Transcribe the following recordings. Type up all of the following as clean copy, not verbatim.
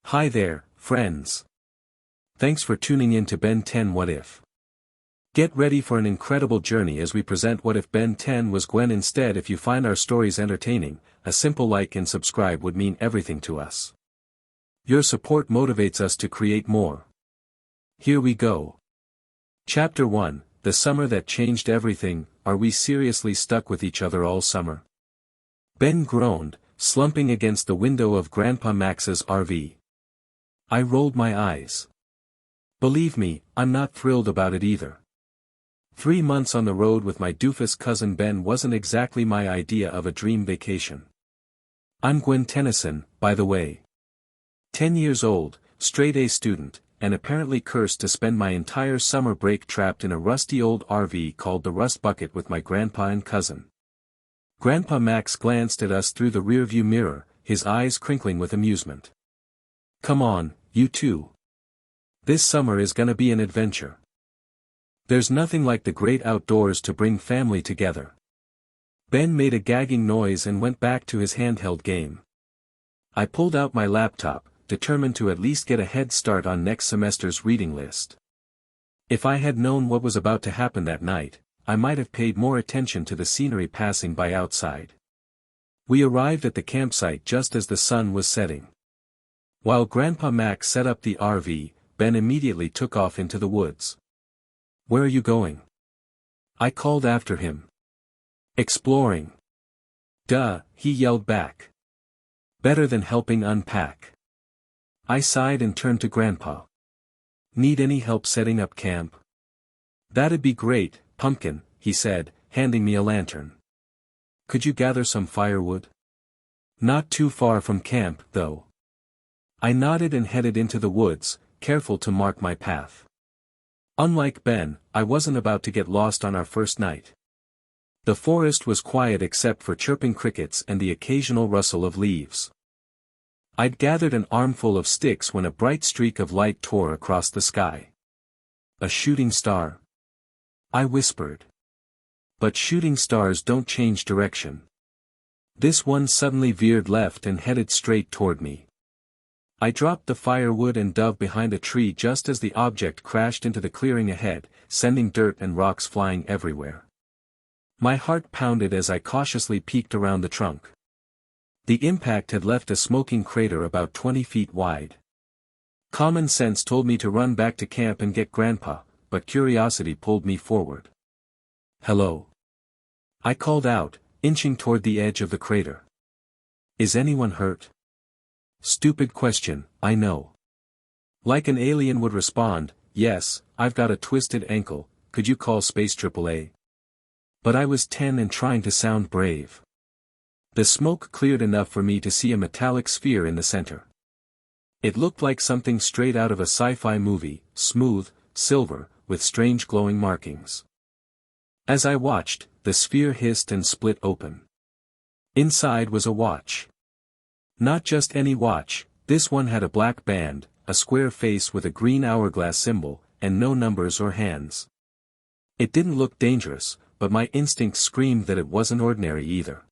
Hi there, friends. Thanks for tuning in to Ben 10 What If. Get ready for an incredible journey as we present what if Ben 10 was Gwen instead. If you find our stories entertaining, a simple like and subscribe would mean everything to us. Your support motivates us to create more. Here we go. Chapter 1, The Summer That Changed Everything. Are we seriously stuck with each other all summer? Ben groaned, slumping against the window of Grandpa Max's RV. I rolled my eyes. Believe me, I'm not thrilled about it either. 3 months on the road with my doofus cousin Ben wasn't exactly my idea of a dream vacation. I'm Gwen Tennyson, by the way. 10 years old, straight-A student, and apparently cursed to spend my entire summer break trapped in a rusty old RV called the Rust Bucket with my grandpa and cousin. Grandpa Max glanced at us through the rearview mirror, his eyes crinkling with amusement. Come on, you two. This summer is gonna be an adventure. There's nothing like the great outdoors to bring family together. Ben made a gagging noise and went back to his handheld game. I pulled out my laptop, determined to at least get a head start on next semester's reading list. If I had known what was about to happen that night, I might have paid more attention to the scenery passing by outside. We arrived at the campsite just as the sun was setting. While Grandpa Max set up the RV, Ben immediately took off into the woods. Where are you going? I called after him. Exploring. Duh, he yelled back. Better than helping unpack. I sighed and turned to Grandpa. Need any help setting up camp? That'd be great, Pumpkin, he said, handing me a lantern. Could you gather some firewood? Not too far from camp, though. I nodded and headed into the woods, careful to mark my path. Unlike Ben, I wasn't about to get lost on our first night. The forest was quiet except for chirping crickets and the occasional rustle of leaves. I'd gathered an armful of sticks when a bright streak of light tore across the sky. A shooting star? I whispered. But shooting stars don't change direction. This one suddenly veered left and headed straight toward me. I dropped the firewood and dove behind a tree just as the object crashed into the clearing ahead, sending dirt and rocks flying everywhere. My heart pounded as I cautiously peeked around the trunk. The impact had left a smoking crater about 20 feet wide. Common sense told me to run back to camp and get Grandpa, but curiosity pulled me forward. Hello. I called out, inching toward the edge of the crater. Is anyone hurt? Stupid question, I know. Like an alien would respond, yes, I've got a twisted ankle, could you call Space AAA? But I was 10 and trying to sound brave. The smoke cleared enough for me to see a metallic sphere in the center. It looked like something straight out of a sci-fi movie, smooth, silver, with strange glowing markings. As I watched, the sphere hissed and split open. Inside was a watch. Not just any watch, this one had a black band, a square face with a green hourglass symbol, and no numbers or hands. It didn't look dangerous, but my instincts screamed that it wasn't ordinary either.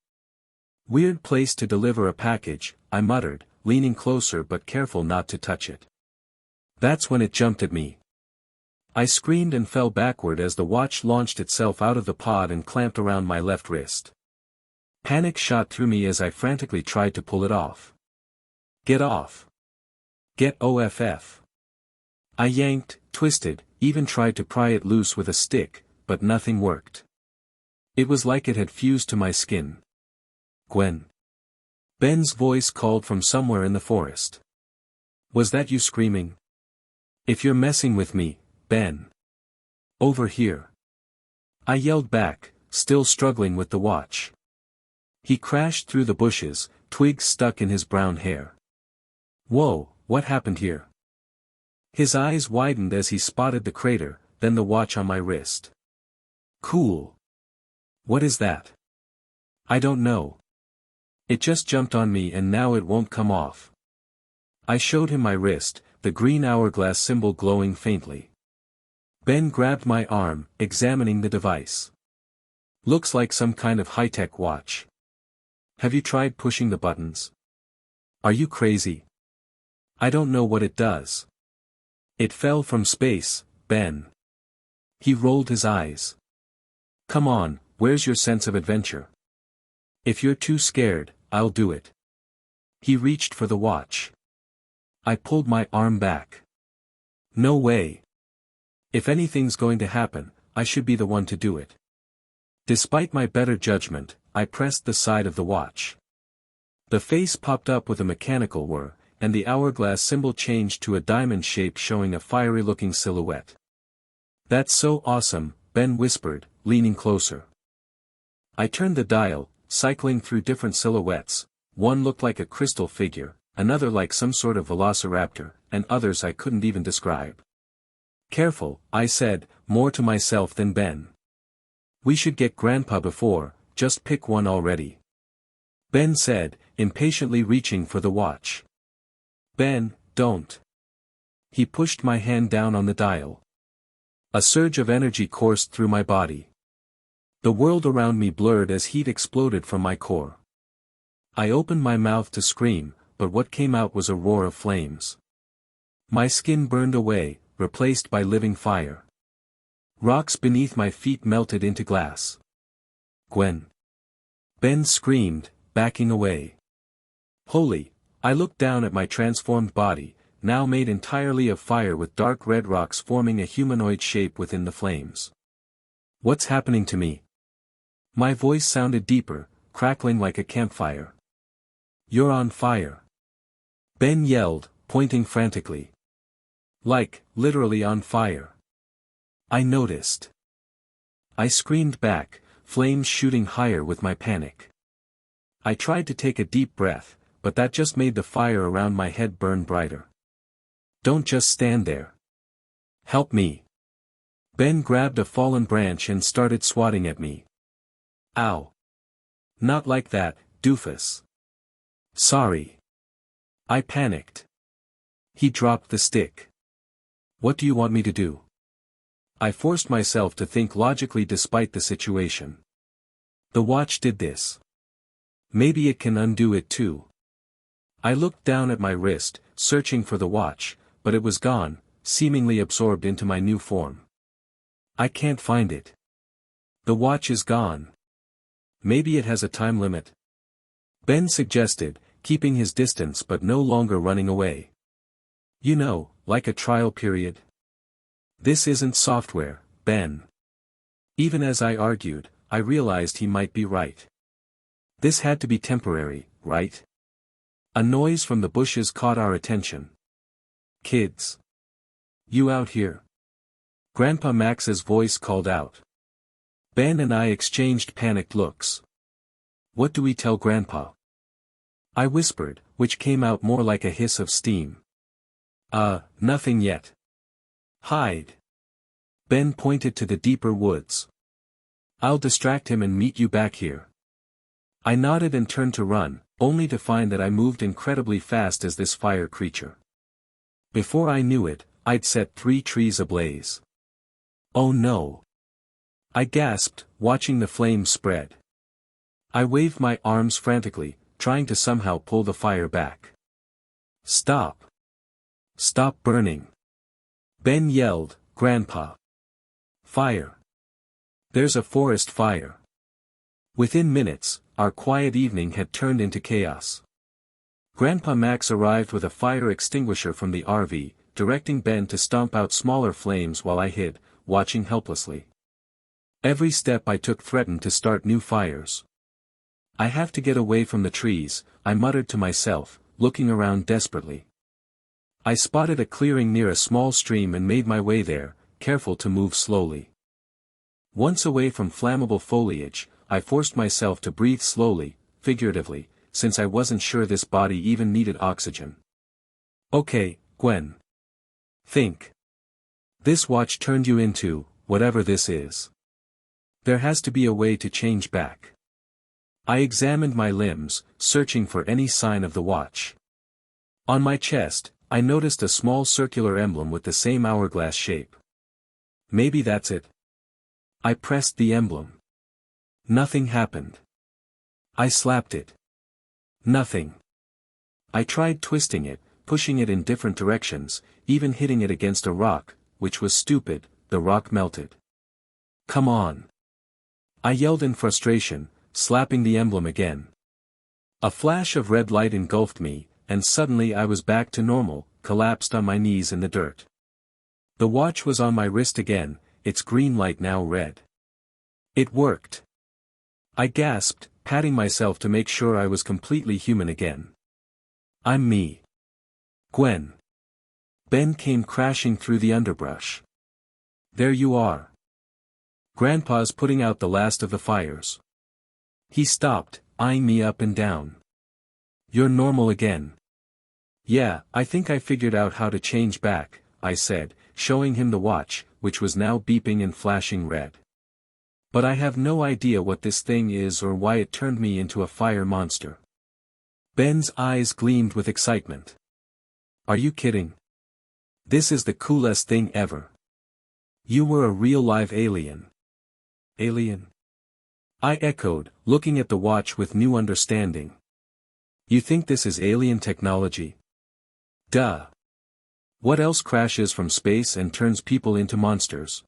Weird place to deliver a package, I muttered, leaning closer but careful not to touch it. That's when it jumped at me. I screamed and fell backward as the watch launched itself out of the pod and clamped around my left wrist. Panic shot through me as I frantically tried to pull it off. Get off. Get off. I yanked, twisted, even tried to pry it loose with a stick, but nothing worked. It was like it had fused to my skin. Gwen. Ben's voice called from somewhere in the forest. Was that you screaming? If you're messing with me, Ben. Over here. I yelled back, still struggling with the watch. He crashed through the bushes, twigs stuck in his brown hair. Whoa, what happened here? His eyes widened as he spotted the crater, then the watch on my wrist. Cool. What is that? I don't know. It just jumped on me and now it won't come off. I showed him my wrist, the green hourglass symbol glowing faintly. Ben grabbed my arm, examining the device. Looks like some kind of high-tech watch. Have you tried pushing the buttons? Are you crazy? I don't know what it does. It fell from space, Ben. He rolled his eyes. Come on, where's your sense of adventure? If you're too scared, I'll do it. He reached for the watch. I pulled my arm back. No way. If anything's going to happen, I should be the one to do it. Despite my better judgment, I pressed the side of the watch. The face popped up with a mechanical whir, and the hourglass symbol changed to a diamond shape showing a fiery-looking silhouette. That's so awesome, Ben whispered, leaning closer. I turned the dial, cycling through different silhouettes. One looked like a crystal figure, another like some sort of velociraptor, and others I couldn't even describe. Careful, I said, more to myself than Ben. We should get Grandpa before, just pick one already. Ben said, impatiently reaching for the watch. Ben, don't. He pushed my hand down on the dial. A surge of energy coursed through my body. The world around me blurred as heat exploded from my core. I opened my mouth to scream, but what came out was a roar of flames. My skin burned away, replaced by living fire. Rocks beneath my feet melted into glass. Gwen. Ben screamed, backing away. Holy! I looked down at my transformed body, now made entirely of fire with dark red rocks forming a humanoid shape within the flames. What's happening to me? My voice sounded deeper, crackling like a campfire. You're on fire. Ben yelled, pointing frantically. Like, literally on fire. I noticed. I screamed back, flames shooting higher with my panic. I tried to take a deep breath, but that just made the fire around my head burn brighter. Don't just stand there. Help me. Ben grabbed a fallen branch and started swatting at me. Ow. Not like that, doofus. Sorry. I panicked. He dropped the stick. What do you want me to do? I forced myself to think logically despite the situation. The watch did this. Maybe it can undo it too. I looked down at my wrist, searching for the watch, but it was gone, seemingly absorbed into my new form. I can't find it. The watch is gone. Maybe it has a time limit. Ben suggested, keeping his distance but no longer running away. You know, like a trial period. This isn't software, Ben. Even as I argued, I realized he might be right. This had to be temporary, right? A noise from the bushes caught our attention. Kids. You out here? Grandpa Max's voice called out. Ben and I exchanged panicked looks. What do we tell Grandpa? I whispered, which came out more like a hiss of steam. Nothing yet. Hide. Ben pointed to the deeper woods. I'll distract him and meet you back here. I nodded and turned to run, only to find that I moved incredibly fast as this fire creature. Before I knew it, I'd set 3 trees ablaze. Oh no! I gasped, watching the flames spread. I waved my arms frantically, trying to somehow pull the fire back. Stop! Stop burning! Ben yelled, Grandpa! Fire! There's a forest fire! Within minutes, our quiet evening had turned into chaos. Grandpa Max arrived with a fire extinguisher from the RV, directing Ben to stomp out smaller flames while I hid, watching helplessly. Every step I took threatened to start new fires. I have to get away from the trees, I muttered to myself, looking around desperately. I spotted a clearing near a small stream and made my way there, careful to move slowly. Once away from flammable foliage, I forced myself to breathe slowly, figuratively, since I wasn't sure this body even needed oxygen. Okay, Gwen. Think. This watch turned you into, whatever this is. There has to be a way to change back. I examined my limbs, searching for any sign of the watch. On my chest, I noticed a small circular emblem with the same hourglass shape. Maybe that's it. I pressed the emblem. Nothing happened. I slapped it. Nothing. I tried twisting it, pushing it in different directions, even hitting it against a rock, which was stupid. The rock melted. "Come on!" I yelled in frustration, slapping the emblem again. A flash of red light engulfed me, and suddenly I was back to normal, collapsed on my knees in the dirt. The watch was on my wrist again, its green light now red. It worked. I gasped, patting myself to make sure I was completely human again. "I'm me. Gwen." Ben came crashing through the underbrush. "There you are. Grandpa's putting out the last of the fires." He stopped, eyeing me up and down. "You're normal again." "Yeah, I think I figured out how to change back," I said, showing him the watch, which was now beeping and flashing red. "But I have no idea what this thing is or why it turned me into a fire monster." Ben's eyes gleamed with excitement. "Are you kidding? This is the coolest thing ever. You were a real live alien." "Alien?" I echoed, looking at the watch with new understanding. "You think this is alien technology?" "Duh. What else crashes from space and turns people into monsters?"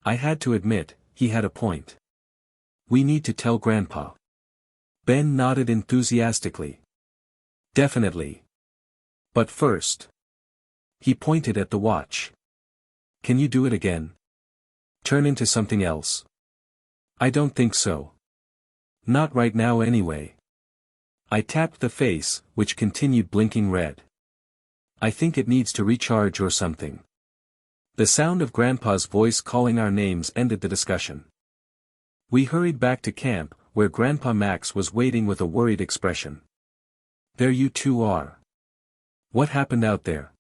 I had to admit, he had a point. "We need to tell Grandpa." Ben nodded enthusiastically. "Definitely. But first." He pointed at the watch. "Can you do it again? Turn into something else?" "I don't think so. Not right now anyway." I tapped the face, which continued blinking red. "I think it needs to recharge or something." The sound of Grandpa's voice calling our names ended the discussion. We hurried back to camp, where Grandpa Max was waiting with a worried expression. "There you two are. What happened out there?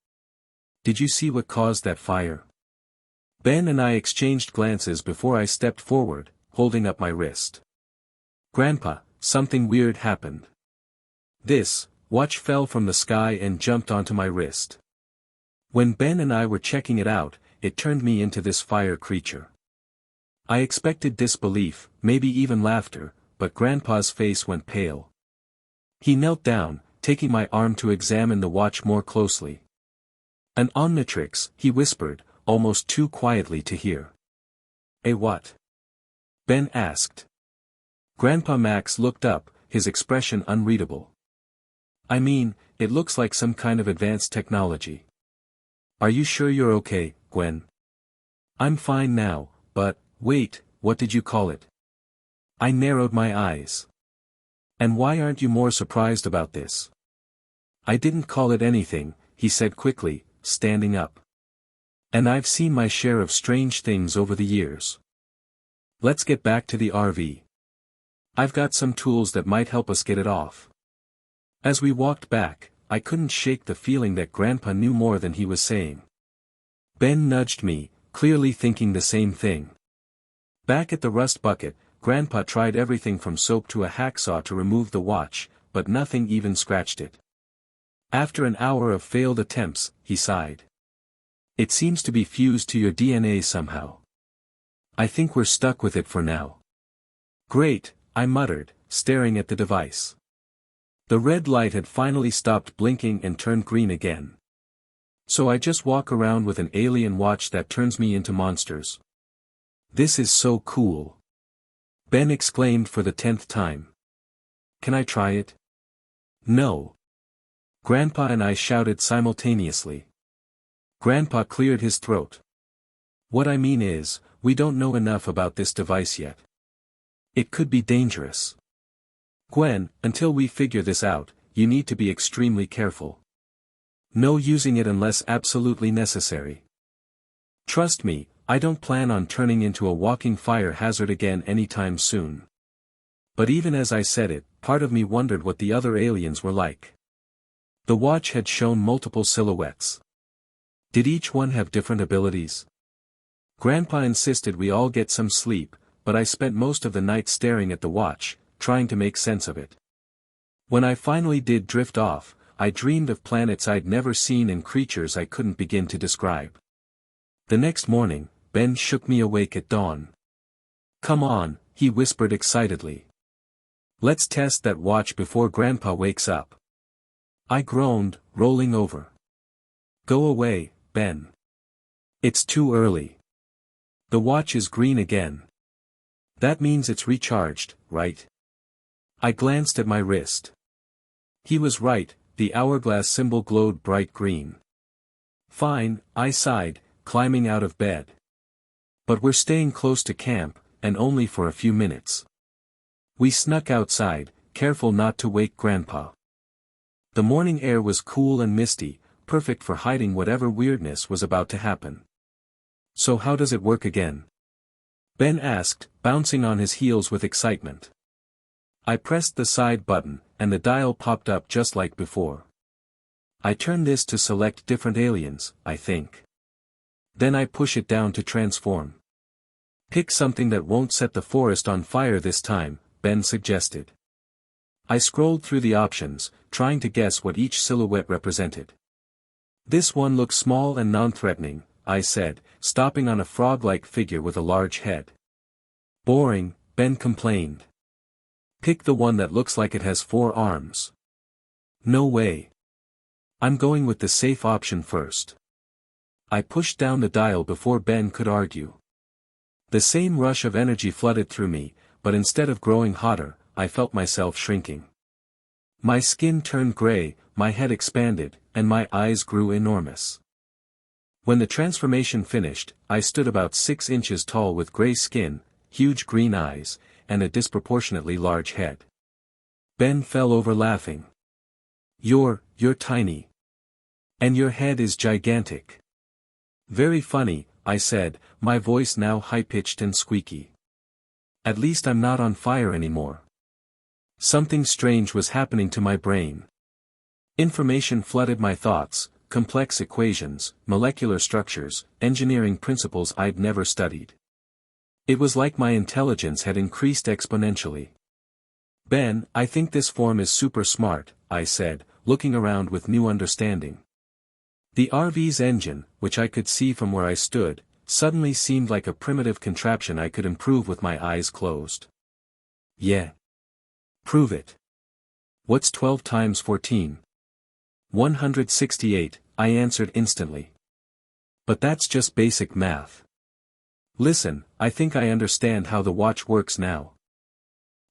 Did you see what caused that fire?" Ben and I exchanged glances before I stepped forward, holding up my wrist. "Grandpa, something weird happened." This watch fell from the sky and jumped onto my wrist. When Ben and I were checking it out, it turned me into this fire creature. I expected disbelief, maybe even laughter, but Grandpa's face went pale. He knelt down, taking my arm to examine the watch more closely. "An Omnitrix," he whispered, almost too quietly to hear. "A what?" Ben asked. Grandpa Max looked up, his expression unreadable. "I mean, it looks like some kind of advanced technology." "Are you sure you're okay, Gwen?" "I'm fine now, but, wait, what did you call it?" I narrowed my eyes. "And why aren't you more surprised about this?" "I didn't call it anything," he said quickly, standing up. "And I've seen my share of strange things over the years. Let's get back to the RV. I've got some tools that might help us get it off." As we walked back, I couldn't shake the feeling that Grandpa knew more than he was saying. Ben nudged me, clearly thinking the same thing. Back at the rust bucket, Grandpa tried everything from soap to a hacksaw to remove the watch, but nothing even scratched it. After an hour of failed attempts, he sighed. "It seems to be fused to your DNA somehow. I think we're stuck with it for now." "Great," I muttered, staring at the device. The red light had finally stopped blinking and turned green again. "So I just walk around with an alien watch that turns me into monsters. This is so cool." Ben exclaimed for the 10th time. "Can I try it?" "No." Grandpa and I shouted simultaneously. Grandpa cleared his throat. "What I mean is, we don't know enough about this device yet. It could be dangerous. Gwen, until we figure this out, you need to be extremely careful. No using it unless absolutely necessary. Trust me, I don't plan on turning into a walking fire hazard again anytime soon." But even as I said it, part of me wondered what the other aliens were like. The watch had shown multiple silhouettes. Did each one have different abilities? Grandpa insisted we all get some sleep, but I spent most of the night staring at the watch, trying to make sense of it. When I finally did drift off, I dreamed of planets I'd never seen and creatures I couldn't begin to describe. The next morning, Ben shook me awake at dawn. "Come on," he whispered excitedly. "Let's test that watch before Grandpa wakes up." I groaned, rolling over. Go away, Ben. It's too early. The watch is green again. That means it's recharged, right? I glanced at my wrist. He was right, the hourglass symbol glowed bright green. Fine, I sighed, climbing out of bed. But we're staying close to camp, and only for a few minutes. We snuck outside, careful not to wake Grandpa. The morning air was cool and misty, perfect for hiding whatever weirdness was about to happen. So how does it work again? Ben asked, bouncing on his heels with excitement. I pressed the side button, and the dial popped up just like before. I turn this to select different aliens, I think. Then I push it down to transform. Pick something that won't set the forest on fire this time, Ben suggested. I scrolled through the options, trying to guess what each silhouette represented. This one looks small and non-threatening, I said, stopping on a frog-like figure with a large head. Boring, Ben complained. Pick the one that looks like it has 4 arms. No way. I'm going with the safe option first. I pushed down the dial before Ben could argue. The same rush of energy flooded through me, but instead of growing hotter, I felt myself shrinking. My skin turned gray, my head expanded, and my eyes grew enormous. When the transformation finished, I stood about 6 inches tall with gray skin, huge green eyes, and a disproportionately large head. Ben fell over laughing. You're tiny. And your head is gigantic. Very funny, I said, my voice now high-pitched and squeaky. At least I'm not on fire anymore. Something strange was happening to my brain. Information flooded my thoughts, complex equations, molecular structures, engineering principles I'd never studied. It was like my intelligence had increased exponentially. Ben, I think this form is super smart, I said, looking around with new understanding. The RV's engine, which I could see from where I stood, suddenly seemed like a primitive contraption I could improve with my eyes closed. Yeah. Prove it. What's 12 times 14? 168, I answered instantly. But that's just basic math. Listen, I think I understand how the watch works now.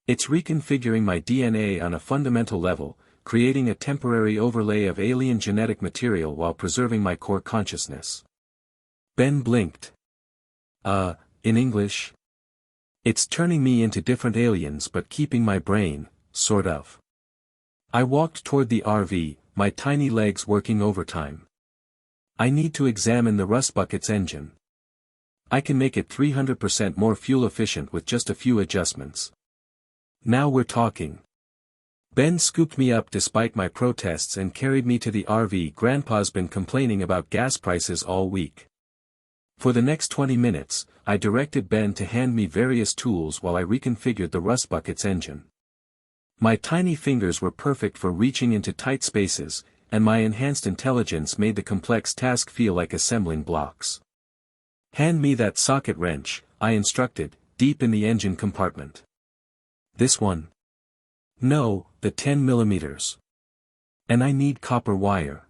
It's reconfiguring my DNA on a fundamental level, creating a temporary overlay of alien genetic material while preserving my core consciousness. Ben blinked. In English? It's turning me into different aliens but keeping my brain, sort of. I walked toward the RV, my tiny legs working overtime. I need to examine the rust bucket's engine. I can make it 300% more fuel efficient with just a few adjustments. Now we're talking. Ben scooped me up despite my protests and carried me to the RV. Grandpa's been complaining about gas prices all week. For the next 20 minutes, I directed Ben to hand me various tools while I reconfigured the rust bucket's engine. My tiny fingers were perfect for reaching into tight spaces, and my enhanced intelligence made the complex task feel like assembling blocks. Hand me that socket wrench, I instructed, deep in the engine compartment. This one? No, the 10 millimeters. And I need copper wire.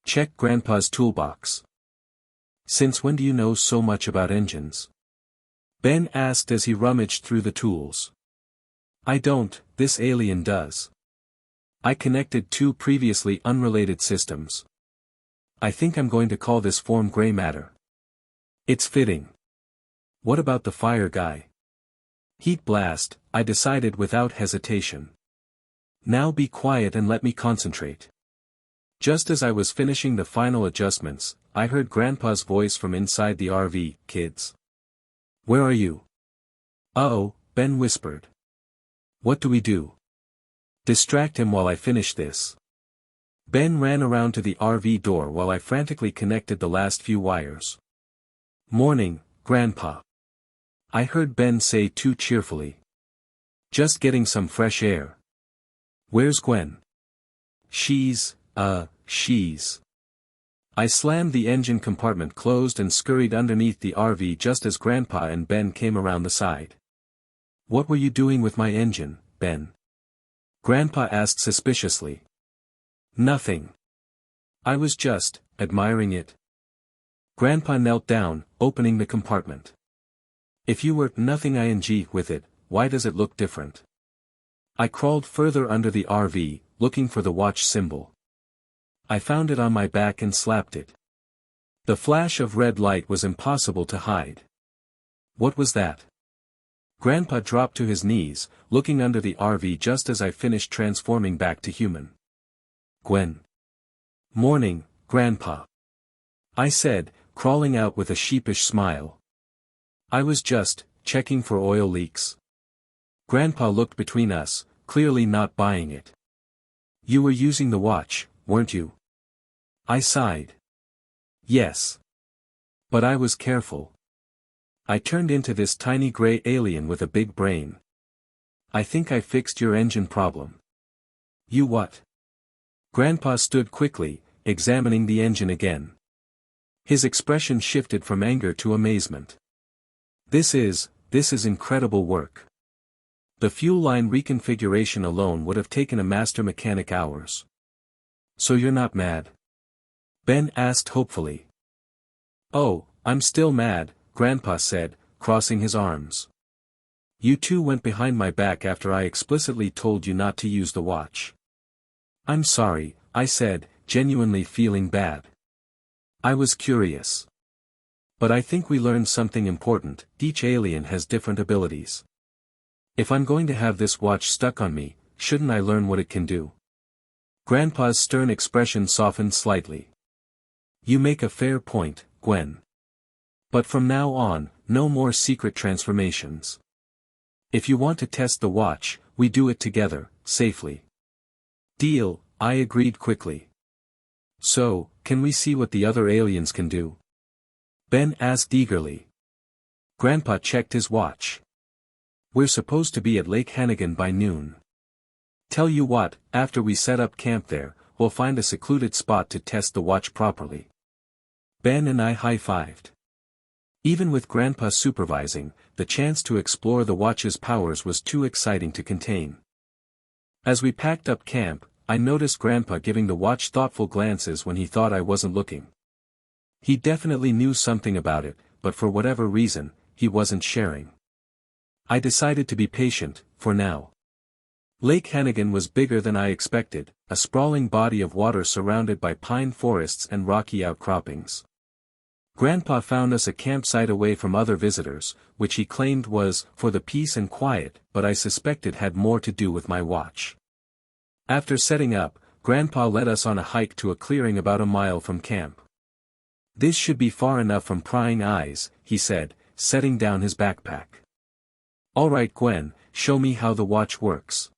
Check Grandpa's toolbox. Since when do you know so much about engines? Ben asked as he rummaged through the tools. I don't, this alien does. I connected 2 previously unrelated systems. I think I'm going to call this form gray matter. It's fitting. What about the fire guy? Heat blast, I decided without hesitation. Now be quiet and let me concentrate. Just as I was finishing the final adjustments, I heard Grandpa's voice from inside the RV. Kids. Where are you? Uh-oh, Ben whispered. What do we do? Distract him while I finish this. Ben ran around to the RV door while I frantically connected the last few wires. Morning, Grandpa. I heard Ben say too cheerfully. Just getting some fresh air. Where's Gwen? She's. I slammed the engine compartment closed and scurried underneath the RV just as Grandpa and Ben came around the side. What were you doing with my engine, Ben? Grandpa asked suspiciously. Nothing. I was just admiring it. Grandpa knelt down, opening the compartment. If you were nothing ing with it, why does it look different? I crawled further under the RV, looking for the watch symbol. I found it on my back and slapped it. The flash of red light was impossible to hide. What was that? Grandpa dropped to his knees, looking under the RV just as I finished transforming back to human. Gwen. Morning, Grandpa. I said, crawling out with a sheepish smile. I was just checking for oil leaks. Grandpa looked between us, clearly not buying it. You were using the watch, weren't you? I sighed. Yes. But I was careful. I turned into this tiny gray alien with a big brain. I think I fixed your engine problem. You what? Grandpa stood quickly, examining the engine again. His expression shifted from anger to amazement. This is incredible work. The fuel line reconfiguration alone would have taken a master mechanic hours. So you're not mad? Ben asked hopefully. Oh, I'm still mad, Grandpa said, crossing his arms. You two went behind my back after I explicitly told you not to use the watch. I'm sorry, I said, genuinely feeling bad. I was curious. But I think we learned something important. Each alien has different abilities. If I'm going to have this watch stuck on me, shouldn't I learn what it can do? Grandpa's stern expression softened slightly. You make a fair point, Gwen. But from now on, no more secret transformations. If you want to test the watch, we do it together, safely. Deal, I agreed quickly. So, can we see what the other aliens can do? Ben asked eagerly. Grandpa checked his watch. We're supposed to be at Lake Hannigan by noon. Tell you what, after we set up camp there, we'll find a secluded spot to test the watch properly. Ben and I high-fived. Even with Grandpa supervising, the chance to explore the watch's powers was too exciting to contain. As we packed up camp, I noticed Grandpa giving the watch thoughtful glances when he thought I wasn't looking. He definitely knew something about it, but for whatever reason, he wasn't sharing. I decided to be patient, for now. Lake Hannigan was bigger than I expected, a sprawling body of water surrounded by pine forests and rocky outcroppings. Grandpa found us a campsite away from other visitors, which he claimed was for the peace and quiet, but I suspected had more to do with my watch. After setting up, Grandpa led us on a hike to a clearing about a mile from camp. This should be far enough from prying eyes, he said, setting down his backpack. All right, Gwen, show me how the watch works.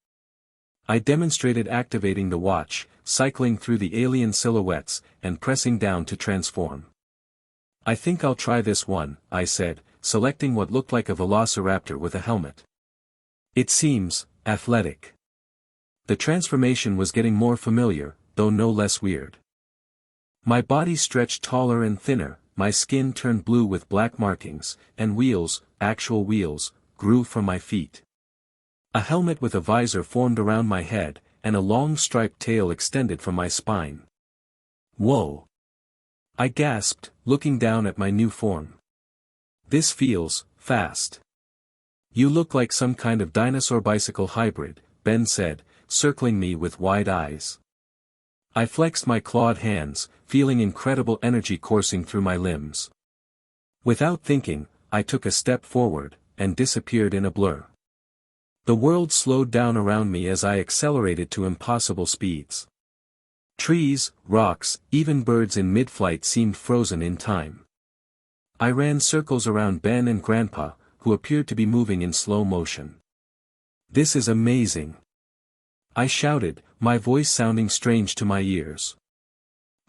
I demonstrated activating the watch, cycling through the alien silhouettes, and pressing down to transform. I think I'll try this one, I said, selecting what looked like a velociraptor with a helmet. It seems athletic. The transformation was getting more familiar, though no less weird. My body stretched taller and thinner, my skin turned blue with black markings, and wheels, actual wheels, grew from my feet. A helmet with a visor formed around my head, and a long striped tail extended from my spine. Whoa! I gasped, looking down at my new form. This feels fast. You look like some kind of dinosaur bicycle hybrid, Ben said, circling me with wide eyes. I flexed my clawed hands, feeling incredible energy coursing through my limbs. Without thinking, I took a step forward, and disappeared in a blur. The world slowed down around me as I accelerated to impossible speeds. Trees, rocks, even birds in mid-flight seemed frozen in time. I ran circles around Ben and Grandpa, who appeared to be moving in slow motion. This is amazing! I shouted, my voice sounding strange to my ears.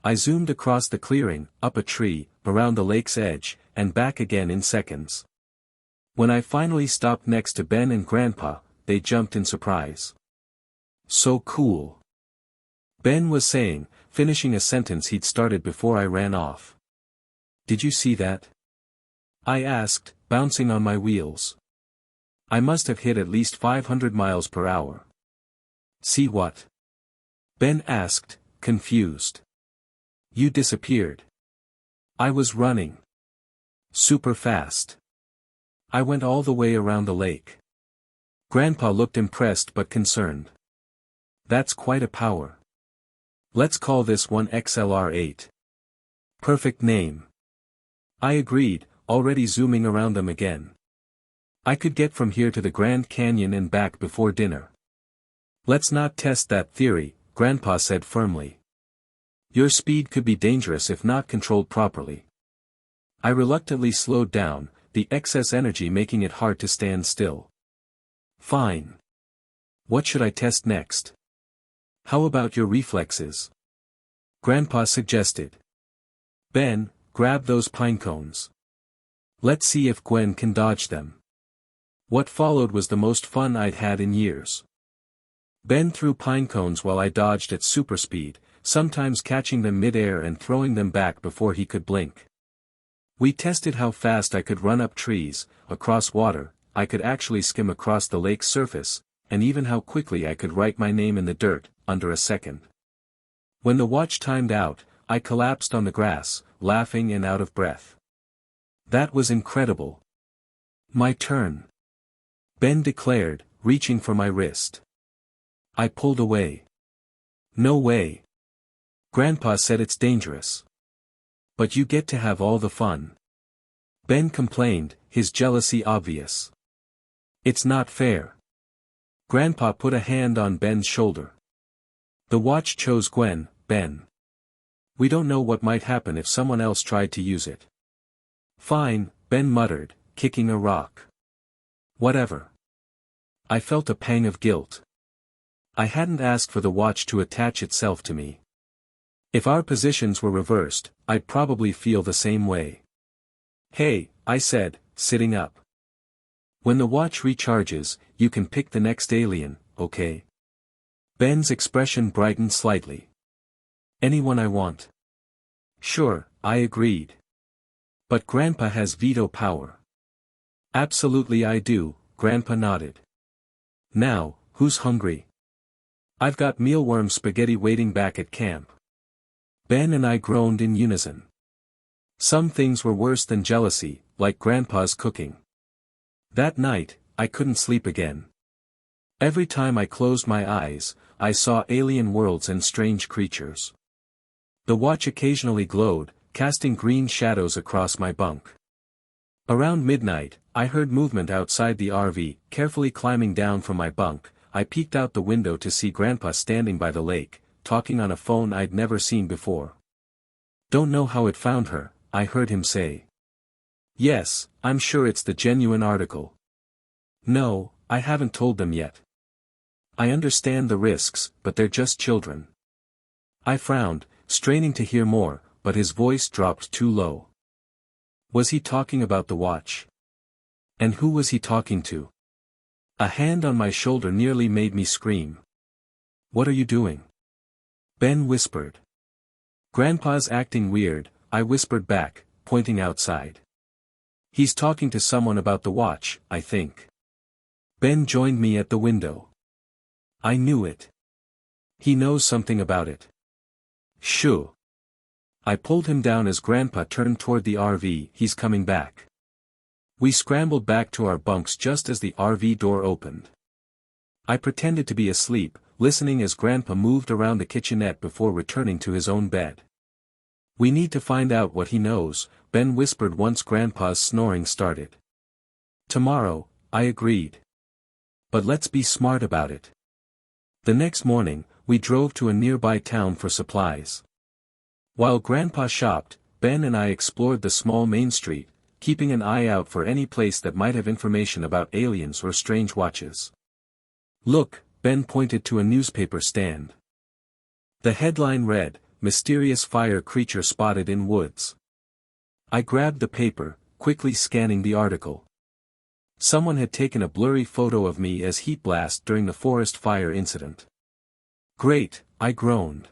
I zoomed across the clearing, up a tree, around the lake's edge, and back again in seconds. When I finally stopped next to Ben and Grandpa, they jumped in surprise. So cool! Ben was saying, finishing a sentence he'd started before I ran off. Did you see that? I asked, bouncing on my wheels. I must have hit at least 500 miles per hour. See what? Ben asked, confused. You disappeared. I was running. Super fast. I went all the way around the lake. Grandpa looked impressed but concerned. That's quite a power. Let's call this one XLR8. Perfect name. I agreed, already zooming around them again. I could get from here to the Grand Canyon and back before dinner. Let's not test that theory, Grandpa said firmly. Your speed could be dangerous if not controlled properly. I reluctantly slowed down, the excess energy making it hard to stand still. Fine. What should I test next? How about your reflexes? Grandpa suggested. Ben, grab those pine cones. Let's see if Gwen can dodge them. What followed was the most fun I'd had in years. Ben threw pine cones while I dodged at super speed, sometimes catching them mid-air and throwing them back before he could blink. We tested how fast I could run up trees, across water, I could actually skim across the lake's surface, and even how quickly I could write my name in the dirt, under a second. When the watch timed out, I collapsed on the grass, laughing and out of breath. That was incredible. My turn. Ben declared, reaching for my wrist. I pulled away. No way. Grandpa said it's dangerous. But you get to have all the fun. Ben complained, his jealousy obvious. It's not fair. Grandpa put a hand on Ben's shoulder. The watch chose Gwen, Ben. We don't know what might happen if someone else tried to use it. Fine, Ben muttered, kicking a rock. Whatever. I felt a pang of guilt. I hadn't asked for the watch to attach itself to me. If our positions were reversed, I'd probably feel the same way. Hey, I said, sitting up. When the watch recharges, you can pick the next alien, okay? Ben's expression brightened slightly. Anyone I want. Sure, I agreed. But Grandpa has veto power. Absolutely I do, Grandpa nodded. Now, who's hungry? I've got mealworm spaghetti waiting back at camp. Ben and I groaned in unison. Some things were worse than jealousy, like Grandpa's cooking. That night, I couldn't sleep again. Every time I closed my eyes, I saw alien worlds and strange creatures. The watch occasionally glowed, casting green shadows across my bunk. Around midnight, I heard movement outside the RV, carefully climbing down from my bunk. I peeked out the window to see Grandpa standing by the lake, talking on a phone I'd never seen before. Don't know how it found her, I heard him say. Yes, I'm sure it's the genuine article. No, I haven't told them yet. I understand the risks, but they're just children. I frowned, straining to hear more, but his voice dropped too low. Was he talking about the watch? And who was he talking to? A hand on my shoulder nearly made me scream. What are you doing? Ben whispered. Grandpa's acting weird, I whispered back, pointing outside. He's talking to someone about the watch, I think. Ben joined me at the window. I knew it. He knows something about it. Shoo. I pulled him down as Grandpa turned toward the RV. He's coming back. We scrambled back to our bunks just as the RV door opened. I pretended to be asleep, listening as Grandpa moved around the kitchenette before returning to his own bed. We need to find out what he knows, Ben whispered once Grandpa's snoring started. Tomorrow, I agreed. But let's be smart about it. The next morning, we drove to a nearby town for supplies. While Grandpa shopped, Ben and I explored the small main street, keeping an eye out for any place that might have information about aliens or strange watches. Look, Ben pointed to a newspaper stand. The headline read, Mysterious Fire Creature Spotted in Woods. I grabbed the paper, quickly scanning the article. Someone had taken a blurry photo of me as heat blast during the forest fire incident. Great, I groaned.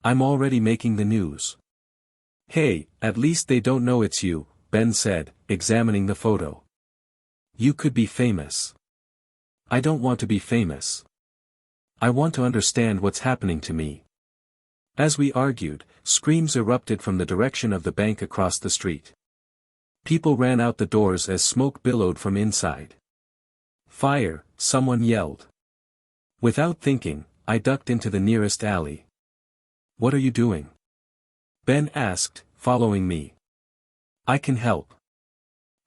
I'm already making the news. Hey, at least they don't know it's you, Ben said, examining the photo. You could be famous. I don't want to be famous. I want to understand what's happening to me. As we argued, screams erupted from the direction of the bank across the street. People ran out the doors as smoke billowed from inside. "Fire!" someone yelled. Without thinking, I ducked into the nearest alley. "What are you doing?" Ben asked, following me. "I can help."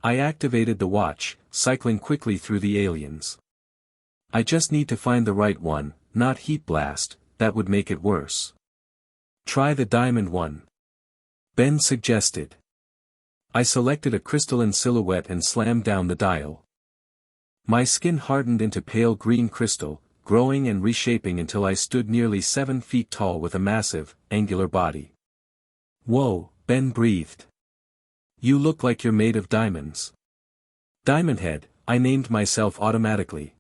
I activated the watch, cycling quickly through the aliens. "I just need to find the right one, not heat blast, that would make it worse." "Try the diamond one," Ben suggested. I selected a crystalline silhouette and slammed down the dial. My skin hardened into pale green crystal, growing and reshaping until I stood nearly 7 feet tall with a massive, angular body. "Whoa," Ben breathed. "You look like you're made of diamonds." "Diamond Head," I named myself automatically.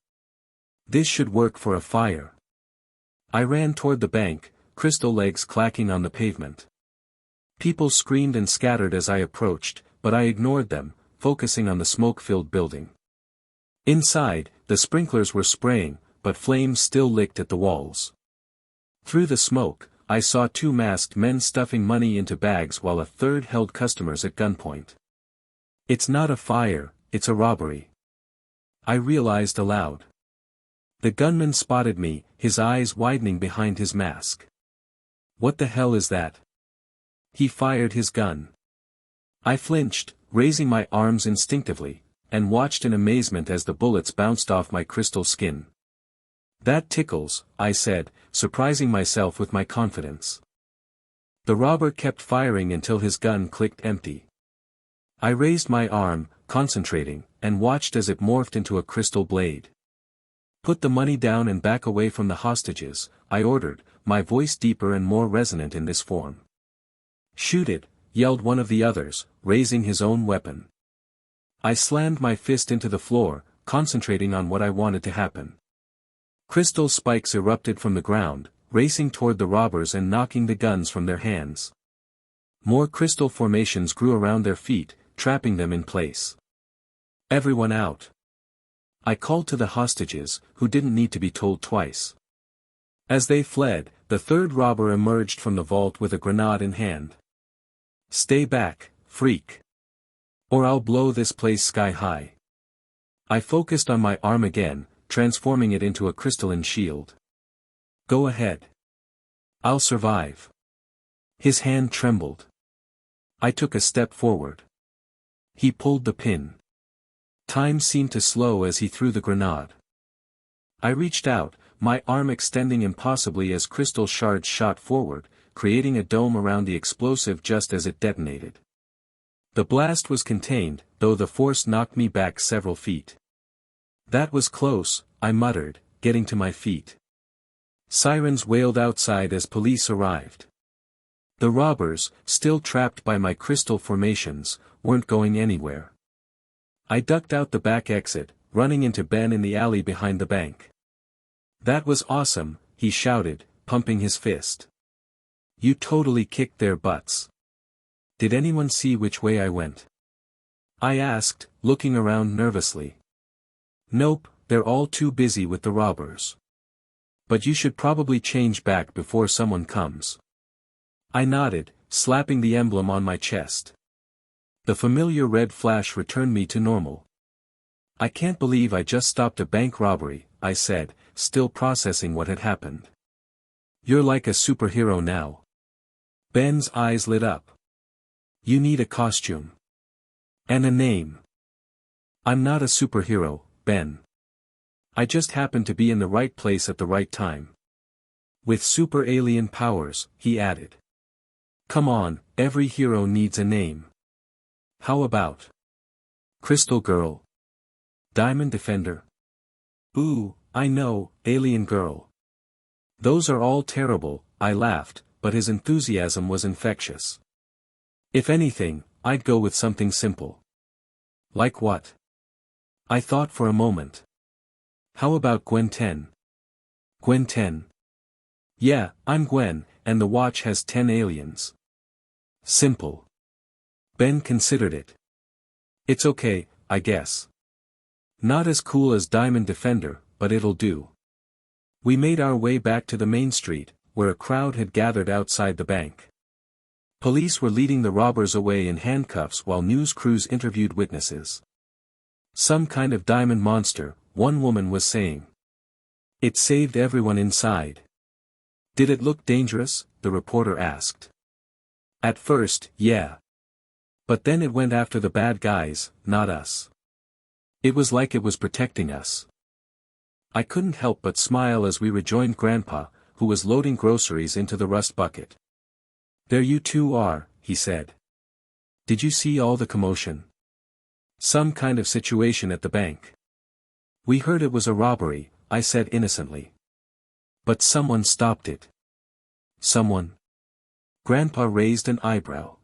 This should work for a fire. I ran toward the bank, crystal legs clacking on the pavement. People screamed and scattered as I approached, but I ignored them, focusing on the smoke-filled building. Inside, the sprinklers were spraying, but flames still licked at the walls. Through the smoke, I saw 2 masked men stuffing money into bags while a third held customers at gunpoint. "It's not a fire, it's a robbery," I realized aloud. The gunman spotted me, his eyes widening behind his mask. "What the hell is that?" He fired his gun. I flinched, raising my arms instinctively, and watched in amazement as the bullets bounced off my crystal skin. "That tickles," I said, surprising myself with my confidence. The robber kept firing until his gun clicked empty. I raised my arm, concentrating, and watched as it morphed into a crystal blade. "Put the money down and back away from the hostages," I ordered, my voice deeper and more resonant in this form. "Shoot it," yelled one of the others, raising his own weapon. I slammed my fist into the floor, concentrating on what I wanted to happen. Crystal spikes erupted from the ground, racing toward the robbers and knocking the guns from their hands. More crystal formations grew around their feet, trapping them in place. "Everyone out!" I called to the hostages, who didn't need to be told twice. As they fled, the third robber emerged from the vault with a grenade in hand. "Stay back, freak. Or I'll blow this place sky high." I focused on my arm again, transforming it into a crystalline shield. "Go ahead. I'll survive." His hand trembled. I took a step forward. He pulled the pin. Time seemed to slow as he threw the grenade. I reached out, my arm extending impossibly as crystal shards shot forward, creating a dome around the explosive just as it detonated. The blast was contained, though the force knocked me back several feet. "That was close," I muttered, getting to my feet. Sirens wailed outside as police arrived. The robbers, still trapped by my crystal formations, weren't going anywhere. I ducked out the back exit, running into Ben in the alley behind the bank. "That was awesome," he shouted, pumping his fist. "You totally kicked their butts." "Did anyone see which way I went?" I asked, looking around nervously. "Nope, they're all too busy with the robbers. But you should probably change back before someone comes." I nodded, slapping the emblem on my chest. The familiar red flash returned me to normal. "I can't believe I just stopped a bank robbery," I said, still processing what had happened. "You're like a superhero now." Ben's eyes lit up. "You need a costume. And a name." "I'm not a superhero, Ben. I just happened to be in the right place at the right time. With super alien powers," he added. "Come on, every hero needs a name. How about Crystal Girl? Diamond Defender? Ooh, I know, Alien Girl. Those are all terrible," I laughed, but his enthusiasm was infectious. "If anything, I'd go with something simple." "Like what?" I thought for a moment. "How about Gwen 10? Gwen 10. Yeah, I'm Gwen, and the watch has 10 aliens." "Simple." Ben considered it. "It's okay, I guess. Not as cool as Diamond Defender, but it'll do." We made our way back to the main street, where a crowd had gathered outside the bank. Police were leading the robbers away in handcuffs while news crews interviewed witnesses. Some kind of diamond monster, one woman was saying. It saved everyone inside. Did it look dangerous? The reporter asked. At first, yeah. But then it went after the bad guys, not us. It was like it was protecting us. I couldn't help but smile as we rejoined Grandpa, who was loading groceries into the rust bucket. There you two are, he said. Did you see all the commotion? Some kind of situation at the bank. We heard it was a robbery, I said innocently. But someone stopped it. Someone? Grandpa raised an eyebrow.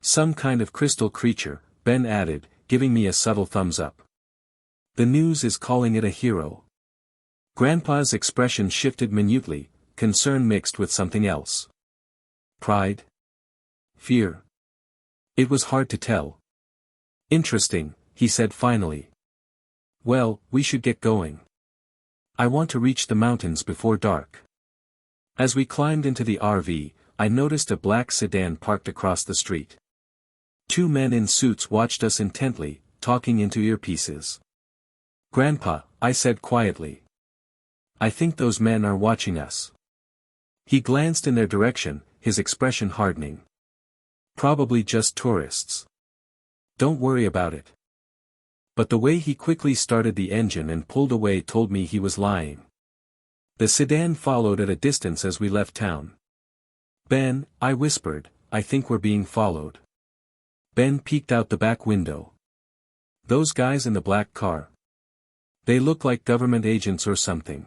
Some kind of crystal creature, Ben added, giving me a subtle thumbs up. The news is calling it a hero. Grandpa's expression shifted minutely, concern mixed with something else. Pride? Fear? It was hard to tell. Interesting, he said finally. Well, we should get going. I want to reach the mountains before dark. As we climbed into the RV, I noticed a black sedan parked across the street. Two men in suits watched us intently, talking into earpieces. Grandpa, I said quietly. I think those men are watching us. He glanced in their direction, his expression hardening. Probably just tourists. Don't worry about it. But the way he quickly started the engine and pulled away told me he was lying. The sedan followed at a distance as we left town. Ben, I whispered, I think we're being followed. Ben peeked out the back window. Those guys in the black car. They look like government agents or something.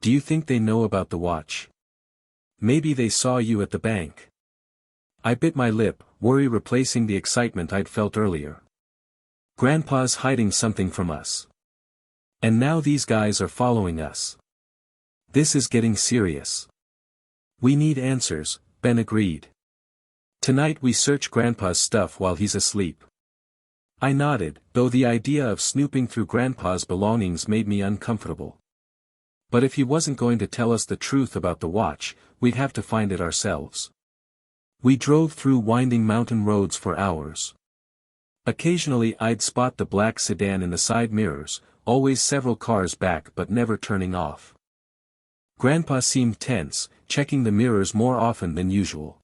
Do you think they know about the watch? Maybe they saw you at the bank. I bit my lip, worry replacing the excitement I'd felt earlier. Grandpa's hiding something from us. And now these guys are following us. This is getting serious. We need answers, Ben agreed. Tonight we search Grandpa's stuff while he's asleep. I nodded, though the idea of snooping through Grandpa's belongings made me uncomfortable. But if he wasn't going to tell us the truth about the watch, we'd have to find it ourselves. We drove through winding mountain roads for hours. Occasionally I'd spot the black sedan in the side mirrors, always several cars back but never turning off. Grandpa seemed tense, checking the mirrors more often than usual.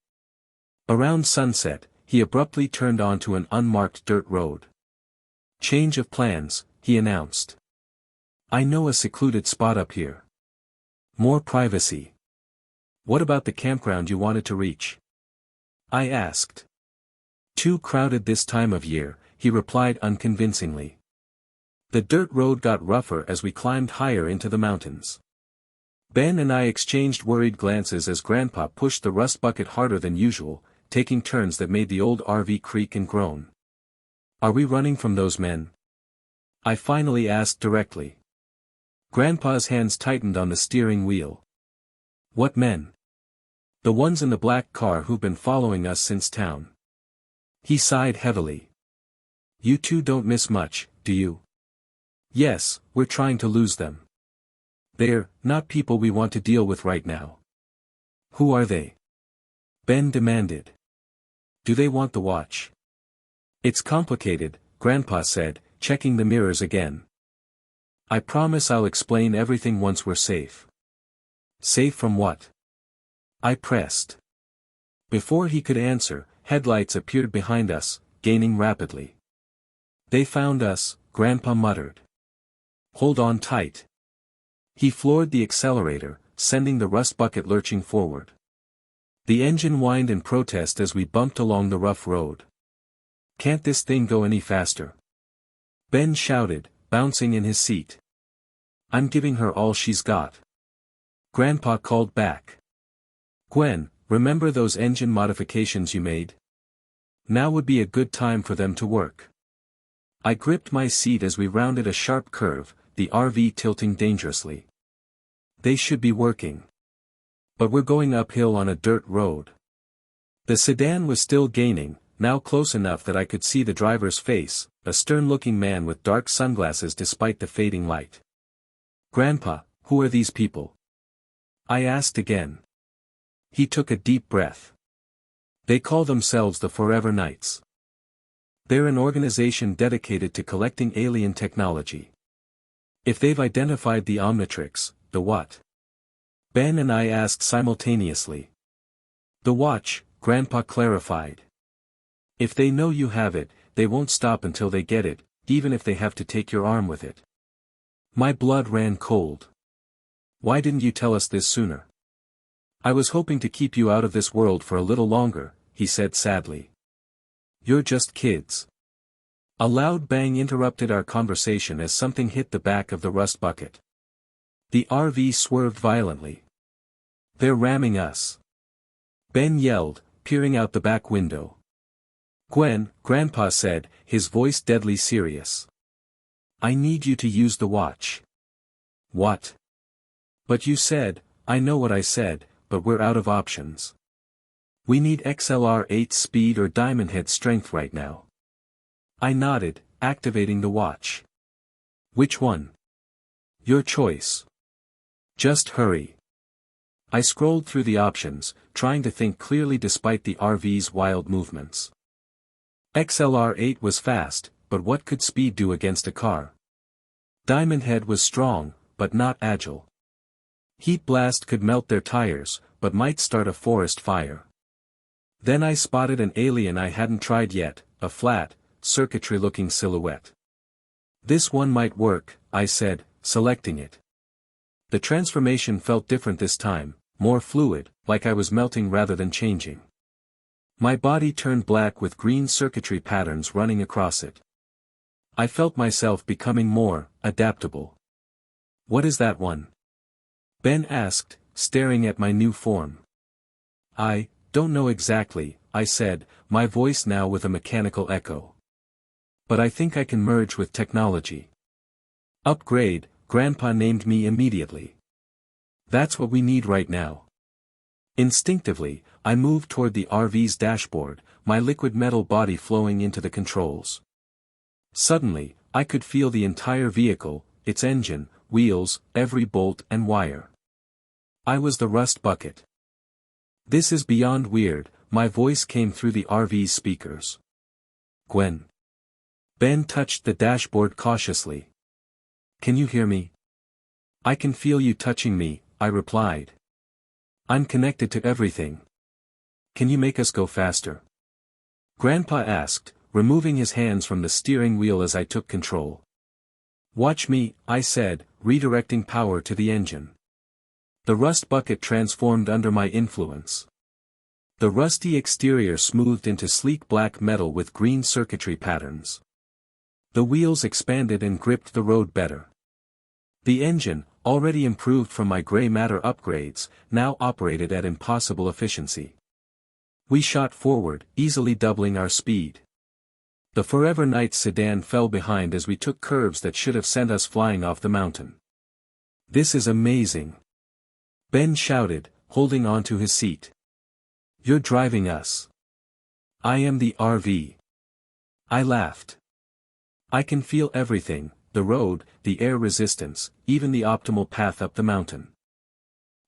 Around sunset, he abruptly turned onto an unmarked dirt road. Change of plans, he announced. I know a secluded spot up here. More privacy. What about the campground you wanted to reach? I asked. Too crowded this time of year, he replied unconvincingly. The dirt road got rougher as we climbed higher into the mountains. Ben and I exchanged worried glances as Grandpa pushed the rust bucket harder than usual, taking turns that made the old RV creak and groan. Are we running from those men? I finally asked directly. Grandpa's hands tightened on the steering wheel. What men? The ones in the black car who've been following us since town. He sighed heavily. You two don't miss much, do you? Yes, we're trying to lose them. They're not people we want to deal with right now. Who are they? Ben demanded. Do they want the watch? It's complicated, Grandpa said, checking the mirrors again. I promise I'll explain everything once we're safe. Safe from what? I pressed. Before he could answer, headlights appeared behind us, gaining rapidly. They found us, Grandpa muttered. Hold on tight. He floored the accelerator, sending the rust bucket lurching forward. The engine whined in protest as we bumped along the rough road. Can't this thing go any faster? Ben shouted, bouncing in his seat. I'm giving her all she's got. Grandpa called back. Gwen, remember those engine modifications you made? Now would be a good time for them to work. I gripped my seat as we rounded a sharp curve, the RV tilting dangerously. They should be working. But we're going uphill on a dirt road. The sedan was still gaining, now close enough that I could see the driver's face, a stern-looking man with dark sunglasses despite the fading light. Grandpa, who are these people? I asked again. He took a deep breath. They call themselves the Forever Knights. They're an organization dedicated to collecting alien technology. If they've identified the Omnitrix, the what? Ben and I asked simultaneously. The watch, Grandpa clarified. If they know you have it, they won't stop until they get it, even if they have to take your arm with it. My blood ran cold. Why didn't you tell us this sooner? I was hoping to keep you out of this world for a little longer, he said sadly. You're just kids. A loud bang interrupted our conversation as something hit the back of the rust bucket. The RV swerved violently. They're ramming us. Ben yelled, peering out the back window. Gwen, Grandpa said, his voice deadly serious. I need you to use the watch. What? But you said, I know what I said, but we're out of options. We need XLR-8 speed or Diamond Head strength right now. I nodded, activating the watch. Which one? Your choice. Just hurry. I scrolled through the options, trying to think clearly despite the RV's wild movements. XLR-8 was fast, but what could speed do against a car? Diamond Head was strong, but not agile. Heat Blast could melt their tires, but might start a forest fire. Then I spotted an alien I hadn't tried yet, a flat, circuitry-looking silhouette. This one might work, I said, selecting it. The transformation felt different this time, more fluid, like I was melting rather than changing. My body turned black with green circuitry patterns running across it. I felt myself becoming more adaptable. What is that one? Ben asked, staring at my new form. I don't know exactly, I said, my voice now with a mechanical echo. But I think I can merge with technology. Upgrade, Grandpa named me immediately. That's what we need right now. Instinctively, I moved toward the RV's dashboard, my liquid metal body flowing into the controls. Suddenly, I could feel the entire vehicle, its engine, wheels, every bolt and wire. I was the rust bucket. This is beyond weird, my voice came through the RV's speakers. Gwen. Ben touched the dashboard cautiously. Can you hear me? I can feel you touching me, I replied. I'm connected to everything. Can you make us go faster? Grandpa asked, removing his hands from the steering wheel as I took control. Watch me, I said, redirecting power to the engine. The rust bucket transformed under my influence. The rusty exterior smoothed into sleek black metal with green circuitry patterns. The wheels expanded and gripped the road better. The engine, already improved from my gray matter upgrades, now operated at impossible efficiency. We shot forward, easily doubling our speed. The Forever Knights sedan fell behind as we took curves that should have sent us flying off the mountain. This is amazing. Ben shouted, holding on to his seat. You're driving us. I am the RV. I laughed. I can feel everything, the road, the air resistance, even the optimal path up the mountain.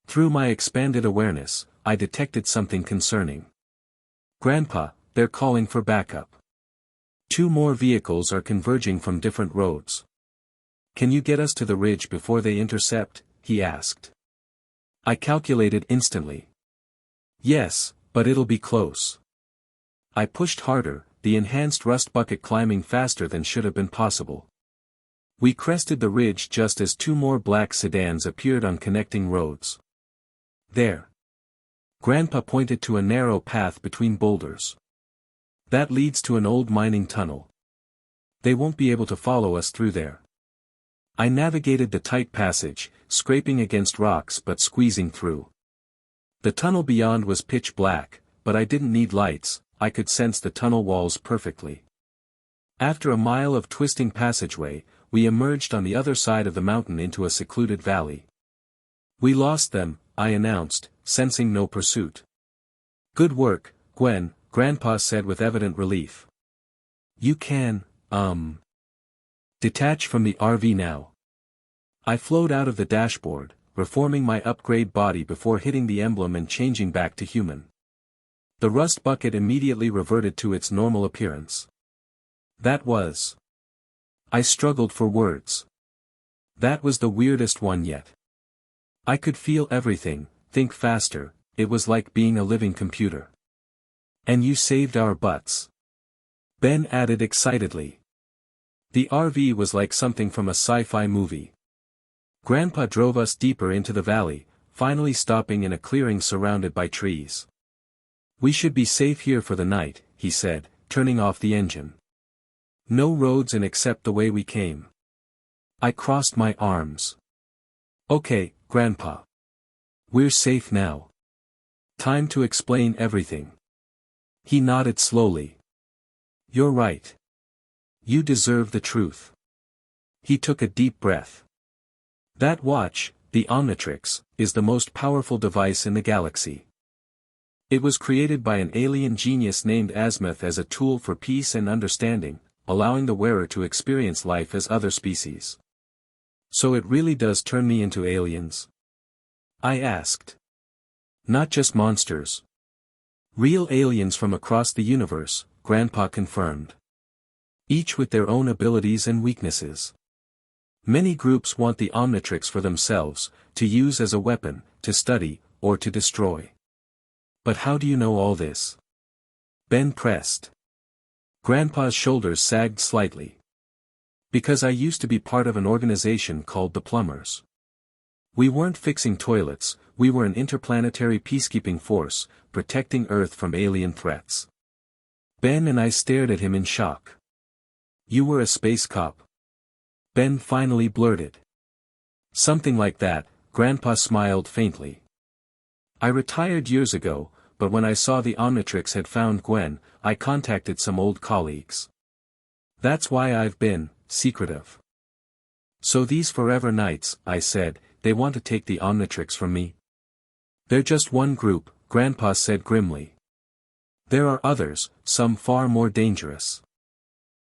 Through my expanded awareness, I detected something concerning. Grandpa, they're calling for backup. 2 more vehicles are converging from different roads. Can you get us to the ridge before they intercept? He asked. I calculated instantly. Yes, but it'll be close. I pushed harder, the enhanced rust bucket climbing faster than should have been possible. We crested the ridge just as 2 more black sedans appeared on connecting roads. There. Grandpa pointed to a narrow path between boulders. That leads to an old mining tunnel. They won't be able to follow us through there. I navigated the tight passage, scraping against rocks but squeezing through. The tunnel beyond was pitch black, but I didn't need lights, I could sense the tunnel walls perfectly. After a mile of twisting passageway, we emerged on the other side of the mountain into a secluded valley. We lost them, I announced, sensing no pursuit. Good work, Gwen, Grandpa said with evident relief. You can, detach from the RV now. I flowed out of the dashboard, reforming my upgrade body before hitting the emblem and changing back to human. The rust bucket immediately reverted to its normal appearance. That was. I struggled for words. That was the weirdest one yet. I could feel everything, think faster, it was like being a living computer. And you saved our butts. Ben added excitedly. The RV was like something from a sci-fi movie. Grandpa drove us deeper into the valley, finally stopping in a clearing surrounded by trees. We should be safe here for the night, he said, turning off the engine. No roads in except the way we came. I crossed my arms. Okay, Grandpa. We're safe now. Time to explain everything. He nodded slowly. You're right. You deserve the truth. He took a deep breath. That watch, the Omnitrix, is the most powerful device in the galaxy. It was created by an alien genius named Azimuth as a tool for peace and understanding, allowing the wearer to experience life as other species. So it really does turn me into aliens? I asked. Not just monsters. Real aliens from across the universe, Grandpa confirmed. Each with their own abilities and weaknesses. Many groups want the Omnitrix for themselves, to use as a weapon, to study, or to destroy. But how do you know all this? Ben pressed. Grandpa's shoulders sagged slightly. Because I used to be part of an organization called the Plumbers. We weren't fixing toilets, we were an interplanetary peacekeeping force, protecting Earth from alien threats. Ben and I stared at him in shock. You were a space cop? Ben finally blurted. Something like that, Grandpa smiled faintly. I retired years ago, but when I saw the Omnitrix had found Gwen, I contacted some old colleagues. That's why I've been secretive. So these Forever Knights, I said, they want to take the Omnitrix from me? They're just one group, Grandpa said grimly. There are others, some far more dangerous.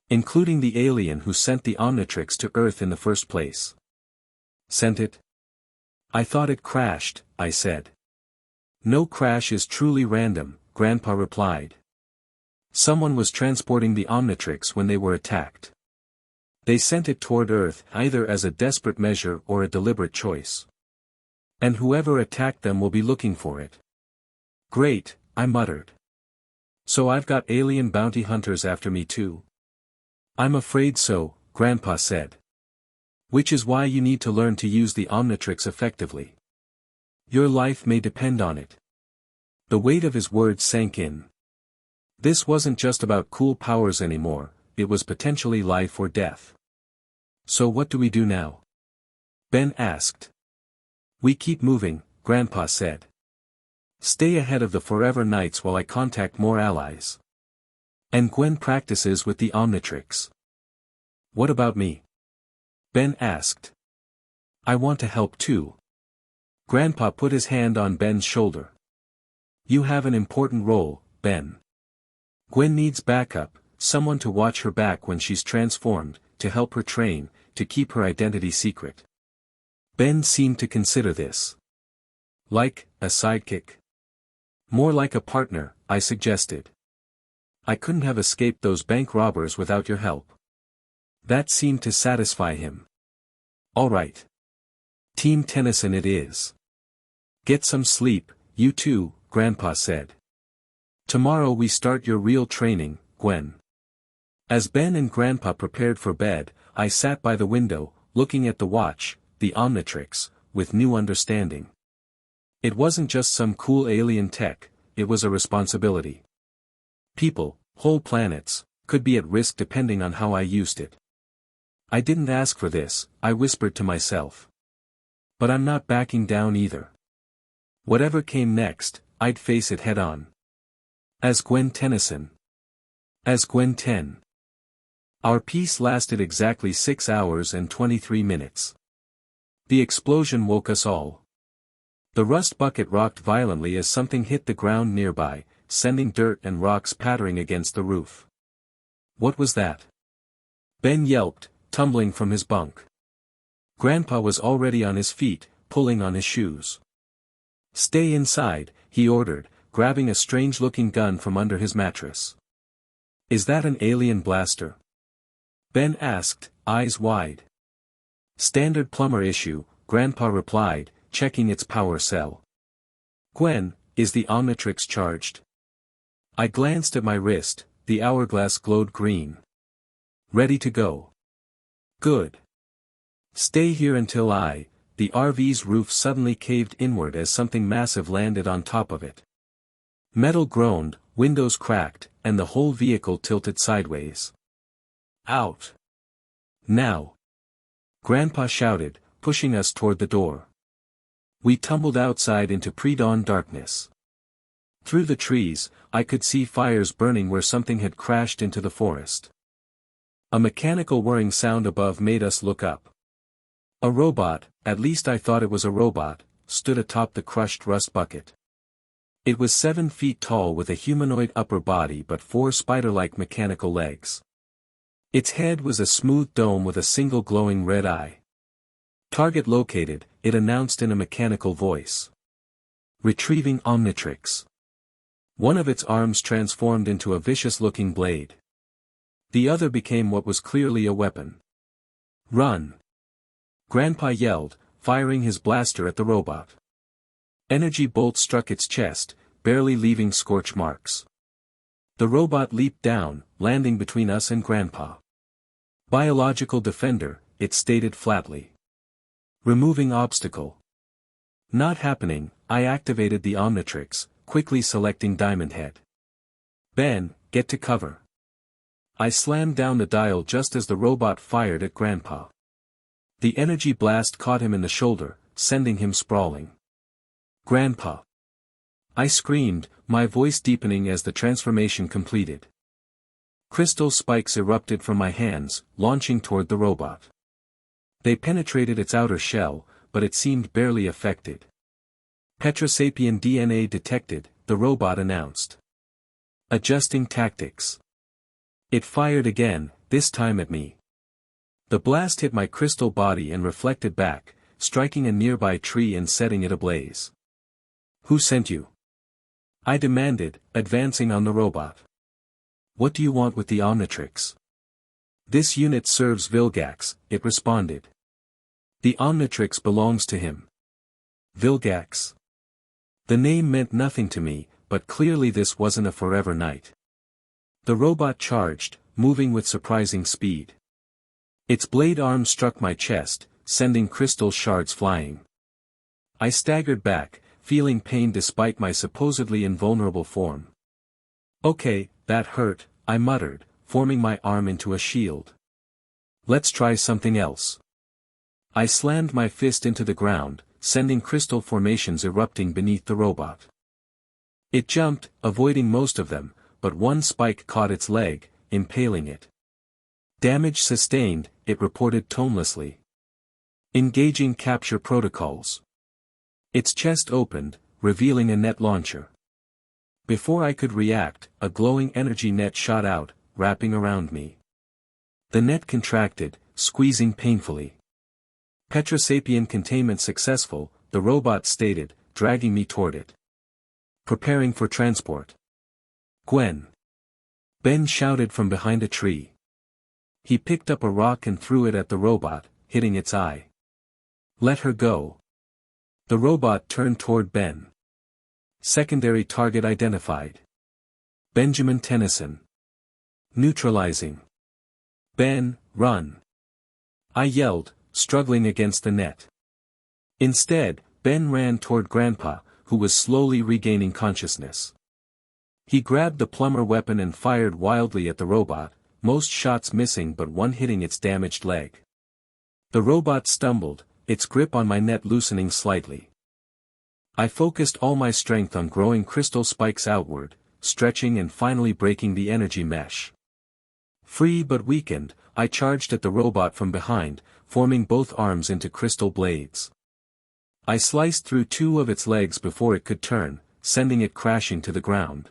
Including the alien who sent the Omnitrix to Earth in the first place. Sent it? I thought it crashed, I said. No crash is truly random, Grandpa replied. Someone was transporting the Omnitrix when they were attacked. They sent it toward Earth either as a desperate measure or a deliberate choice. And whoever attacked them will be looking for it. Great, I muttered. So I've got alien bounty hunters after me too? I'm afraid so, Grandpa said. Which is why you need to learn to use the Omnitrix effectively. Your life may depend on it. The weight of his words sank in. This wasn't just about cool powers anymore, it was potentially life or death. So what do we do now? Ben asked. We keep moving, Grandpa said. Stay ahead of the Forever Knights while I contact more allies. And Gwen practices with the Omnitrix. What about me? Ben asked. I want to help too. Grandpa put his hand on Ben's shoulder. You have an important role, Ben. Gwen needs backup, someone to watch her back when she's transformed, to help her train, to keep her identity secret. Ben seemed to consider this. Like, a sidekick? More like a partner, I suggested. I couldn't have escaped those bank robbers without your help. That seemed to satisfy him. All right. Team Tennyson it is. Get some sleep, you too, Grandpa said. Tomorrow we start your real training, Gwen. As Ben and Grandpa prepared for bed, I sat by the window, looking at the watch, the Omnitrix, with new understanding. It wasn't just some cool alien tech, it was a responsibility. People, whole planets, could be at risk depending on how I used it. I didn't ask for this, I whispered to myself. But I'm not backing down either. Whatever came next, I'd face it head on. As Gwen Tennyson. As Gwen 10. Our peace lasted exactly 6 hours and 23 minutes. The explosion woke us all. The rust bucket rocked violently as something hit the ground nearby, sending dirt and rocks pattering against the roof. What was that? Ben yelped, tumbling from his bunk. Grandpa was already on his feet, pulling on his shoes. "Stay inside," he ordered, grabbing a strange-looking gun from under his mattress. "Is that an alien blaster?" Ben asked, eyes wide. "Standard plumber issue," Grandpa replied, checking its power cell. "Gwen, is the Omnitrix charged?" I glanced at my wrist, the hourglass glowed green. "Ready to go." "Good. Stay here until the RV's roof suddenly caved inward as something massive landed on top of it. Metal groaned, windows cracked, and the whole vehicle tilted sideways. "Out! Now!" Grandpa shouted, pushing us toward the door. We tumbled outside into pre-dawn darkness. Through the trees, I could see fires burning where something had crashed into the forest. A mechanical whirring sound above made us look up. A robot, at least I thought it was a robot, stood atop the crushed rust bucket. It was 7 feet tall with a humanoid upper body but 4 spider-like mechanical legs. Its head was a smooth dome with a single glowing red eye. "Target located," it announced in a mechanical voice. "Retrieving Omnitrix." One of its arms transformed into a vicious-looking blade. The other became what was clearly a weapon. "Run!" Grandpa yelled, firing his blaster at the robot. Energy bolts struck its chest, barely leaving scorch marks. The robot leaped down, landing between us and Grandpa. "Biological defender," it stated flatly. "Removing obstacle." Not happening, I activated the Omnitrix, quickly selecting Diamond Head. "Ben, get to cover." I slammed down the dial just as the robot fired at Grandpa. The energy blast caught him in the shoulder, sending him sprawling. "Grandpa!" I screamed, my voice deepening as the transformation completed. Crystal spikes erupted from my hands, launching toward the robot. They penetrated its outer shell, but it seemed barely affected. "Petrosapien DNA detected," the robot announced. Adjusting tactics. It fired again, this time at me. The blast hit my crystal body and reflected back, striking a nearby tree and setting it ablaze. "Who sent you?" I demanded, advancing on the robot. "What do you want with the Omnitrix?" "This unit serves Vilgax," it responded. "The Omnitrix belongs to him." Vilgax. The name meant nothing to me, but clearly this wasn't a forever night. The robot charged, moving with surprising speed. Its blade arm struck my chest, sending crystal shards flying. I staggered back, feeling pain despite my supposedly invulnerable form. "Okay, that hurt," I muttered, forming my arm into a shield. "Let's try something else." I slammed my fist into the ground, sending crystal formations erupting beneath the robot. It jumped, avoiding most of them, but one spike caught its leg, impaling it. "Damage sustained," it reported tonelessly. "Engaging capture protocols." Its chest opened, revealing a net launcher. Before I could react, a glowing energy net shot out, wrapping around me. The net contracted, squeezing painfully. "Petrosapien containment successful," the robot stated, dragging me toward it. "Preparing for transport." "Gwen!" Ben shouted from behind a tree. He picked up a rock and threw it at the robot, hitting its eye. "Let her go." The robot turned toward Ben. Secondary target identified. Benjamin Tennyson. Neutralizing. "Ben, run!" I yelled, struggling against the net. Instead, Ben ran toward Grandpa, who was slowly regaining consciousness. He grabbed the plumber weapon and fired wildly at the robot, most shots missing but one hitting its damaged leg. The robot stumbled, its grip on my net loosening slightly. I focused all my strength on growing crystal spikes outward, stretching and finally breaking the energy mesh. Free but weakened, I charged at the robot from behind, forming both arms into crystal blades. I sliced through 2 of its legs before it could turn, sending it crashing to the ground.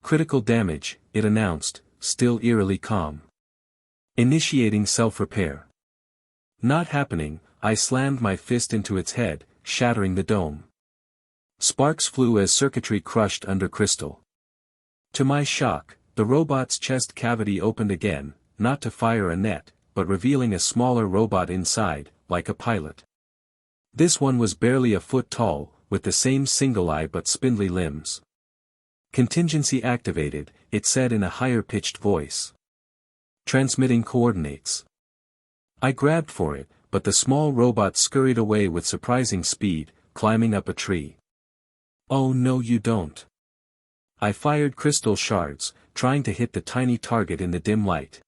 "Critical damage," it announced, still eerily calm. "Initiating self-repair." Not happening, I slammed my fist into its head, shattering the dome. Sparks flew as circuitry crushed under crystal. To my shock, the robot's chest cavity opened again, not to fire a net, but revealing a smaller robot inside, like a pilot. This one was barely a foot tall, with the same single eye but spindly limbs. Contingency activated, it said in a higher-pitched voice. Transmitting coordinates. I grabbed for it, but the small robot scurried away with surprising speed, climbing up a tree. Oh no you don't. I fired crystal shards, trying to hit the tiny target in the dim light.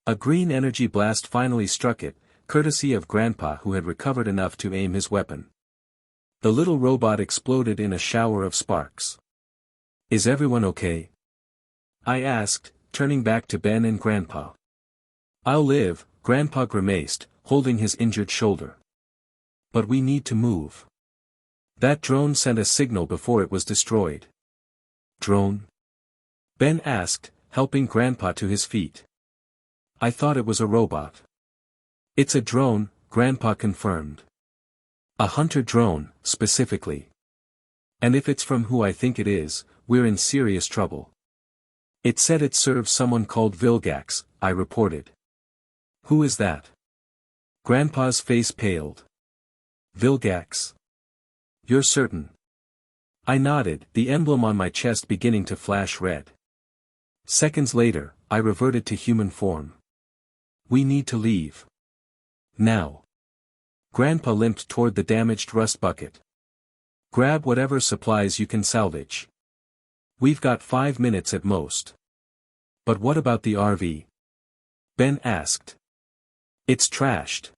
A green energy blast finally struck it, courtesy of Grandpa who had recovered enough to aim his weapon. The little robot exploded in a shower of sparks. Is everyone okay? I asked, turning back to Ben and Grandpa. I'll live, Grandpa grimaced, holding his injured shoulder. But we need to move. That drone sent a signal before it was destroyed. Drone? Ben asked, helping Grandpa to his feet. I thought it was a robot. It's a drone, Grandpa confirmed. A hunter drone, specifically. And if it's from who I think it is, we're in serious trouble. It said it serves someone called Vilgax, I reported. Who is that? Grandpa's face paled. Vilgax? You're certain? I nodded, the emblem on my chest beginning to flash red. Seconds later, I reverted to human form. We need to leave. Now. Grandpa limped toward the damaged rust bucket. Grab whatever supplies you can salvage. We've got 5 minutes at most. But what about the RV? Ben asked. It's trashed.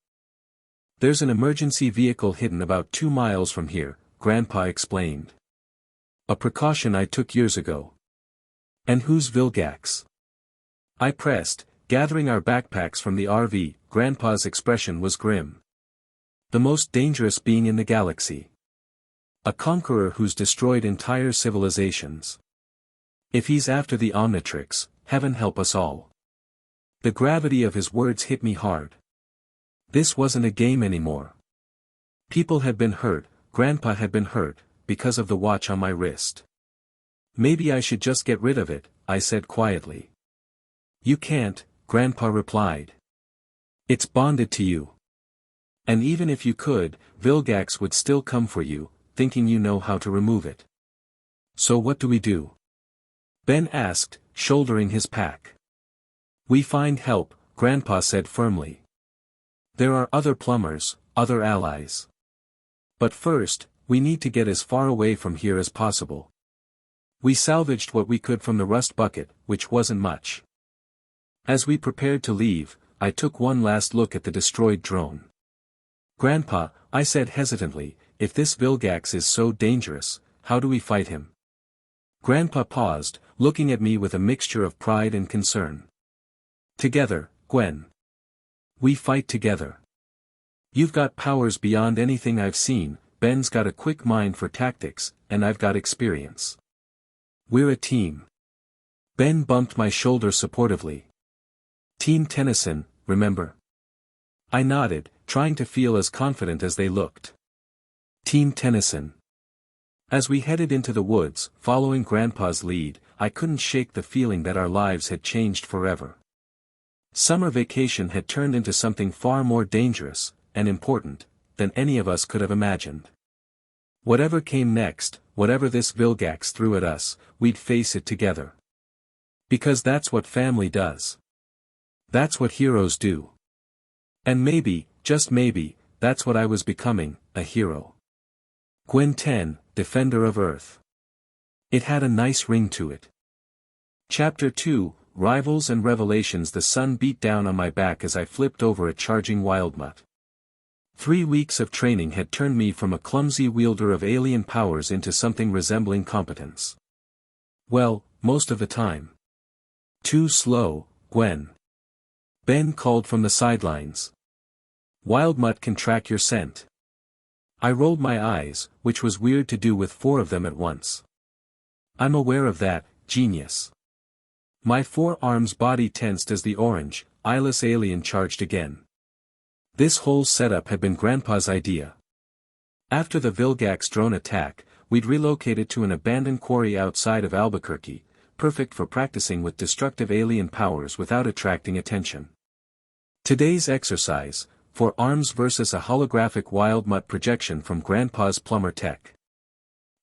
There's an emergency vehicle hidden about 2 miles from here, Grandpa explained. A precaution I took years ago. And who's Vilgax? I pressed, gathering our backpacks from the RV. Grandpa's expression was grim. The most dangerous being in the galaxy. A conqueror who's destroyed entire civilizations. If he's after the Omnitrix, heaven help us all. The gravity of his words hit me hard. This wasn't a game anymore. People had been hurt, Grandpa had been hurt, because of the watch on my wrist. Maybe I should just get rid of it, I said quietly. You can't, Grandpa replied. It's bonded to you. And even if you could, Vilgax would still come for you, thinking you know how to remove it. So what do we do? Ben asked, shouldering his pack. We find help, Grandpa said firmly. There are other plumbers, other allies. But first, we need to get as far away from here as possible. We salvaged what we could from the rust bucket, which wasn't much. As we prepared to leave, I took one last look at the destroyed drone. Grandpa, I said hesitantly, if this Vilgax is so dangerous, how do we fight him? Grandpa paused, looking at me with a mixture of pride and concern. Together, Gwen. We fight together. You've got powers beyond anything I've seen, Ben's got a quick mind for tactics, and I've got experience. We're a team. Ben bumped my shoulder supportively. Team Tennyson, remember? I nodded, trying to feel as confident as they looked. Team Tennyson. As we headed into the woods, following Grandpa's lead, I couldn't shake the feeling that our lives had changed forever. Summer vacation had turned into something far more dangerous, and important, than any of us could have imagined. Whatever came next, whatever this Vilgax threw at us, we'd face it together. Because that's what family does. That's what heroes do. And maybe, just maybe, that's what I was becoming, a hero. Gwen 10, Defender of Earth. It had a nice ring to it. Chapter 2, Rivals and Revelations. The sun beat down on my back as I flipped over a charging wildmutt. 3 weeks of training had turned me from a clumsy wielder of alien powers into something resembling competence. Well, most of the time. Too slow, Gwen. Ben called from the sidelines. Wildmutt can track your scent. I rolled my eyes, which was weird to do with 4 of them at once. I'm aware of that, genius. My 4 arms body tensed as the orange, eyeless alien charged again. This whole setup had been Grandpa's idea. After the Vilgax drone attack, we'd relocated to an abandoned quarry outside of Albuquerque, perfect for practicing with destructive alien powers without attracting attention. Today's exercise, 4 arms versus a holographic wild mutt projection from Grandpa's plumber tech.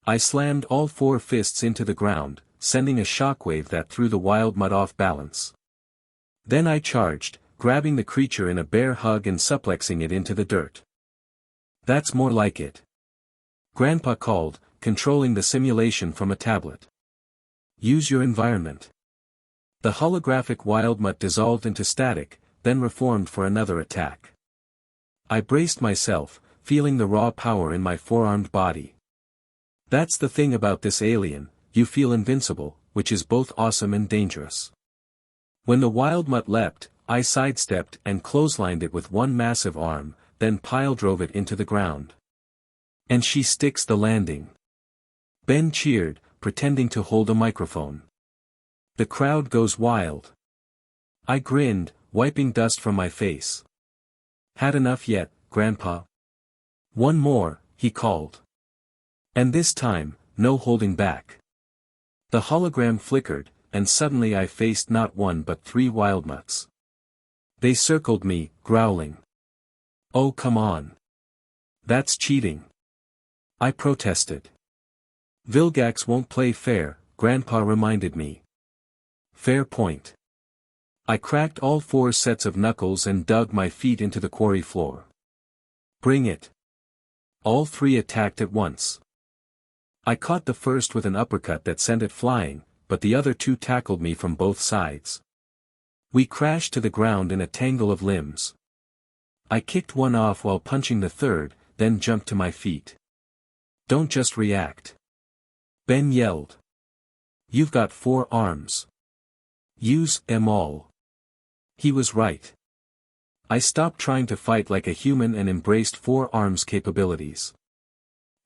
I slammed all 4 fists into the ground, sending a shockwave that threw the wild mutt off balance. Then I charged, grabbing the creature in a bear hug and suplexing it into the dirt. That's more like it. Grandpa called, controlling the simulation from a tablet. Use your environment. The holographic wild mutt dissolved into static, then reformed for another attack. I braced myself, feeling the raw power in my 4-armed body. That's the thing about this alien, you feel invincible, which is both awesome and dangerous. When the wild mutt leapt, I sidestepped and clotheslined it with one massive arm, then pile-drove it into the ground. And she sticks the landing. Ben cheered, pretending to hold a microphone. The crowd goes wild. I grinned, wiping dust from my face. Had enough yet, Grandpa? One more, he called. And this time, no holding back. The hologram flickered, and suddenly I faced not 1 but 3 wild mutts. They circled me, growling. Oh come on. That's cheating. I protested. Vilgax won't play fair, Grandpa reminded me. Fair point. I cracked all 4 sets of knuckles and dug my feet into the quarry floor. Bring it. All 3 attacked at once. I caught the first with an uppercut that sent it flying, but the other 2 tackled me from both sides. We crashed to the ground in a tangle of limbs. I kicked one off while punching the third, then jumped to my feet. Don't just react. Ben yelled. You've got 4 arms. Use them all. He was right. I stopped trying to fight like a human and embraced 4 arms capabilities.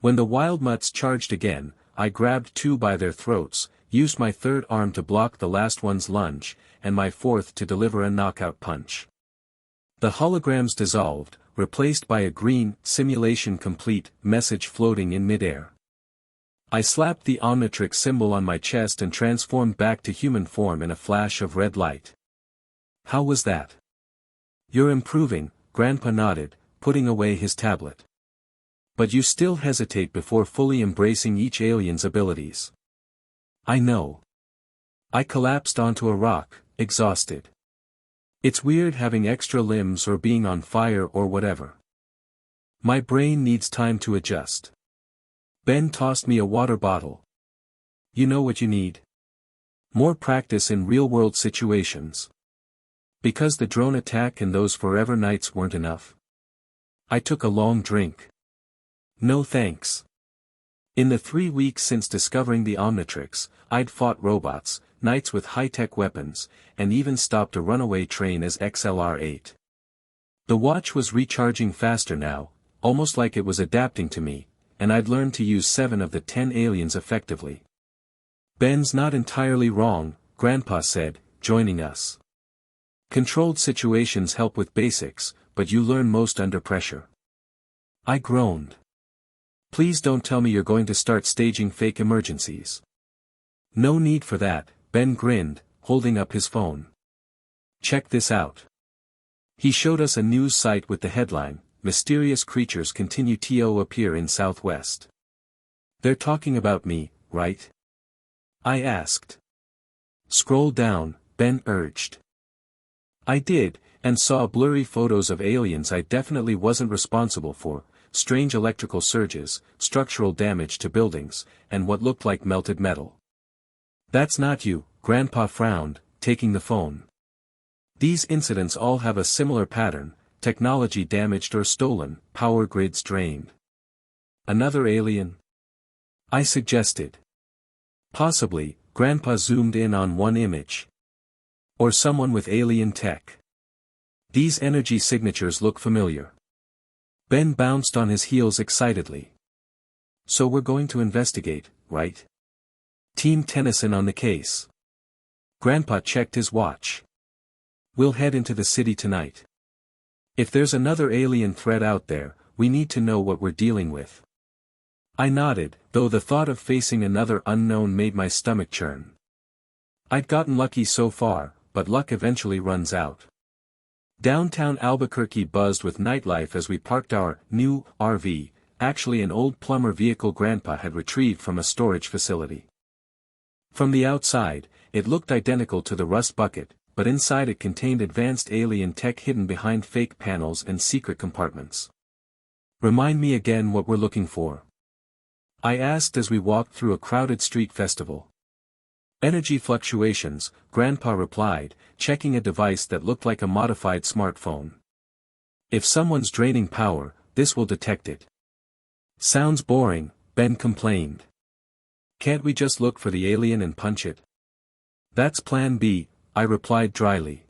When the wild mutts charged again, I grabbed 2 by their throats, used my 3rd arm to block the last one's lunge, and my 4th to deliver a knockout punch. The holograms dissolved, replaced by a green, simulation complete, message floating in midair. I slapped the Omnitrix symbol on my chest and transformed back to human form in a flash of red light. How was that? You're improving, Grandpa nodded, putting away his tablet. But you still hesitate before fully embracing each alien's abilities. I know. I collapsed onto a rock, exhausted. It's weird having extra limbs or being on fire or whatever. My brain needs time to adjust. Ben tossed me a water bottle. You know what you need? More practice in real-world situations. Because the drone attack and those forever nights weren't enough. I took a long drink. No thanks. In the 3 weeks since discovering the Omnitrix, I'd fought robots, knights with high-tech weapons, and even stopped a runaway train as XLR-8. The watch was recharging faster now, almost like it was adapting to me, and I'd learned to use 7 of the 10 aliens effectively. Ben's not entirely wrong, Grandpa said, joining us. Controlled situations help with basics, but you learn most under pressure. I groaned. Please don't tell me you're going to start staging fake emergencies. No need for that, Ben grinned, holding up his phone. Check this out. He showed us a news site with the headline, Mysterious Creatures Continue to Appear in Southwest. They're talking about me, right? I asked. Scroll down, Ben urged. I did, and saw blurry photos of aliens I definitely wasn't responsible for, strange electrical surges, structural damage to buildings, and what looked like melted metal. That's not you, Grandpa frowned, taking the phone. These incidents all have a similar pattern, technology damaged or stolen, power grids drained. Another alien? I suggested. Possibly, Grandpa zoomed in on one image. Or someone with alien tech. These energy signatures look familiar. Ben bounced on his heels excitedly. So we're going to investigate, right? Team Tennyson on the case. Grandpa checked his watch. We'll head into the city tonight. If there's another alien threat out there, we need to know what we're dealing with. I nodded, though the thought of facing another unknown made my stomach churn. I'd gotten lucky so far, but luck eventually runs out. Downtown Albuquerque buzzed with nightlife as we parked our new RV, actually an old plumber vehicle Grandpa had retrieved from a storage facility. From the outside, it looked identical to the rust bucket, but inside it contained advanced alien tech hidden behind fake panels and secret compartments. Remind me again what we're looking for, I asked as we walked through a crowded street festival. Energy fluctuations, Grandpa replied, checking a device that looked like a modified smartphone. If someone's draining power, this will detect it. Sounds boring, Ben complained. Can't we just look for the alien and punch it? That's plan B, I replied dryly.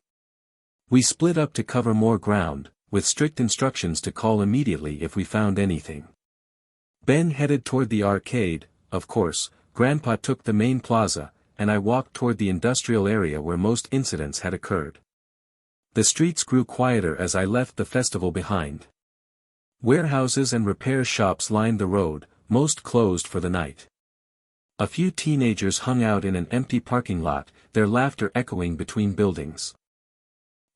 We split up to cover more ground, with strict instructions to call immediately if we found anything. Ben headed toward the arcade, of course, Grandpa took the main plaza, and I walked toward the industrial area where most incidents had occurred. The streets grew quieter as I left the festival behind. Warehouses and repair shops lined the road, most closed for the night. A few teenagers hung out in an empty parking lot, their laughter echoing between buildings.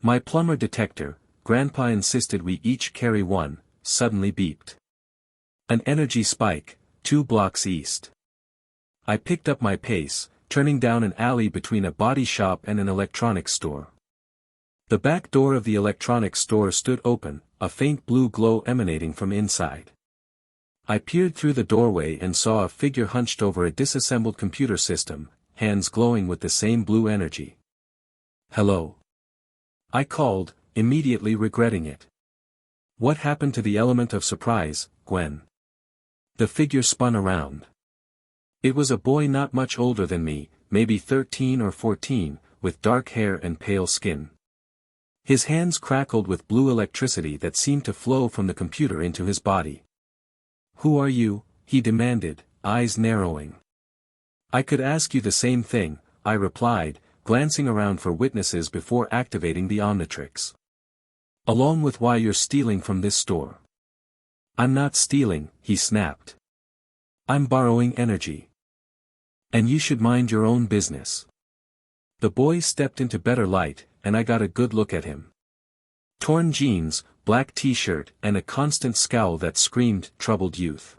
My plumber detector, Grandpa insisted we each carry one, suddenly beeped. An energy spike, 2 blocks east. I picked up my pace, turning down an alley between a body shop and an electronics store. The back door of the electronics store stood open, a faint blue glow emanating from inside. I peered through the doorway and saw a figure hunched over a disassembled computer system, hands glowing with the same blue energy. Hello. I called, immediately regretting it. What happened to the element of surprise, Gwen? The figure spun around. It was a boy not much older than me, maybe 13 or 14, with dark hair and pale skin. His hands crackled with blue electricity that seemed to flow from the computer into his body. Who are you? He demanded, eyes narrowing. I could ask you the same thing, I replied, glancing around for witnesses before activating the Omnitrix. Along with why you're stealing from this store. I'm not stealing, he snapped. I'm borrowing energy. And you should mind your own business. The boy stepped into better light, and I got a good look at him. Torn jeans, black t-shirt, and a constant scowl that screamed troubled youth.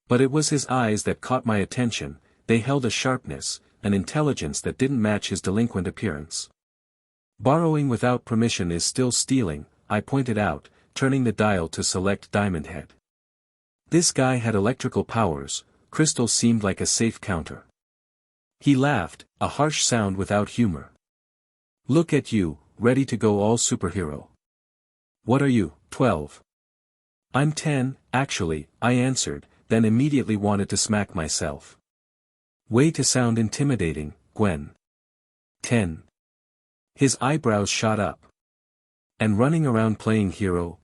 But it was his eyes that caught my attention, they held a sharpness, an intelligence that didn't match his delinquent appearance. Borrowing without permission is still stealing, I pointed out, turning the dial to select Diamond Head. This guy had electrical powers, crystal seemed like a safe counter. He laughed, a harsh sound without humor. Look at you, ready to go all superhero. What are you, 12? I'm 10, actually, I answered, then immediately wanted to smack myself. Way to sound intimidating, Gwen. 10. His eyebrows shot up. And running around playing hero?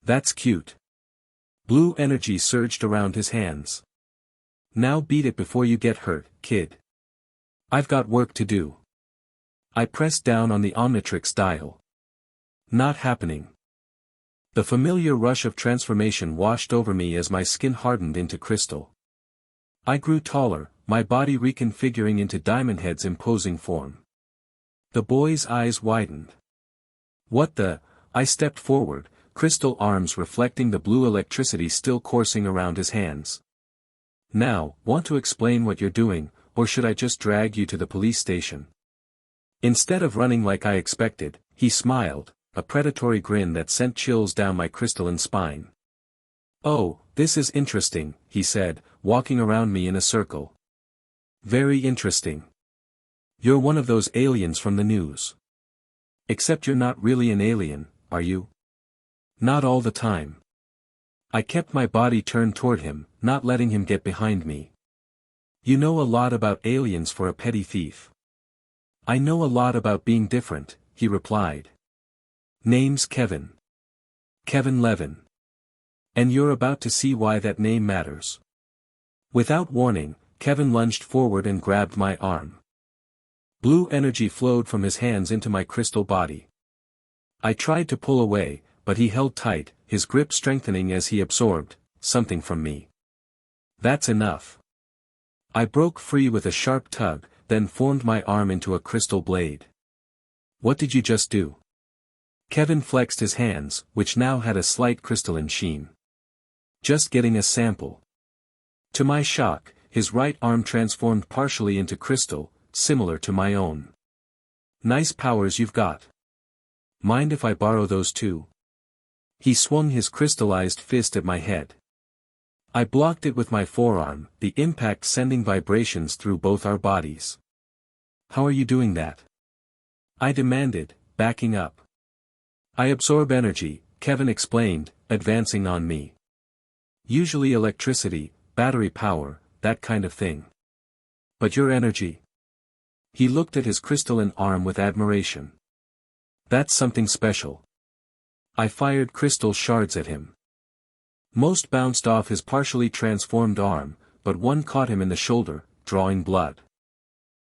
That's cute. Blue energy surged around his hands. Now beat it before you get hurt, kid. I've got work to do. I pressed down on the Omnitrix dial. Not happening. The familiar rush of transformation washed over me as my skin hardened into crystal. I grew taller, my body reconfiguring into Diamond Head's imposing form. The boy's eyes widened. What the? I stepped forward, crystal arms reflecting the blue electricity still coursing around his hands. Now, want to explain what you're doing, or should I just drag you to the police station? Instead of running like I expected, he smiled, a predatory grin that sent chills down my crystalline spine. Oh, this is interesting, he said, walking around me in a circle. Very interesting. You're one of those aliens from the news. Except you're not really an alien, are you? Not all the time. I kept my body turned toward him, not letting him get behind me. You know a lot about aliens for a petty thief. I know a lot about being different, he replied. Name's Kevin. Kevin Levin. And you're about to see why that name matters. Without warning, Kevin lunged forward and grabbed my arm. Blue energy flowed from his hands into my crystal body. I tried to pull away, but he held tight, his grip strengthening as he absorbed something from me. That's enough. I broke free with a sharp tug, then formed my arm into a crystal blade. What did you just do? Kevin flexed his hands, which now had a slight crystalline sheen. Just getting a sample. To my shock, his right arm transformed partially into crystal, similar to my own. Nice powers you've got. Mind if I borrow those too? He swung his crystallized fist at my head. I blocked it with my forearm, the impact sending vibrations through both our bodies. How are you doing that? I demanded, backing up. I absorb energy, Kevin explained, advancing on me. Usually electricity, battery power, that kind of thing. But your energy? He looked at his crystalline arm with admiration. That's something special. I fired crystal shards at him. Most bounced off his partially transformed arm, but one caught him in the shoulder, drawing blood.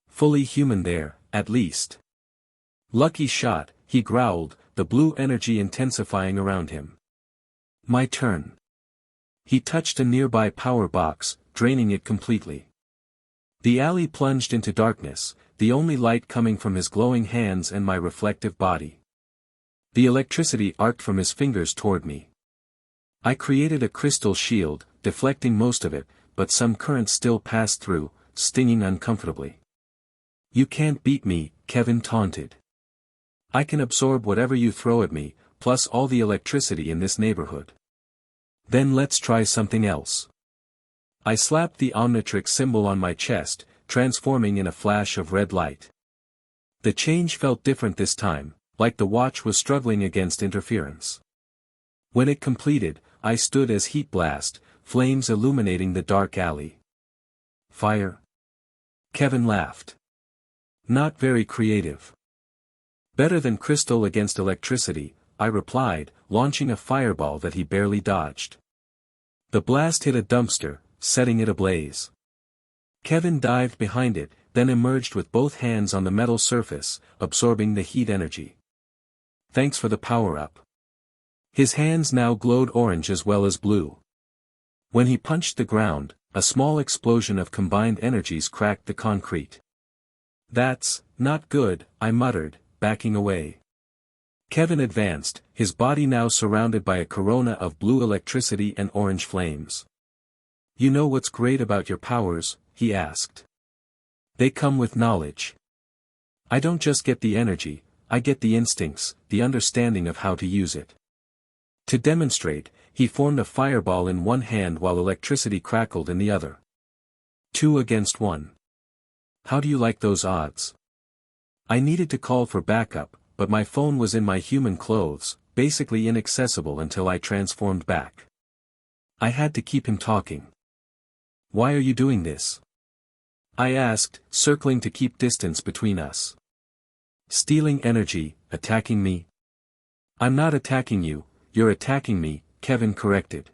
Fully human there, at least. Lucky shot, he growled, the blue energy intensifying around him. My turn. He touched a nearby power box, draining it completely. The alley plunged into darkness, the only light coming from his glowing hands and my reflective body. The electricity arced from his fingers toward me. I created a crystal shield, deflecting most of it, but some current still passed through, stinging uncomfortably. You can't beat me, Kevin taunted. I can absorb whatever you throw at me, plus all the electricity in this neighborhood. Then let's try something else. I slapped the Omnitrix symbol on my chest, transforming in a flash of red light. The change felt different this time, like the watch was struggling against interference. When it completed, I stood as heat blast, flames illuminating the dark alley. Fire? Kevin laughed. Not very creative. Better than crystal against electricity, I replied, launching a fireball that he barely dodged. The blast hit a dumpster, setting it ablaze. Kevin dived behind it, then emerged with both hands on the metal surface, absorbing the heat energy. Thanks for the power-up. His hands now glowed orange as well as blue. When he punched the ground, a small explosion of combined energies cracked the concrete. That's not good, I muttered, backing away. Kevin advanced, his body now surrounded by a corona of blue electricity and orange flames. You know what's great about your powers? He asked. They come with knowledge. I don't just get the energy, I get the instincts, the understanding of how to use it. To demonstrate, he formed a fireball in one hand while electricity crackled in the other. 2 against 1. How do you like those odds? I needed to call for backup, but my phone was in my human clothes, basically inaccessible until I transformed back. I had to keep him talking. Why are you doing this? I asked, circling to keep distance between us. Stealing energy, attacking me? I'm not attacking you, you're attacking me, Kevin corrected.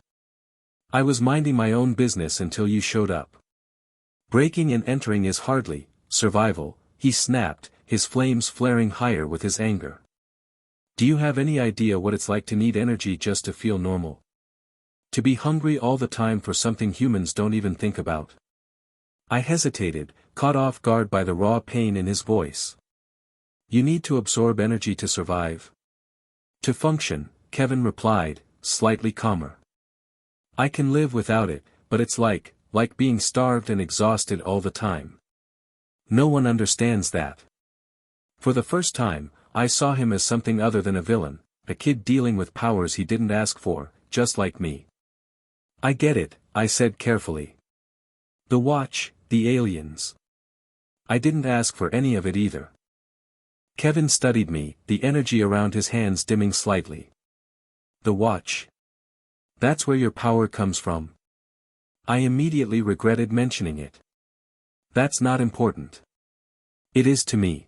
I was minding my own business until you showed up. Breaking and entering is hardly survival, he snapped, his flames flaring higher with his anger. Do you have any idea what it's like to need energy just to feel normal? To be hungry all the time for something humans don't even think about? I hesitated, caught off guard by the raw pain in his voice. You need to absorb energy to survive. To function, Kevin replied, slightly calmer. I can live without it, but it's like being starved and exhausted all the time. No one understands that. For the first time, I saw him as something other than a villain, a kid dealing with powers he didn't ask for, just like me. I get it, I said carefully. The watch, the aliens. I didn't ask for any of it either. Kevin studied me, the energy around his hands dimming slightly. The watch. That's where your power comes from. I immediately regretted mentioning it. That's not important. It is to me.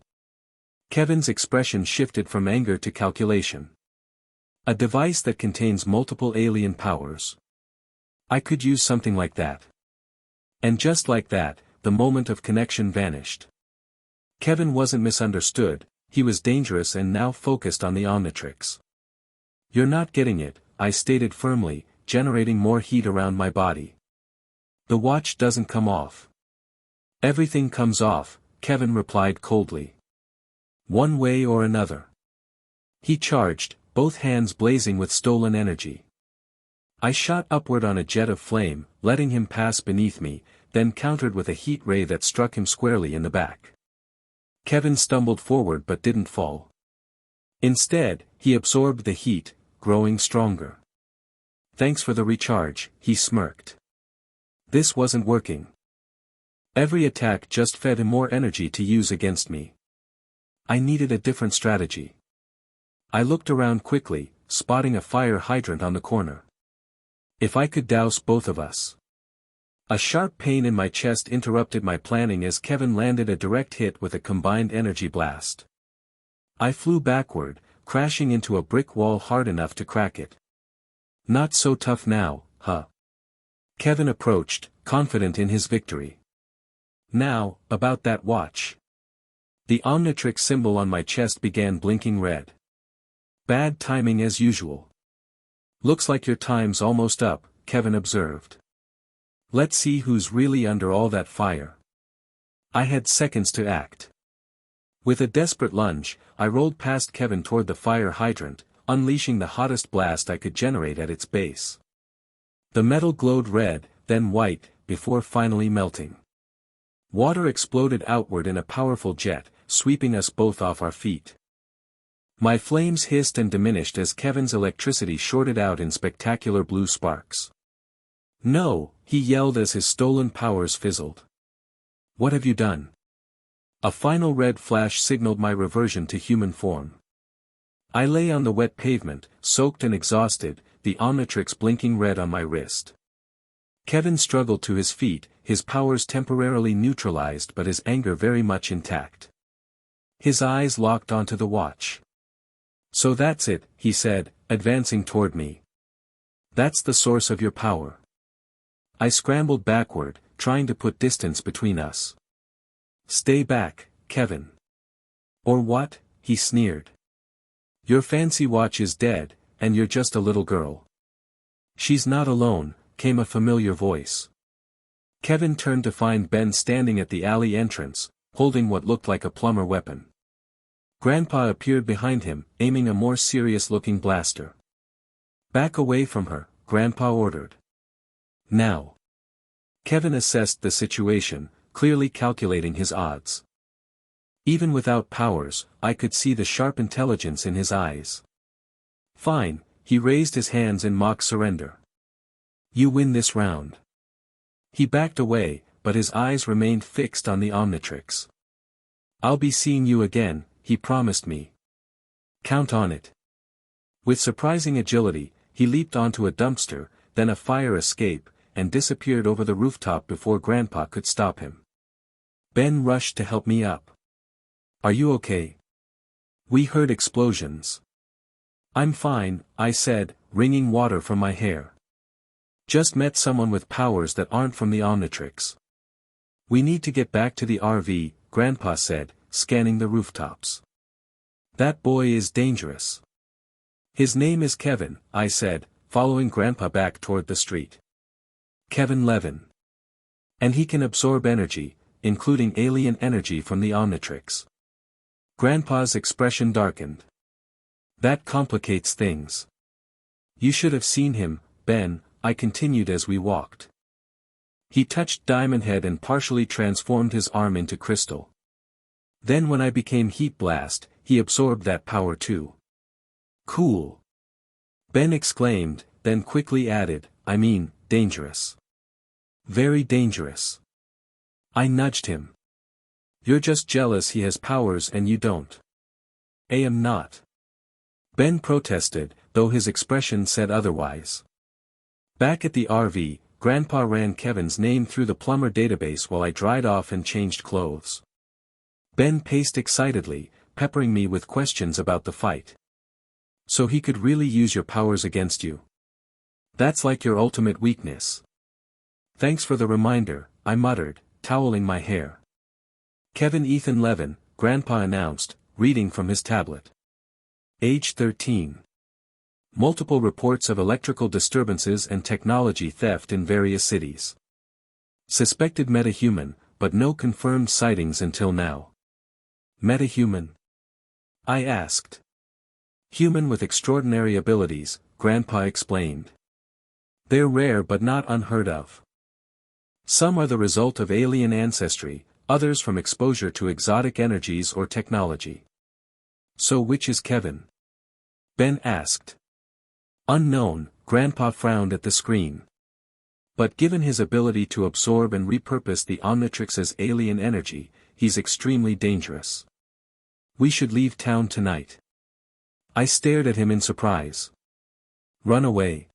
Kevin's expression shifted from anger to calculation. A device that contains multiple alien powers. I could use something like that. And just like that, the moment of connection vanished. Kevin wasn't misunderstood, He was dangerous and now focused on the Omnitrix. "You're not getting it," I stated firmly, generating more heat around my body. "The watch doesn't come off." "Everything comes off," Kevin replied coldly. "One way or another." He charged, both hands blazing with stolen energy. I shot upward on a jet of flame, letting him pass beneath me, then countered with a heat ray that struck him squarely in the back. Kevin stumbled forward but didn't fall. Instead, he absorbed the heat, growing stronger. "Thanks for the recharge," he smirked. This wasn't working. Every attack just fed him more energy to use against me. I needed a different strategy. I looked around quickly, spotting a fire hydrant on the corner. If I could douse both of us. A sharp pain in my chest interrupted my planning as Kevin landed a direct hit with a combined energy blast. I flew backward, crashing into a brick wall hard enough to crack it. "Not so tough now, huh?" Kevin approached, confident in his victory. "Now, about that watch." The Omnitrix symbol on my chest began blinking red. "Bad timing as usual." "Looks like your time's almost up," Kevin observed. "Let's see who's really under all that fire." I had seconds to act. With a desperate lunge, I rolled past Kevin toward the fire hydrant, unleashing the hottest blast I could generate at its base. The metal glowed red, then white, before finally melting. Water exploded outward in a powerful jet, sweeping us both off our feet. My flames hissed and diminished as Kevin's electricity shorted out in spectacular blue sparks. "No," he yelled as his stolen powers fizzled. "What have you done?" A final red flash signaled my reversion to human form. I lay on the wet pavement, soaked and exhausted, the Omnitrix blinking red on my wrist. Kevin struggled to his feet, his powers temporarily neutralized but his anger very much intact. His eyes locked onto the watch. "So that's it," he said, advancing toward me. "That's the source of your power." I scrambled backward, trying to put distance between us. "Stay back, Kevin." "Or what?" he sneered. "Your fancy watch is dead, and you're just a little girl." "She's not alone," came a familiar voice. Kevin turned to find Ben standing at the alley entrance, holding what looked like a plumber weapon. Grandpa appeared behind him, aiming a more serious-looking blaster. "Back away from her," Grandpa ordered. "Now." Kevin assessed the situation, clearly calculating his odds. Even without powers, I could see the sharp intelligence in his eyes. "Fine," he raised his hands in mock surrender. "You win this round." He backed away, but his eyes remained fixed on the Omnitrix. "I'll be seeing you again," he promised me. "Count on it." With surprising agility, he leaped onto a dumpster, then a fire escape, and disappeared over the rooftop before Grandpa could stop him. Ben rushed to help me up. "Are you okay?" "We heard explosions." "I'm fine," I said, wringing water from my hair. "Just met someone with powers that aren't from the Omnitrix." "We need to get back to the RV," Grandpa said, scanning the rooftops. "That boy is dangerous." "His name is Kevin," I said, following Grandpa back toward the street. "Kevin Levin. And he can absorb energy, including alien energy from the Omnitrix." Grandpa's expression darkened. "That complicates things." "You should have seen him, Ben," I continued as we walked. He touched Diamond Head and partially transformed his arm into crystal. Then when I became Heat Blast, he absorbed that power too. "Cool." Ben exclaimed, then quickly added, "I mean, dangerous. Very dangerous." I nudged him. "You're just jealous he has powers and you don't." "I am not." Ben protested, though his expression said otherwise. Back at the RV, Grandpa ran Kevin's name through the plumber database while I dried off and changed clothes. Ben paced excitedly, peppering me with questions about the fight. "So he could really use your powers against you? That's like your ultimate weakness." "Thanks for the reminder," I muttered, toweling my hair. "Kevin Ethan Levin," Grandpa announced, reading from his tablet. Age 13. Multiple reports of electrical disturbances and technology theft in various cities. Suspected metahuman, but no confirmed sightings until now. Metahuman? I asked. Human with extraordinary abilities, Grandpa explained. They're rare but not unheard of. Some are the result of alien ancestry, others from exposure to exotic energies or technology. So which is Kevin? Ben asked. Unknown, Grandpa frowned at the screen. But given his ability to absorb and repurpose the Omnitrix's alien energy, he's extremely dangerous. We should leave town tonight. I stared at him in surprise. Run away.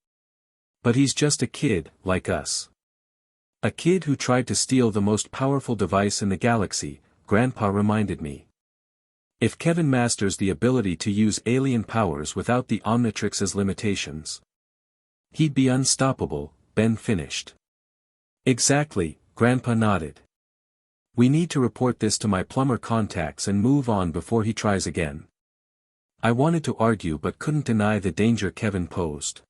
But he's just a kid, like us. A kid who tried to steal the most powerful device in the galaxy, Grandpa reminded me. If Kevin masters the ability to use alien powers without the Omnitrix's limitations, he'd be unstoppable, Ben finished. Exactly, Grandpa nodded. We need to report this to my plumber contacts and move on before he tries again. I wanted to argue but couldn't deny the danger Kevin posed.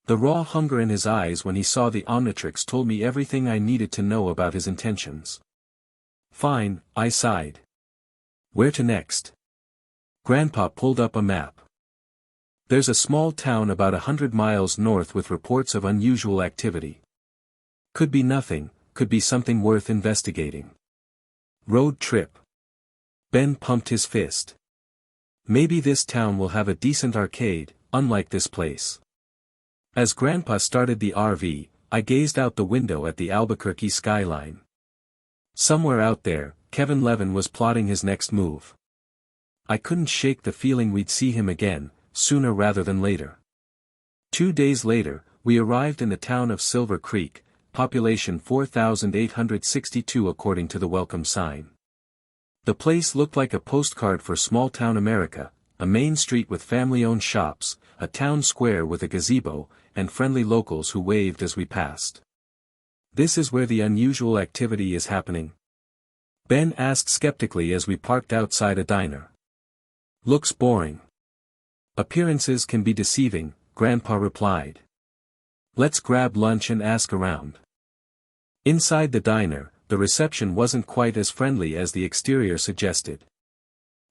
The raw hunger in his eyes when he saw the Omnitrix told me everything I needed to know about his intentions. Fine, I sighed. Where to next? Grandpa pulled up a map. There's a small town about 100 miles north with reports of unusual activity. Could be nothing, could be something worth investigating. Road trip. Ben pumped his fist. Maybe this town will have a decent arcade, unlike this place. As Grandpa started the RV, I gazed out the window at the Albuquerque skyline. Somewhere out there, Kevin Levin was plotting his next move. I couldn't shake the feeling we'd see him again, sooner rather than later. 2 days later, we arrived in the town of Silver Creek, population 4,862 according to the welcome sign. The place looked like a postcard for small-town America, a main street with family-owned shops, a town square with a gazebo, and friendly locals who waved as we passed. This is where the unusual activity is happening? Ben asked skeptically as we parked outside a diner. Looks boring. Appearances can be deceiving, Grandpa replied. Let's grab lunch and ask around. Inside the diner, the reception wasn't quite as friendly as the exterior suggested.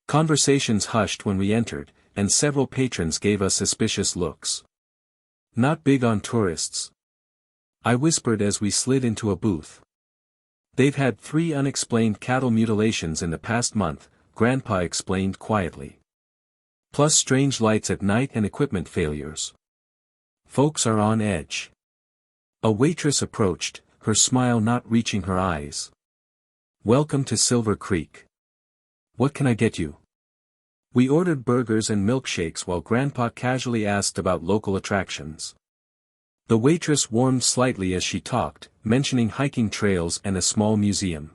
Conversations hushed when we entered, and several patrons gave us suspicious looks. Not big on tourists. I whispered as we slid into a booth. They've had 3 unexplained cattle mutilations in the past month, Grandpa explained quietly. Plus strange lights at night and equipment failures. Folks are on edge. A waitress approached, her smile not reaching her eyes. Welcome to Silver Creek. What can I get you? We ordered burgers and milkshakes while Grandpa casually asked about local attractions. The waitress warmed slightly as she talked, mentioning hiking trails and a small museum.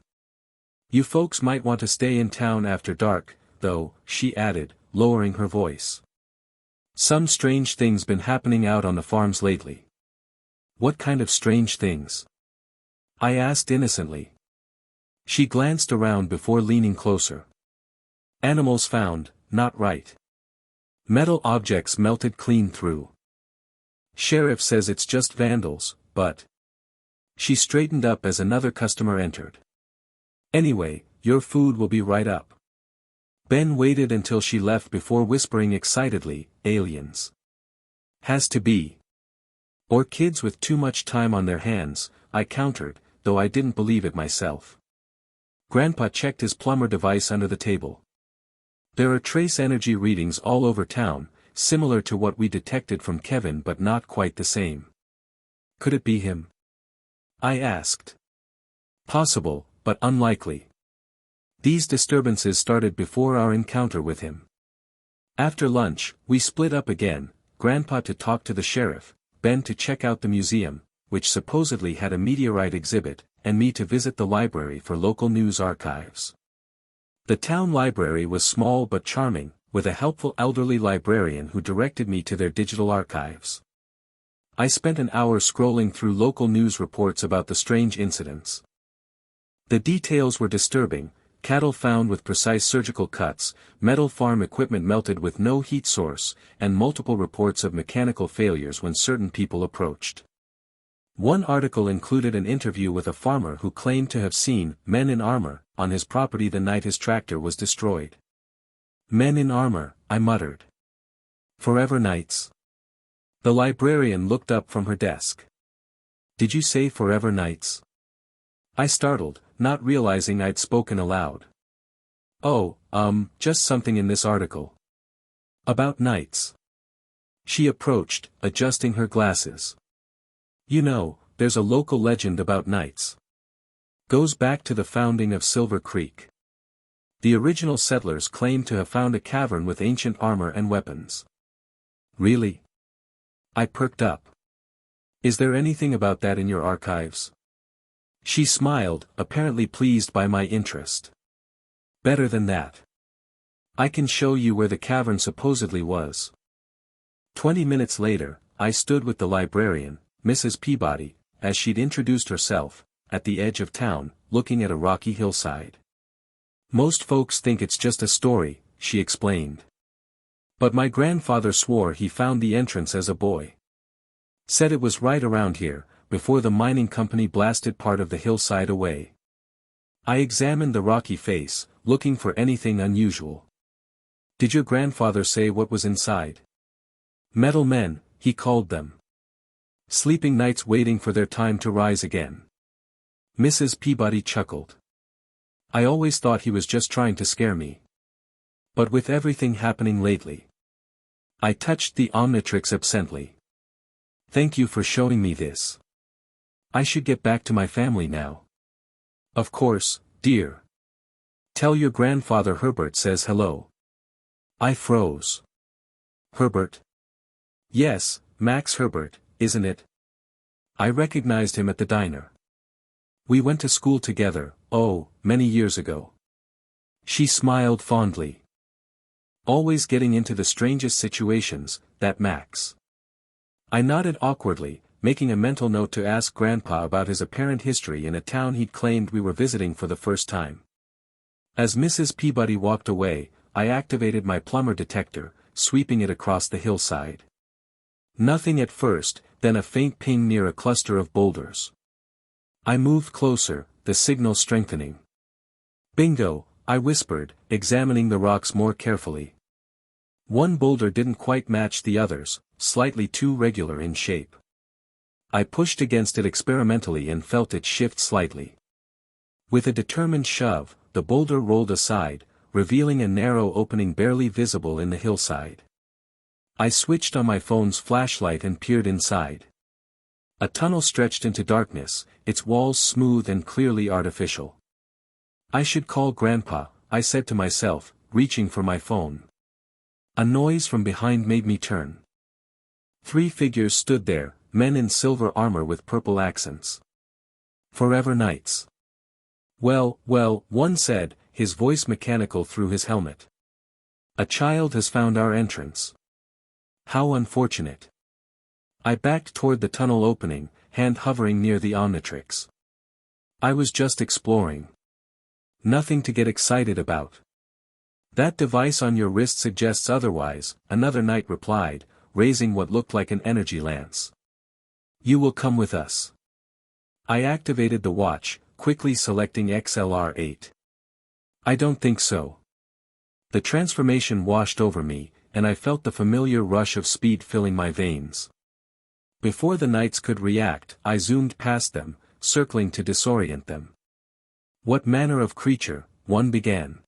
You folks might want to stay in town after dark, though, she added, lowering her voice. Some strange things been happening out on the farms lately. What kind of strange things? I asked innocently. She glanced around before leaning closer. Animals found, not right. Metal objects melted clean through. Sheriff says it's just vandals, but... She straightened up as another customer entered. Anyway, your food will be right up. Ben waited until she left before whispering excitedly, aliens. Has to be. Or kids with too much time on their hands, I countered, though I didn't believe it myself. Grandpa checked his plumber device under the table. There are trace energy readings all over town, similar to what we detected from Kevin but not quite the same. Could it be him? I asked. Possible, but unlikely. These disturbances started before our encounter with him. After lunch, we split up again, Grandpa to talk to the sheriff, Ben to check out the museum, which supposedly had a meteorite exhibit, and me to visit the library for local news archives. The town library was small but charming, with a helpful elderly librarian who directed me to their digital archives. I spent an hour scrolling through local news reports about the strange incidents. The details were disturbing, cattle found with precise surgical cuts, metal farm equipment melted with no heat source, and multiple reports of mechanical failures when certain people approached. One article included an interview with a farmer who claimed to have seen men in armor on his property the night his tractor was destroyed. Men in armor, I muttered. Forever Knights? The librarian looked up from her desk. Did you say Forever Knights? I startled, not realizing I'd spoken aloud. Oh, just something in this article. About knights. She approached, adjusting her glasses. You know, there's a local legend about knights. Goes back to the founding of Silver Creek. The original settlers claimed to have found a cavern with ancient armor and weapons. Really? I perked up. Is there anything about that in your archives? She smiled, apparently pleased by my interest. Better than that. I can show you where the cavern supposedly was. 20 minutes later, I stood with the librarian, Mrs. Peabody, as she'd introduced herself, at the edge of town, looking at a rocky hillside. Most folks think it's just a story, she explained. But my grandfather swore he found the entrance as a boy. Said it was right around here, before the mining company blasted part of the hillside away. I examined the rocky face, looking for anything unusual. Did your grandfather say what was inside? Metal men, he called them. Sleeping knights waiting for their time to rise again. Mrs. Peabody chuckled. I always thought he was just trying to scare me. But with everything happening lately. I touched the Omnitrix absently. Thank you for showing me this. I should get back to my family now. Of course, dear. Tell your grandfather Herbert says hello. I froze. Herbert? Yes, Max Herbert, isn't it? I recognized him at the diner. We went to school together, many years ago. She smiled fondly. Always getting into the strangest situations, that Max. I nodded awkwardly, making a mental note to ask Grandpa about his apparent history in a town he'd claimed we were visiting for the first time. As Mrs. Peabody walked away, I activated my plumber detector, sweeping it across the hillside. Nothing at first, then a faint ping near a cluster of boulders. I moved closer, the signal strengthening. Bingo, I whispered, examining the rocks more carefully. One boulder didn't quite match the others, slightly too regular in shape. I pushed against it experimentally and felt it shift slightly. With a determined shove, the boulder rolled aside, revealing a narrow opening barely visible in the hillside. I switched on my phone's flashlight and peered inside. A tunnel stretched into darkness, its walls smooth and clearly artificial. I should call Grandpa, I said to myself, reaching for my phone. A noise from behind made me turn. 3 figures stood there, men in silver armor with purple accents. Forever Knights. Well, one said, his voice mechanical through his helmet. A child has found our entrance. How unfortunate. I backed toward the tunnel opening, hand hovering near the Omnitrix. I was just exploring. Nothing to get excited about. That device on your wrist suggests otherwise, another knight replied, raising what looked like an energy lance. You will come with us. I activated the watch, quickly selecting XLR8. I don't think so. The transformation washed over me, and I felt the familiar rush of speed filling my veins. Before the knights could react, I zoomed past them, circling to disorient them. What manner of creature, one began.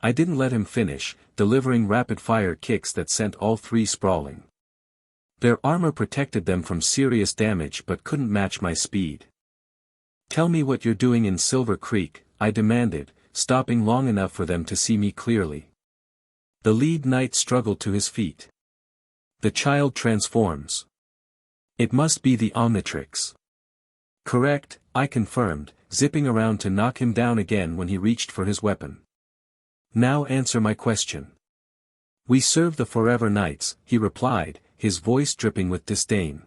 I didn't let him finish, delivering rapid-fire kicks that sent all 3 sprawling. Their armor protected them from serious damage but couldn't match my speed. Tell me what you're doing in Silver Creek, I demanded, stopping long enough for them to see me clearly. The lead knight struggled to his feet. The child transforms. It must be the Omnitrix. Correct, I confirmed, zipping around to knock him down again when he reached for his weapon. Now answer my question. We serve the Forever Knights, he replied, his voice dripping with disdain.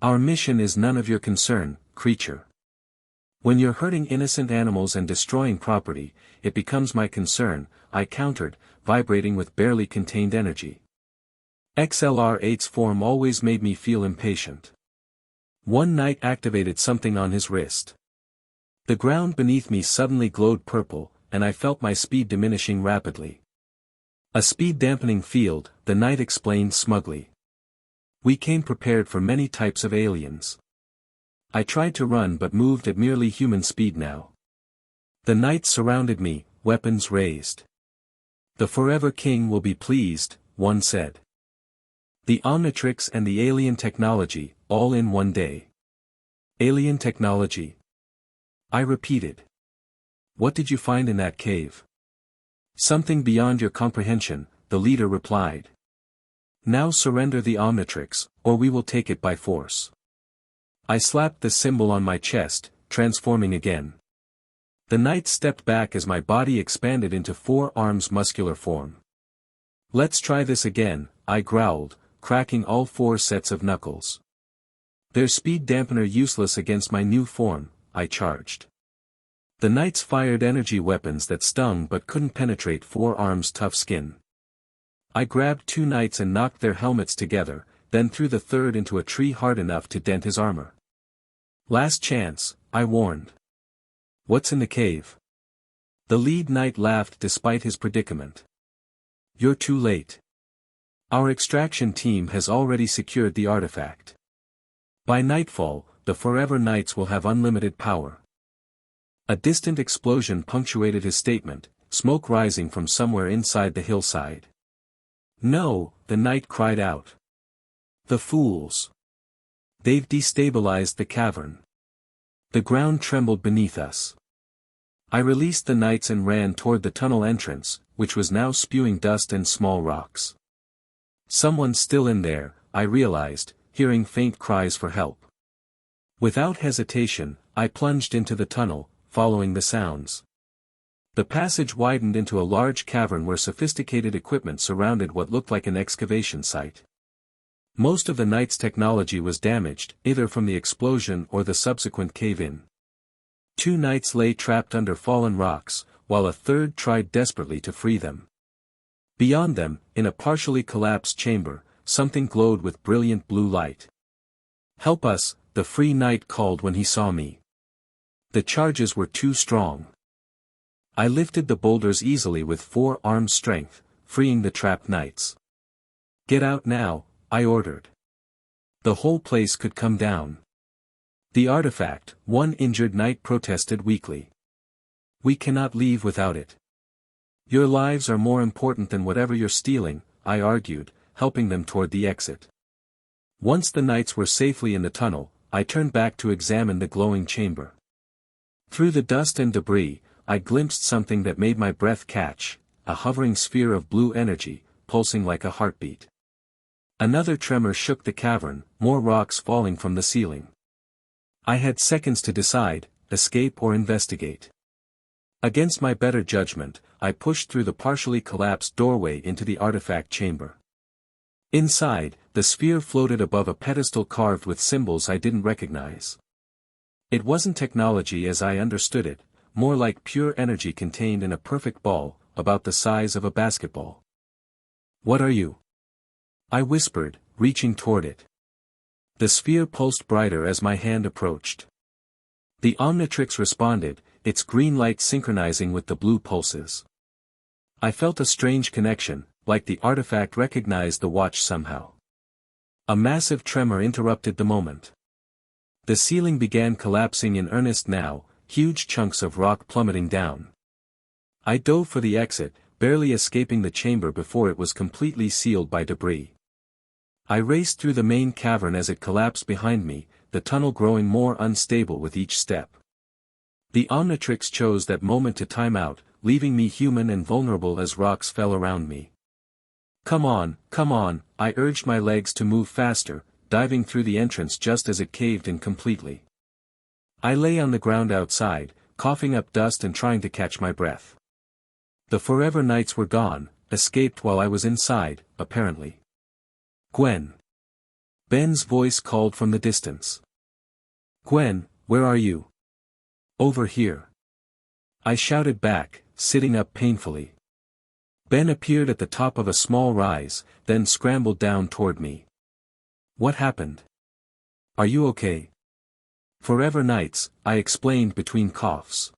Our mission is none of your concern, creature. When you're hurting innocent animals and destroying property, it becomes my concern, I countered, vibrating with barely contained energy. XLR8's form always made me feel impatient. One night activated something on his wrist. The ground beneath me suddenly glowed purple, and I felt my speed diminishing rapidly. A speed-dampening field, the knight explained smugly. We came prepared for many types of aliens. I tried to run but moved at merely human speed now. The knights surrounded me, weapons raised. The Forever King will be pleased, one said. The Omnitrix and the alien technology, all in one day. Alien technology? I repeated. What did you find in that cave? Something beyond your comprehension, the leader replied. Now surrender the Omnitrix, or we will take it by force. I slapped the symbol on my chest, transforming again. The knight stepped back as my body expanded into 4 arms muscular form. Let's try this again, I growled, cracking all 4 sets of knuckles. Their speed dampener useless against my new form, I charged. The knights fired energy weapons that stung but couldn't penetrate 4 arms' tough skin. I grabbed 2 knights and knocked their helmets together, then threw the third into a tree hard enough to dent his armor. Last chance, I warned. What's in the cave? The lead knight laughed despite his predicament. You're too late. Our extraction team has already secured the artifact. By nightfall, the Forever Knights will have unlimited power. A distant explosion punctuated his statement, smoke rising from somewhere inside the hillside. No, the knight cried out. The fools. They've destabilized the cavern. The ground trembled beneath us. I released the knights and ran toward the tunnel entrance, which was now spewing dust and small rocks. Someone's still in there, I realized, hearing faint cries for help. Without hesitation, I plunged into the tunnel, following the sounds. The passage widened into a large cavern where sophisticated equipment surrounded what looked like an excavation site. Most of the knight's technology was damaged, either from the explosion or the subsequent cave-in. 2 knights lay trapped under fallen rocks, while a third tried desperately to free them. Beyond them, in a partially collapsed chamber, something glowed with brilliant blue light. Help us, the free knight called when he saw me. The charges were too strong. I lifted the boulders easily with 4 arms strength, freeing the trapped knights. Get out now, I ordered. The whole place could come down. The artifact, one injured knight protested weakly. We cannot leave without it. Your lives are more important than whatever you're stealing, I argued, helping them toward the exit. Once the knights were safely in the tunnel, I turned back to examine the glowing chamber. Through the dust and debris, I glimpsed something that made my breath catch, a hovering sphere of blue energy, pulsing like a heartbeat. Another tremor shook the cavern, more rocks falling from the ceiling. I had seconds to decide, escape or investigate. Against my better judgment, I pushed through the partially collapsed doorway into the artifact chamber. Inside, the sphere floated above a pedestal carved with symbols I didn't recognize. It wasn't technology as I understood it, more like pure energy contained in a perfect ball, about the size of a basketball. What are you? I whispered, reaching toward it. The sphere pulsed brighter as my hand approached. The Omnitrix responded, its green light synchronizing with the blue pulses. I felt a strange connection, like the artifact recognized the watch somehow. A massive tremor interrupted the moment. The ceiling began collapsing in earnest now, huge chunks of rock plummeting down. I dove for the exit, barely escaping the chamber before it was completely sealed by debris. I raced through the main cavern as it collapsed behind me, the tunnel growing more unstable with each step. The Omnitrix chose that moment to time out, leaving me human and vulnerable as rocks fell around me. Come on, I urged my legs to move faster, diving through the entrance just as it caved in completely. I lay on the ground outside, coughing up dust and trying to catch my breath. The Forever Knights were gone, escaped while I was inside, apparently. Gwen. Ben's voice called from the distance. Gwen, where are you? Over here. I shouted back, sitting up painfully. Ben appeared at the top of a small rise, then scrambled down toward me. What happened? Are you okay? Forever Knights, I explained between coughs.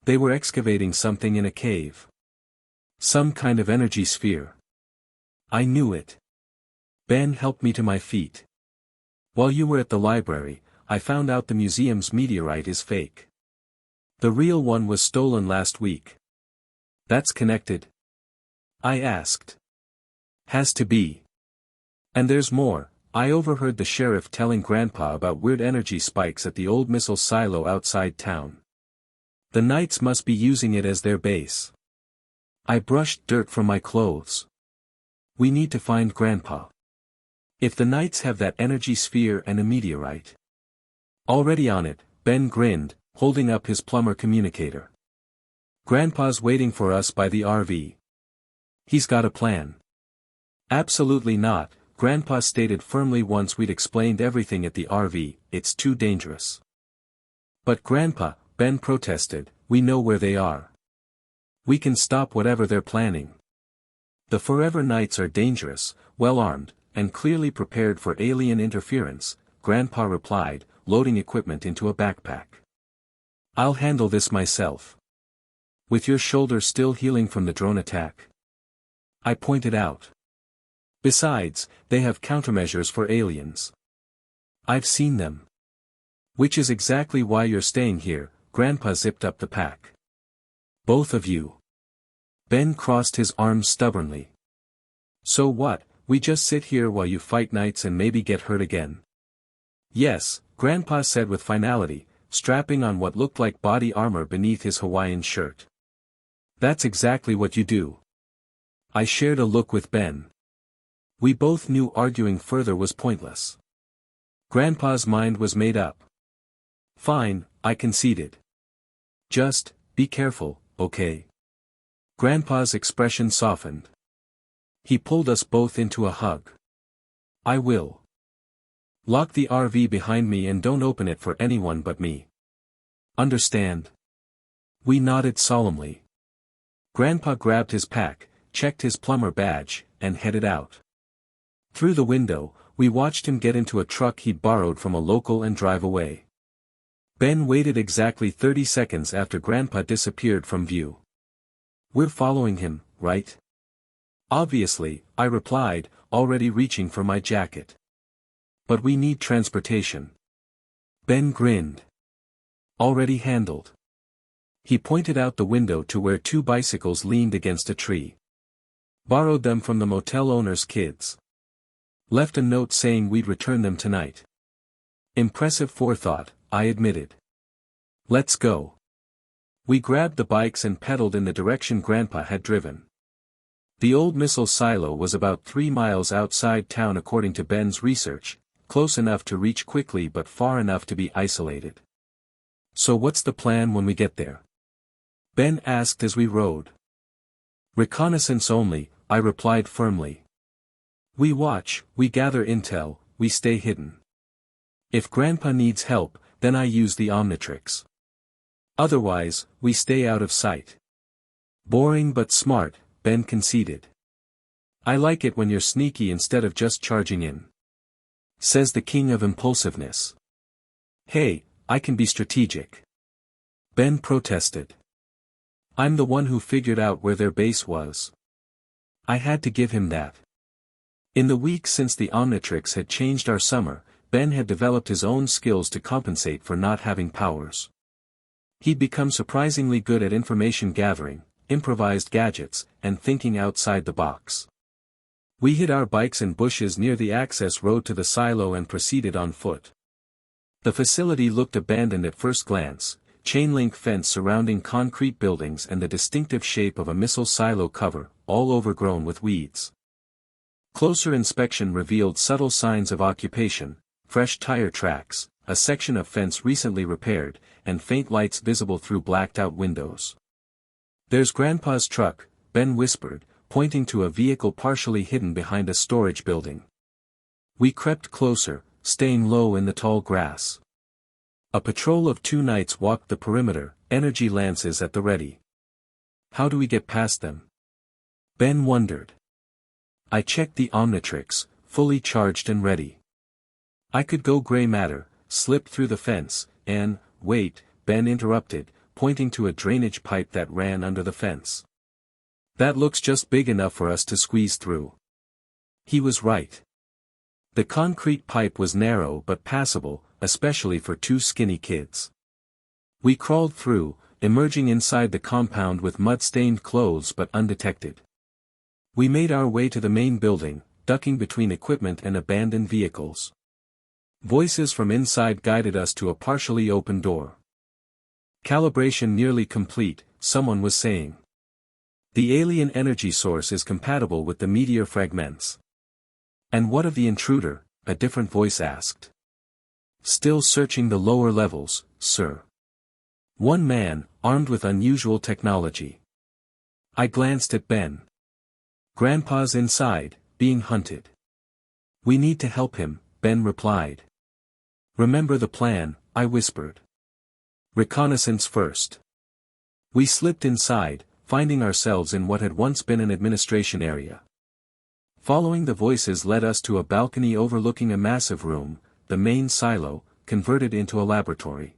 They were excavating something in a cave. Some kind of energy sphere. I knew it. Ben helped me to my feet. While you were at the library, I found out the museum's meteorite is fake. The real one was stolen last week. That's connected? I asked. Has to be. And there's more. I overheard the sheriff telling Grandpa about weird energy spikes at the old missile silo outside town. The Knights must be using it as their base. I brushed dirt from my clothes. We need to find Grandpa. If the Knights have that energy sphere and a meteorite. Already on it, Ben grinned, holding up his plumber communicator. Grandpa's waiting for us by the RV. He's got a plan. Absolutely not, Grandpa stated firmly once we'd explained everything at the RV, it's too dangerous. But Grandpa, Ben protested, we know where they are. We can stop whatever they're planning. The Forever Knights are dangerous, well-armed, and clearly prepared for alien interference, Grandpa replied, loading equipment into a backpack. I'll handle this myself. With your shoulder still healing from the drone attack. I pointed out. Besides, they have countermeasures for aliens. I've seen them. Which is exactly why you're staying here, Grandpa zipped up the pack. Both of you. Ben crossed his arms stubbornly. So what, we just sit here while you fight Knights and maybe get hurt again? Yes, Grandpa said with finality, strapping on what looked like body armor beneath his Hawaiian shirt. That's exactly what you do. I shared a look with Ben. We both knew arguing further was pointless. Grandpa's mind was made up. Fine, I conceded. Just, be careful, okay? Grandpa's expression softened. He pulled us both into a hug. I will. Lock the RV behind me and don't open it for anyone but me. Understand? We nodded solemnly. Grandpa grabbed his pack, checked his plumber badge, and headed out. Through the window, we watched him get into a truck he'd borrowed from a local and drive away. Ben waited exactly 30 seconds after Grandpa disappeared from view. We're following him, right? Obviously, I replied, already reaching for my jacket. But we need transportation. Ben grinned. Already handled. He pointed out the window to where 2 bicycles leaned against a tree. Borrowed them from the motel owner's kids. Left a note saying we'd return them tonight. Impressive forethought, I admitted. Let's go. We grabbed the bikes and pedaled in the direction Grandpa had driven. The old missile silo was about 3 miles outside town according to Ben's research, close enough to reach quickly but far enough to be isolated. So what's the plan when we get there? Ben asked as we rode. Reconnaissance only, I replied firmly. We watch, we gather intel, we stay hidden. If Grandpa needs help, then I use the Omnitrix. Otherwise, we stay out of sight. Boring but smart, Ben conceded. I like it when you're sneaky instead of just charging in. Says the king of impulsiveness. Hey, I can be strategic. Ben protested. I'm the one who figured out where their base was. I had to give him that. In the weeks since the Omnitrix had changed our summer, Ben had developed his own skills to compensate for not having powers. He'd become surprisingly good at information gathering, improvised gadgets, and thinking outside the box. We hid our bikes in bushes near the access road to the silo and proceeded on foot. The facility looked abandoned at first glance, chain-link fence surrounding concrete buildings and the distinctive shape of a missile silo cover, all overgrown with weeds. Closer inspection revealed subtle signs of occupation, fresh tire tracks, a section of fence recently repaired, and faint lights visible through blacked-out windows. There's Grandpa's truck, Ben whispered, pointing to a vehicle partially hidden behind a storage building. We crept closer, staying low in the tall grass. A patrol of 2 knights walked the perimeter, energy lances at the ready. How do we get past them? Ben wondered. I checked the Omnitrix, fully charged and ready. I could go gray matter, slip through the fence, and, wait, Ben interrupted, pointing to a drainage pipe that ran under the fence. That looks just big enough for us to squeeze through. He was right. The concrete pipe was narrow but passable, especially for 2 skinny kids. We crawled through, emerging inside the compound with mud-stained clothes but undetected. We made our way to the main building, ducking between equipment and abandoned vehicles. Voices from inside guided us to a partially open door. Calibration nearly complete, someone was saying. The alien energy source is compatible with the meteor fragments. And what of the intruder? A different voice asked. Still searching the lower levels, sir. One man, armed with unusual technology. I glanced at Ben. Grandpa's inside, being hunted. We need to help him, Ben replied. Remember the plan, I whispered. Reconnaissance first. We slipped inside, finding ourselves in what had once been an administration area. Following the voices led us to a balcony overlooking a massive room, the main silo, converted into a laboratory.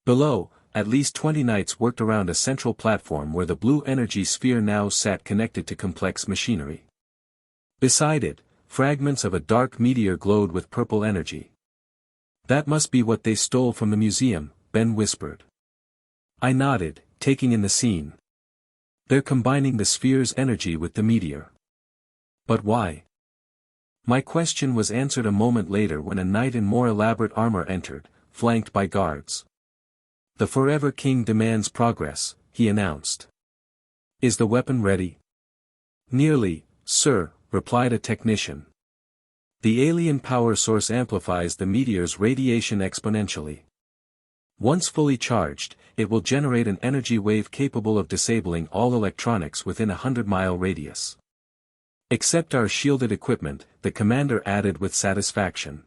Below, at least 20 knights worked around a central platform where the blue energy sphere now sat connected to complex machinery. Beside it, fragments of a dark meteor glowed with purple energy. That must be what they stole from the museum, Ben whispered. I nodded, taking in the scene. They're combining the sphere's energy with the meteor. But why? My question was answered a moment later when a knight in more elaborate armor entered, flanked by guards. The Forever King demands progress, he announced. Is the weapon ready? Nearly, sir, replied a technician. The alien power source amplifies the meteor's radiation exponentially. Once fully charged, it will generate an energy wave capable of disabling all electronics within a 100-mile radius. Except our shielded equipment, the commander added with satisfaction.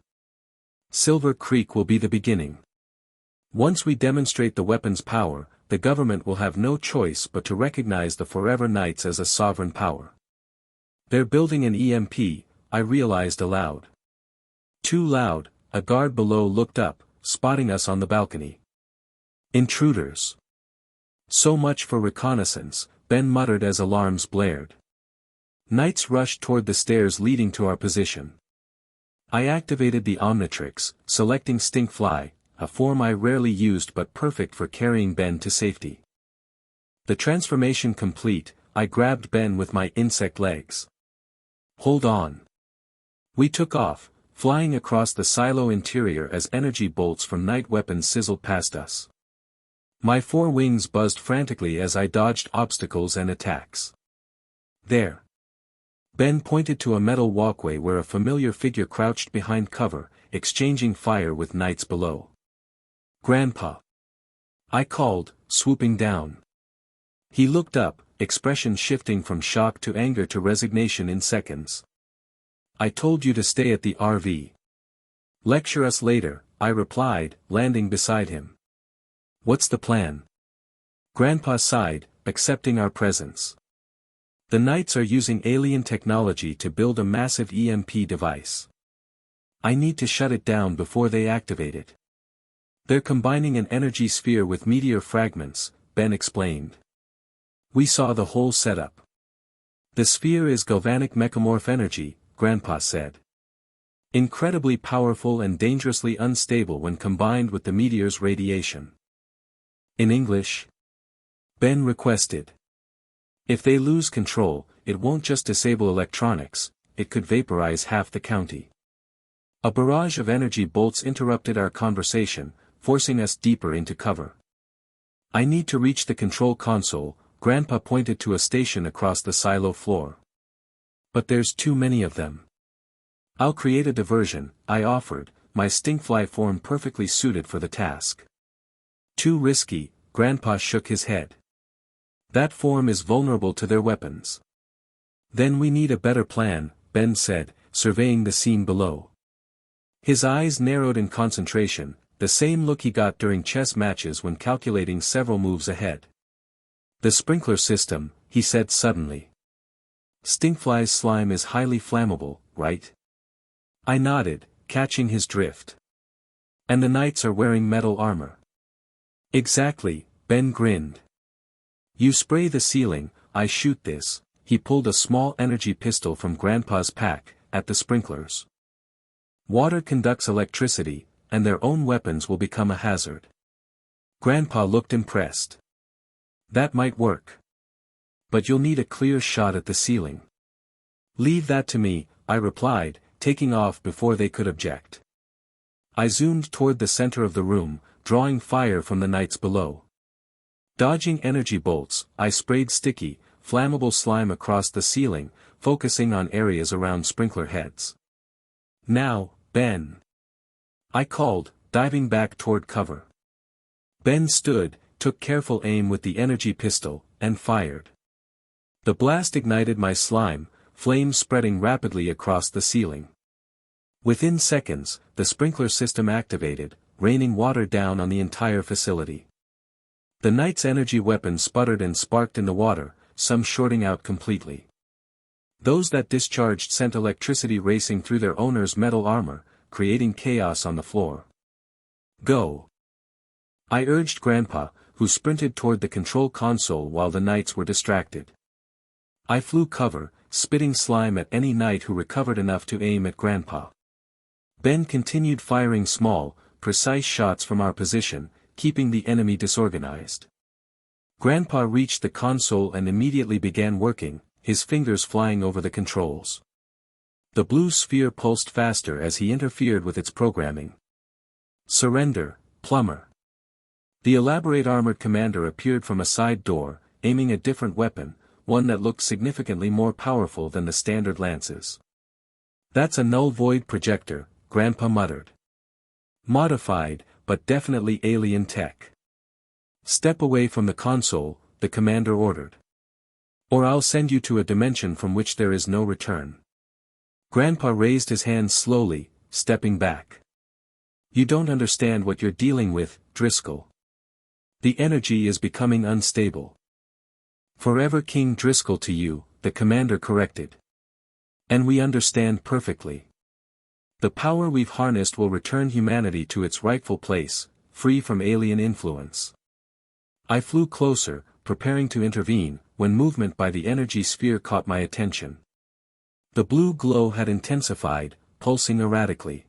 Silver Creek will be the beginning. Once we demonstrate the weapon's power, the government will have no choice but to recognize the Forever Knights as a sovereign power. They're building an EMP, I realized aloud. Too loud, a guard below looked up, spotting us on the balcony. Intruders. So much for reconnaissance, Ben muttered as alarms blared. Knights rushed toward the stairs leading to our position. I activated the Omnitrix, selecting Stinkfly, a form I rarely used but perfect for carrying Ben to safety. The transformation complete, I grabbed Ben with my insect legs. Hold on. We took off, flying across the silo interior as energy bolts from night weapons sizzled past us. My 4 wings buzzed frantically as I dodged obstacles and attacks. There. Ben pointed to a metal walkway where a familiar figure crouched behind cover, exchanging fire with knights below. Grandpa. I called, swooping down. He looked up, expression shifting from shock to anger to resignation in seconds. I told you to stay at the RV. Lecture us later, I replied, landing beside him. What's the plan? Grandpa sighed, accepting our presence. The Knights are using alien technology to build a massive EMP device. I need to shut it down before they activate it. They're combining an energy sphere with meteor fragments, Ben explained. We saw the whole setup. The sphere is galvanic mechamorph energy, Grandpa said. Incredibly powerful and dangerously unstable when combined with the meteor's radiation. In English? Ben requested. If they lose control, it won't just disable electronics, it could vaporize half the county. A barrage of energy bolts interrupted our conversation, forcing us deeper into cover. I need to reach the control console, Grandpa pointed to a station across the silo floor. But there's too many of them. I'll create a diversion, I offered, my stinkfly form perfectly suited for the task. Too risky, Grandpa shook his head. That form is vulnerable to their weapons. Then we need a better plan, Ben said, surveying the scene below. His eyes narrowed in concentration, the same look he got during chess matches when calculating several moves ahead. "The sprinkler system," he said suddenly. "Stinkfly's slime is highly flammable, right?" I nodded, catching his drift. "And the knights are wearing metal armor." "Exactly," Ben grinned. "You spray the ceiling, I shoot this." He pulled a small energy pistol from Grandpa's pack, at the sprinklers. "Water conducts electricity, and their own weapons will become a hazard." Grandpa looked impressed. "That might work. But you'll need a clear shot at the ceiling." "Leave that to me," I replied, taking off before they could object. I zoomed toward the center of the room, drawing fire from the knights below. Dodging energy bolts, I sprayed sticky, flammable slime across the ceiling, focusing on areas around sprinkler heads. "Now, Ben," I called, diving back toward cover. Ben stood, took careful aim with the energy pistol, and fired. The blast ignited my slime, flames spreading rapidly across the ceiling. Within seconds, the sprinkler system activated, raining water down on the entire facility. The knights' energy weapons sputtered and sparked in the water, some shorting out completely. Those that discharged sent electricity racing through their owner's metal armor, creating chaos on the floor. "Go!" I urged Grandpa, who sprinted toward the control console while the knights were distracted. I flew cover, spitting slime at any knight who recovered enough to aim at Grandpa. Ben continued firing small, precise shots from our position, keeping the enemy disorganized. Grandpa reached the console and immediately began working, his fingers flying over the controls. The blue sphere pulsed faster as he interfered with its programming. "Surrender, plumber." The elaborate armored commander appeared from a side door, aiming a different weapon, one that looked significantly more powerful than the standard lances. "That's a null-void projector," Grandpa muttered. "Modified, but definitely alien tech." "Step away from the console," the commander ordered. "Or I'll send you to a dimension from which there is no return." Grandpa raised his hands slowly, stepping back. "You don't understand what you're dealing with, Driscoll. The energy is becoming unstable." "Forever King Driscoll to you," the commander corrected. "And we understand perfectly. The power we've harnessed will return humanity to its rightful place, free from alien influence." I flew closer, preparing to intervene, when movement by the energy sphere caught my attention. The blue glow had intensified, pulsing erratically.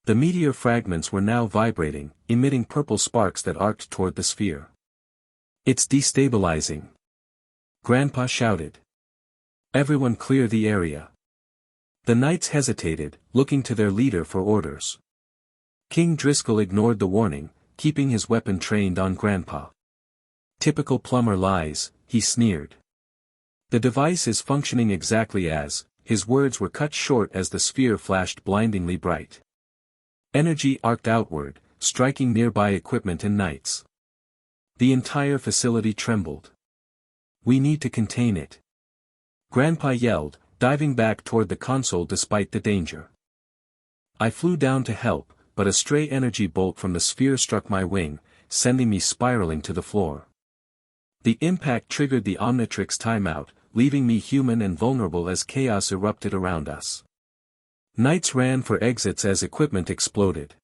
The meteor fragments were now vibrating, emitting purple sparks that arced toward the sphere. "It's destabilizing," Grandpa shouted. "Everyone clear the area." The knights hesitated, looking to their leader for orders. King Driscoll ignored the warning, keeping his weapon trained on Grandpa. "Typical plumber lies," he sneered. "The device is functioning exactly as," his words were cut short as the sphere flashed blindingly bright. Energy arced outward, striking nearby equipment and knights. The entire facility trembled. "We need to contain it," Grandpa yelled, diving back toward the console despite the danger. I flew down to help, but a stray energy bolt from the sphere struck my wing, sending me spiraling to the floor. The impact triggered the Omnitrix timeout, leaving me human and vulnerable as chaos erupted around us. Knights ran for exits as equipment exploded.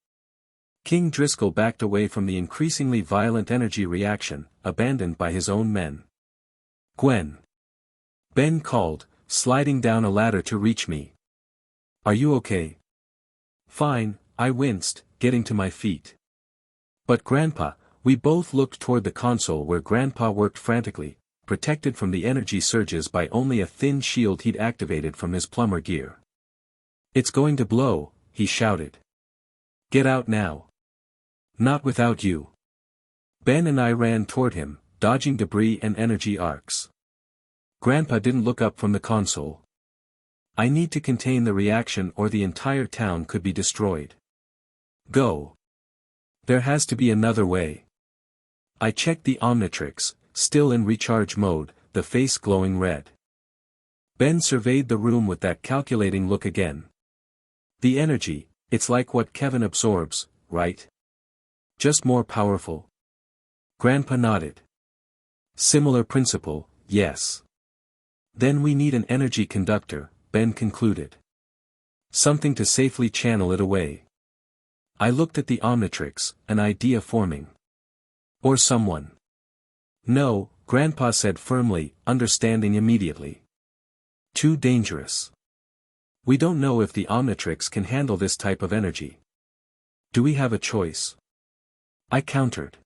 King Driscoll backed away from the increasingly violent energy reaction, abandoned by his own men. "Gwen!" Ben called, sliding down a ladder to reach me. "Are you okay?" "Fine," I winced, getting to my feet. "But Grandpa," we both looked toward the console where Grandpa worked frantically, protected from the energy surges by only a thin shield he'd activated from his plumber gear. "It's going to blow," he shouted. "Get out now." "Not without you." Ben and I ran toward him, dodging debris and energy arcs. Grandpa didn't look up from the console. "I need to contain the reaction or the entire town could be destroyed." "Go. There has to be another way." I checked the Omnitrix, still in recharge mode, the face glowing red. Ben surveyed the room with that calculating look again. "The energy, it's like what Kevin absorbs, right?" Just more powerful? Grandpa nodded. Similar principle, yes. Then we need an energy conductor, Ben concluded. Something to safely channel it away. I looked at the Omnitrix, an idea forming. Or someone. No, Grandpa said firmly, understanding immediately. Too dangerous. We don't know if the Omnitrix can handle this type of energy. Do we have a choice? I countered.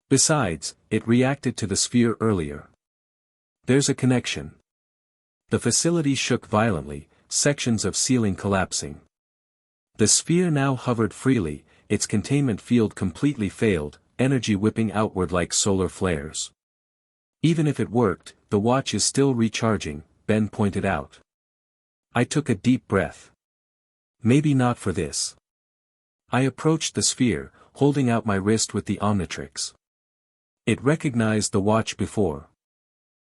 Besides, it reacted to the sphere earlier. There's a connection. The facility shook violently, sections of ceiling collapsing. The sphere now hovered freely, its containment field completely failed, energy whipping outward like solar flares. Even if it worked, the watch is still recharging, Ben pointed out. I took a deep breath. Maybe not for this. I approached the sphere, holding out my wrist with the Omnitrix. It recognized the watch before.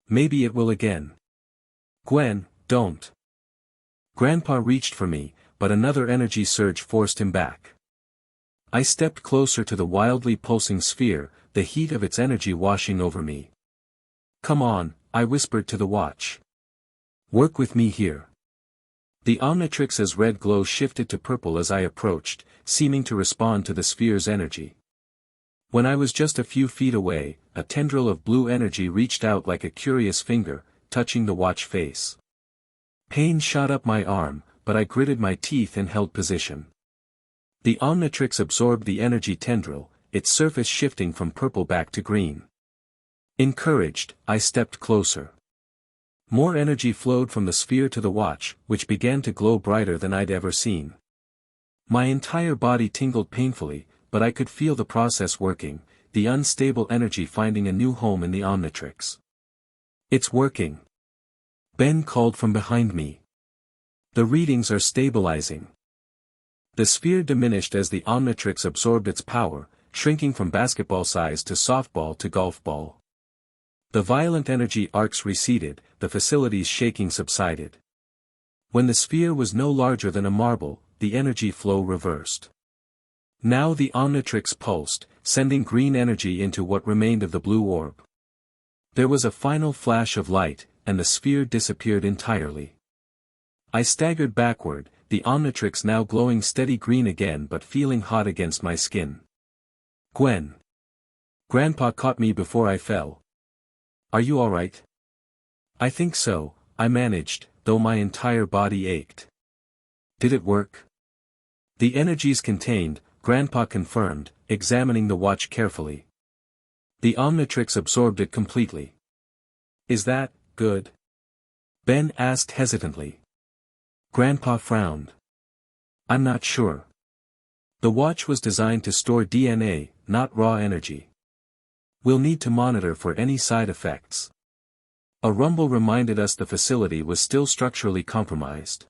Maybe it will again. Gwen, don't. Grandpa reached for me, but another energy surge forced him back. I stepped closer to the wildly pulsing sphere, the heat of its energy washing over me. Come on, I whispered to the watch. Work with me here. The Omnitrix's red glow shifted to purple as I approached, seeming to respond to the sphere's energy. When I was just a few feet away, a tendril of blue energy reached out like a curious finger, touching the watch face. Pain shot up my arm, but I gritted my teeth and held position. The Omnitrix absorbed the energy tendril, its surface shifting from purple back to green. Encouraged, I stepped closer. More energy flowed from the sphere to the watch, which began to glow brighter than I'd ever seen. My entire body tingled painfully, but I could feel the process working, the unstable energy finding a new home in the Omnitrix. It's working. Ben called from behind me. The readings are stabilizing. The sphere diminished as the Omnitrix absorbed its power, shrinking from basketball size to softball to golf ball. The violent energy arcs receded, the facility's shaking subsided. When the sphere was no larger than a marble, the energy flow reversed. Now the Omnitrix pulsed, sending green energy into what remained of the blue orb. There was a final flash of light, and the sphere disappeared entirely. I staggered backward, the Omnitrix now glowing steady green again but feeling hot against my skin. Gwen. Grandpa caught me before I fell. Are you alright? I think so, I managed, though my entire body ached. Did it work? The energies contained, Grandpa confirmed, examining the watch carefully. The Omnitrix absorbed it completely. Is that good? Ben asked hesitantly. Grandpa frowned. I'm not sure. The watch was designed to store DNA, not raw energy. We'll need to monitor for any side effects. A rumble reminded us the facility was still structurally compromised.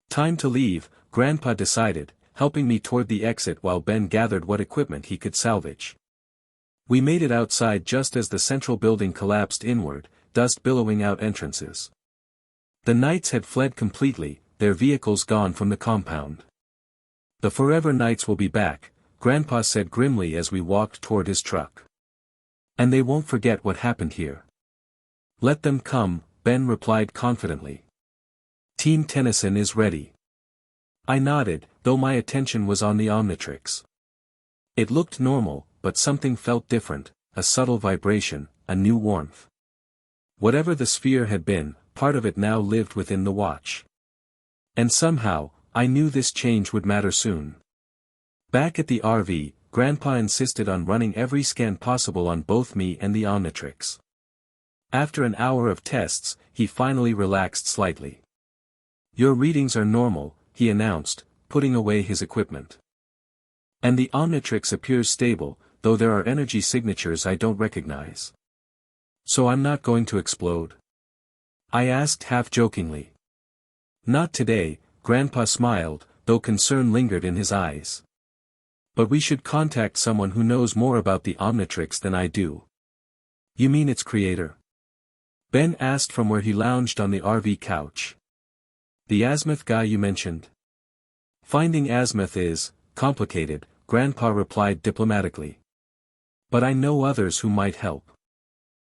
Time to leave, Grandpa decided, helping me toward the exit while Ben gathered what equipment he could salvage. We made it outside just as the central building collapsed inward, dust billowing out entrances. The Knights had fled completely, their vehicles gone from the compound. The Forever Knights will be back, Grandpa said grimly as we walked toward his truck. And they won't forget what happened here. Let them come, Ben replied confidently. Team Tennyson is ready. I nodded, though my attention was on the Omnitrix. It looked normal, but something felt different, a subtle vibration, a new warmth. Whatever the sphere had been, part of it now lived within the watch. And somehow, I knew this change would matter soon. Back at the RV, Grandpa insisted on running every scan possible on both me and the Omnitrix. After an hour of tests, he finally relaxed slightly. Your readings are normal, he announced, putting away his equipment. And the Omnitrix appears stable, though there are energy signatures I don't recognize. So I'm not going to explode? I asked half-jokingly. Not today, Grandpa smiled, though concern lingered in his eyes. But we should contact someone who knows more about the Omnitrix than I do. You mean its creator? Ben asked from where he lounged on the RV couch. The Azimuth guy you mentioned? Finding Azimuth is complicated, Grandpa replied diplomatically. But I know others who might help.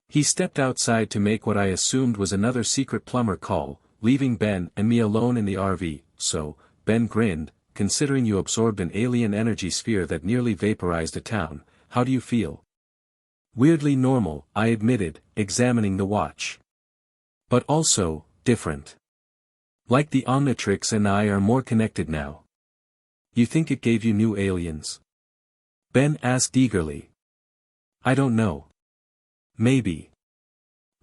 He stepped outside to make what I assumed was another secret plumber call, leaving Ben and me alone in the RV. So, Ben grinned, considering you absorbed an alien energy sphere that nearly vaporized a town, how do you feel? Weirdly normal, I admitted, examining the watch. But also, different. Like the Omnitrix and I are more connected now. You think it gave you new aliens? Ben asked eagerly. I don't know. Maybe.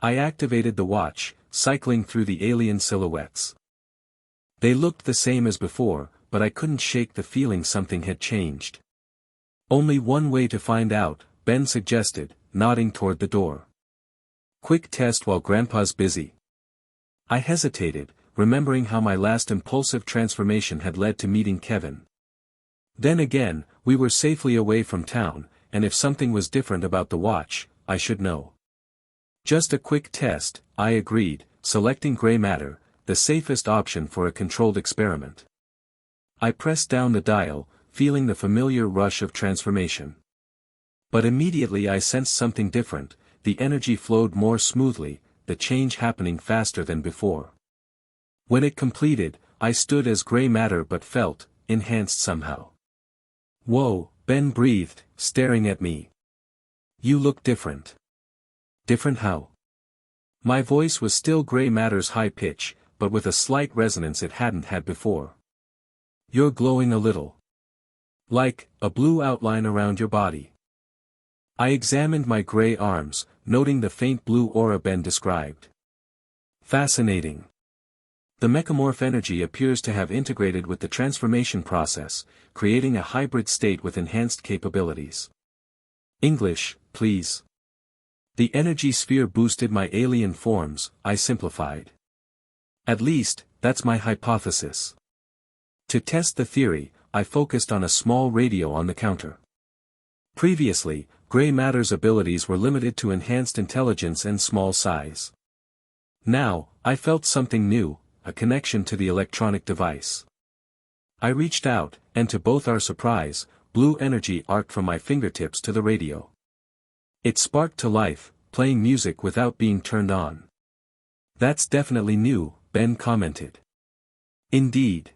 I activated the watch, cycling through the alien silhouettes. They looked the same as before, but I couldn't shake the feeling something had changed. Only one way to find out, Ben suggested, nodding toward the door. Quick test while Grandpa's busy. I hesitated, remembering how my last impulsive transformation had led to meeting Kevin. Then again, we were safely away from town, and if something was different about the watch, I should know. Just a quick test, I agreed, selecting gray matter, the safest option for a controlled experiment. I pressed down the dial, feeling the familiar rush of transformation. But immediately I sensed something different, the energy flowed more smoothly, the change happening faster than before. When it completed, I stood as gray matter but felt, enhanced somehow. Whoa, Ben breathed, staring at me. You look different. Different how? My voice was still gray matter's high pitch, but with a slight resonance it hadn't had before. You're glowing a little. Like, a blue outline around your body. I examined my gray arms, noting the faint blue aura Ben described. Fascinating. The mechamorph energy appears to have integrated with the transformation process, creating a hybrid state with enhanced capabilities. English, please. The energy sphere boosted my alien forms, I simplified. At least, that's my hypothesis. To test the theory, I focused on a small radio on the counter. Previously, gray matter's abilities were limited to enhanced intelligence and small size. Now, I felt something new, a connection to the electronic device. I reached out, and to both our surprise, blue energy arced from my fingertips to the radio. It sparked to life, playing music without being turned on. That's definitely new, Ben commented. Indeed.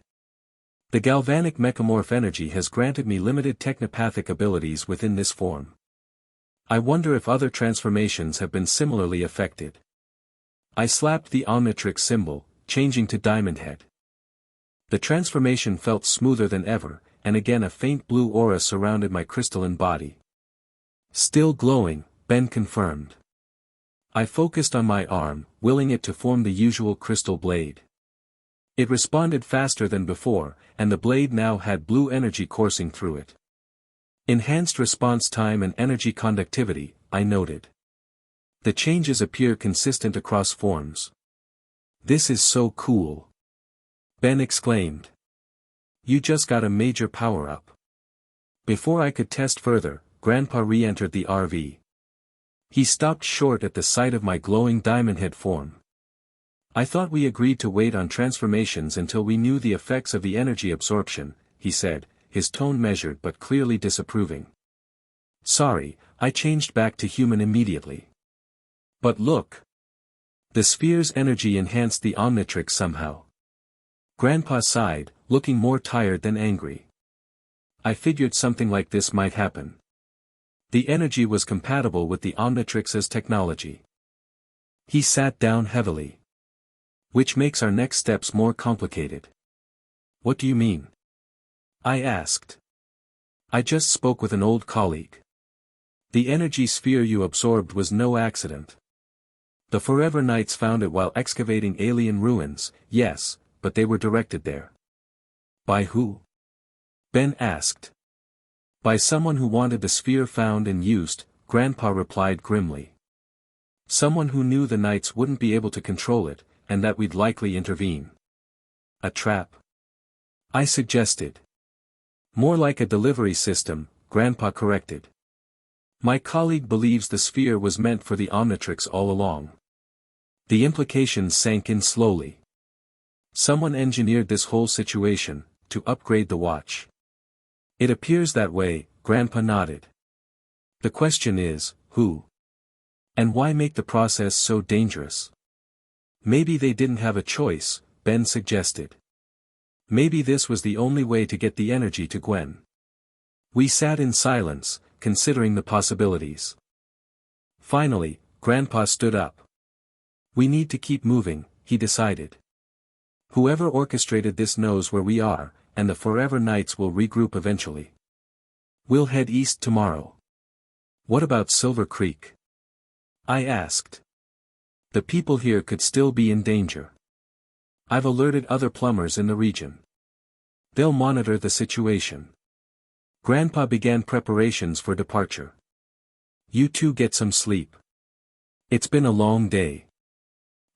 The galvanic mechamorph energy has granted me limited technopathic abilities within this form. I wonder if other transformations have been similarly affected. I slapped the Omnitrix symbol, changing to Diamond Head. The transformation felt smoother than ever, and again a faint blue aura surrounded my crystalline body. Still glowing, Ben confirmed. I focused on my arm, willing it to form the usual crystal blade. It responded faster than before, and the blade now had blue energy coursing through it. Enhanced response time and energy conductivity, I noted. The changes appear consistent across forms. This is so cool. Ben exclaimed. You just got a major power-up. Before I could test further, Grandpa re-entered the RV. He stopped short at the sight of my glowing diamond head form. I thought we agreed to wait on transformations until we knew the effects of the energy absorption, he said, his tone measured but clearly disapproving. Sorry, I changed back to human immediately. But look. The sphere's energy enhanced the Omnitrix somehow. Grandpa sighed, looking more tired than angry. I figured something like this might happen. The energy was compatible with the Omnitrix's technology. He sat down heavily. Which makes our next steps more complicated. What do you mean? I asked. I just spoke with an old colleague. The energy sphere you absorbed was no accident. The Forever Knights found it while excavating alien ruins, yes, but they were directed there. By who? Ben asked. By someone who wanted the sphere found and used, Grandpa replied grimly. Someone who knew the Knights wouldn't be able to control it, and that we'd likely intervene. A trap? I suggested. More like a delivery system, Grandpa corrected. My colleague believes the sphere was meant for the Omnitrix all along. The implications sank in slowly. Someone engineered this whole situation, to upgrade the watch. It appears that way, Grandpa nodded. The question is, who? And why make the process so dangerous? Maybe they didn't have a choice, Ben suggested. Maybe this was the only way to get the energy to Gwen. We sat in silence, considering the possibilities. Finally, Grandpa stood up. We need to keep moving, he decided. Whoever orchestrated this knows where we are, and the Forever Knights will regroup eventually. We'll head east tomorrow. What about Silver Creek? I asked. The people here could still be in danger. I've alerted other plumbers in the region. They'll monitor the situation. Grandpa began preparations for departure. You two get some sleep. It's been a long day.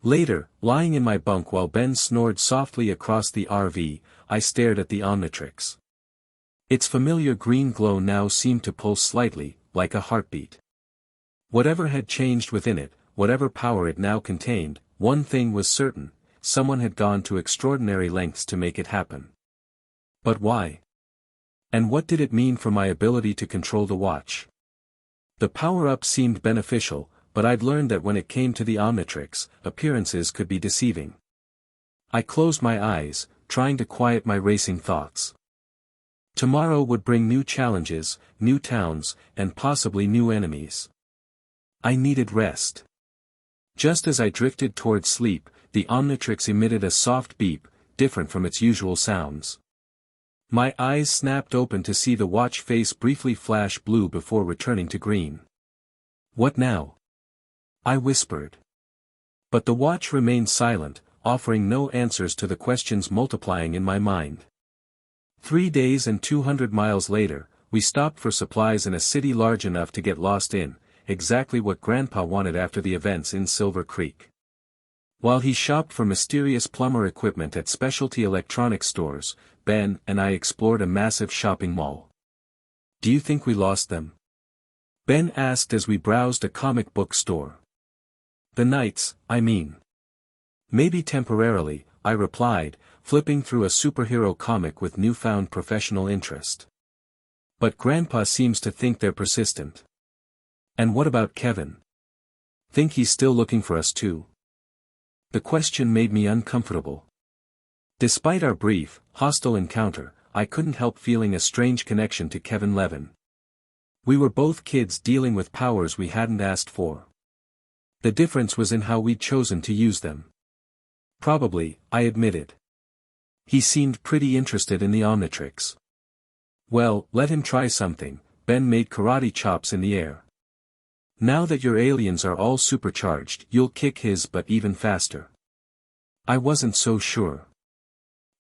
Later, lying in my bunk while Ben snored softly across the RV, I stared at the Omnitrix. Its familiar green glow now seemed to pulse slightly, like a heartbeat. Whatever had changed within it, whatever power it now contained, one thing was certain: someone had gone to extraordinary lengths to make it happen. But why? And what did it mean for my ability to control the watch? The power-up seemed beneficial, but I'd learned that when it came to the Omnitrix, appearances could be deceiving. I closed my eyes, trying to quiet my racing thoughts. Tomorrow would bring new challenges, new towns, and possibly new enemies. I needed rest. Just as I drifted toward sleep, the Omnitrix emitted a soft beep, different from its usual sounds. My eyes snapped open to see the watch face briefly flash blue before returning to green. What now? I whispered. But the watch remained silent, offering no answers to the questions multiplying in my mind. 3 days and 200 miles later, we stopped for supplies in a city large enough to get lost in, exactly what Grandpa wanted after the events in Silver Creek. While he shopped for mysterious plumber equipment at specialty electronics stores, Ben and I explored a massive shopping mall. Do you think we lost them? Ben asked as we browsed a comic book store. The Knights, I mean. Maybe temporarily, I replied, flipping through a superhero comic with newfound professional interest. But Grandpa seems to think they're persistent. And what about Kevin? Think he's still looking for us too? The question made me uncomfortable. Despite our brief, hostile encounter, I couldn't help feeling a strange connection to Kevin Levin. We were both kids dealing with powers we hadn't asked for. The difference was in how we'd chosen to use them. Probably, I admitted. He seemed pretty interested in the Omnitrix. Well, let him try something. Ben made karate chops in the air. Now that your aliens are all supercharged, you'll kick his butt even faster. I wasn't so sure.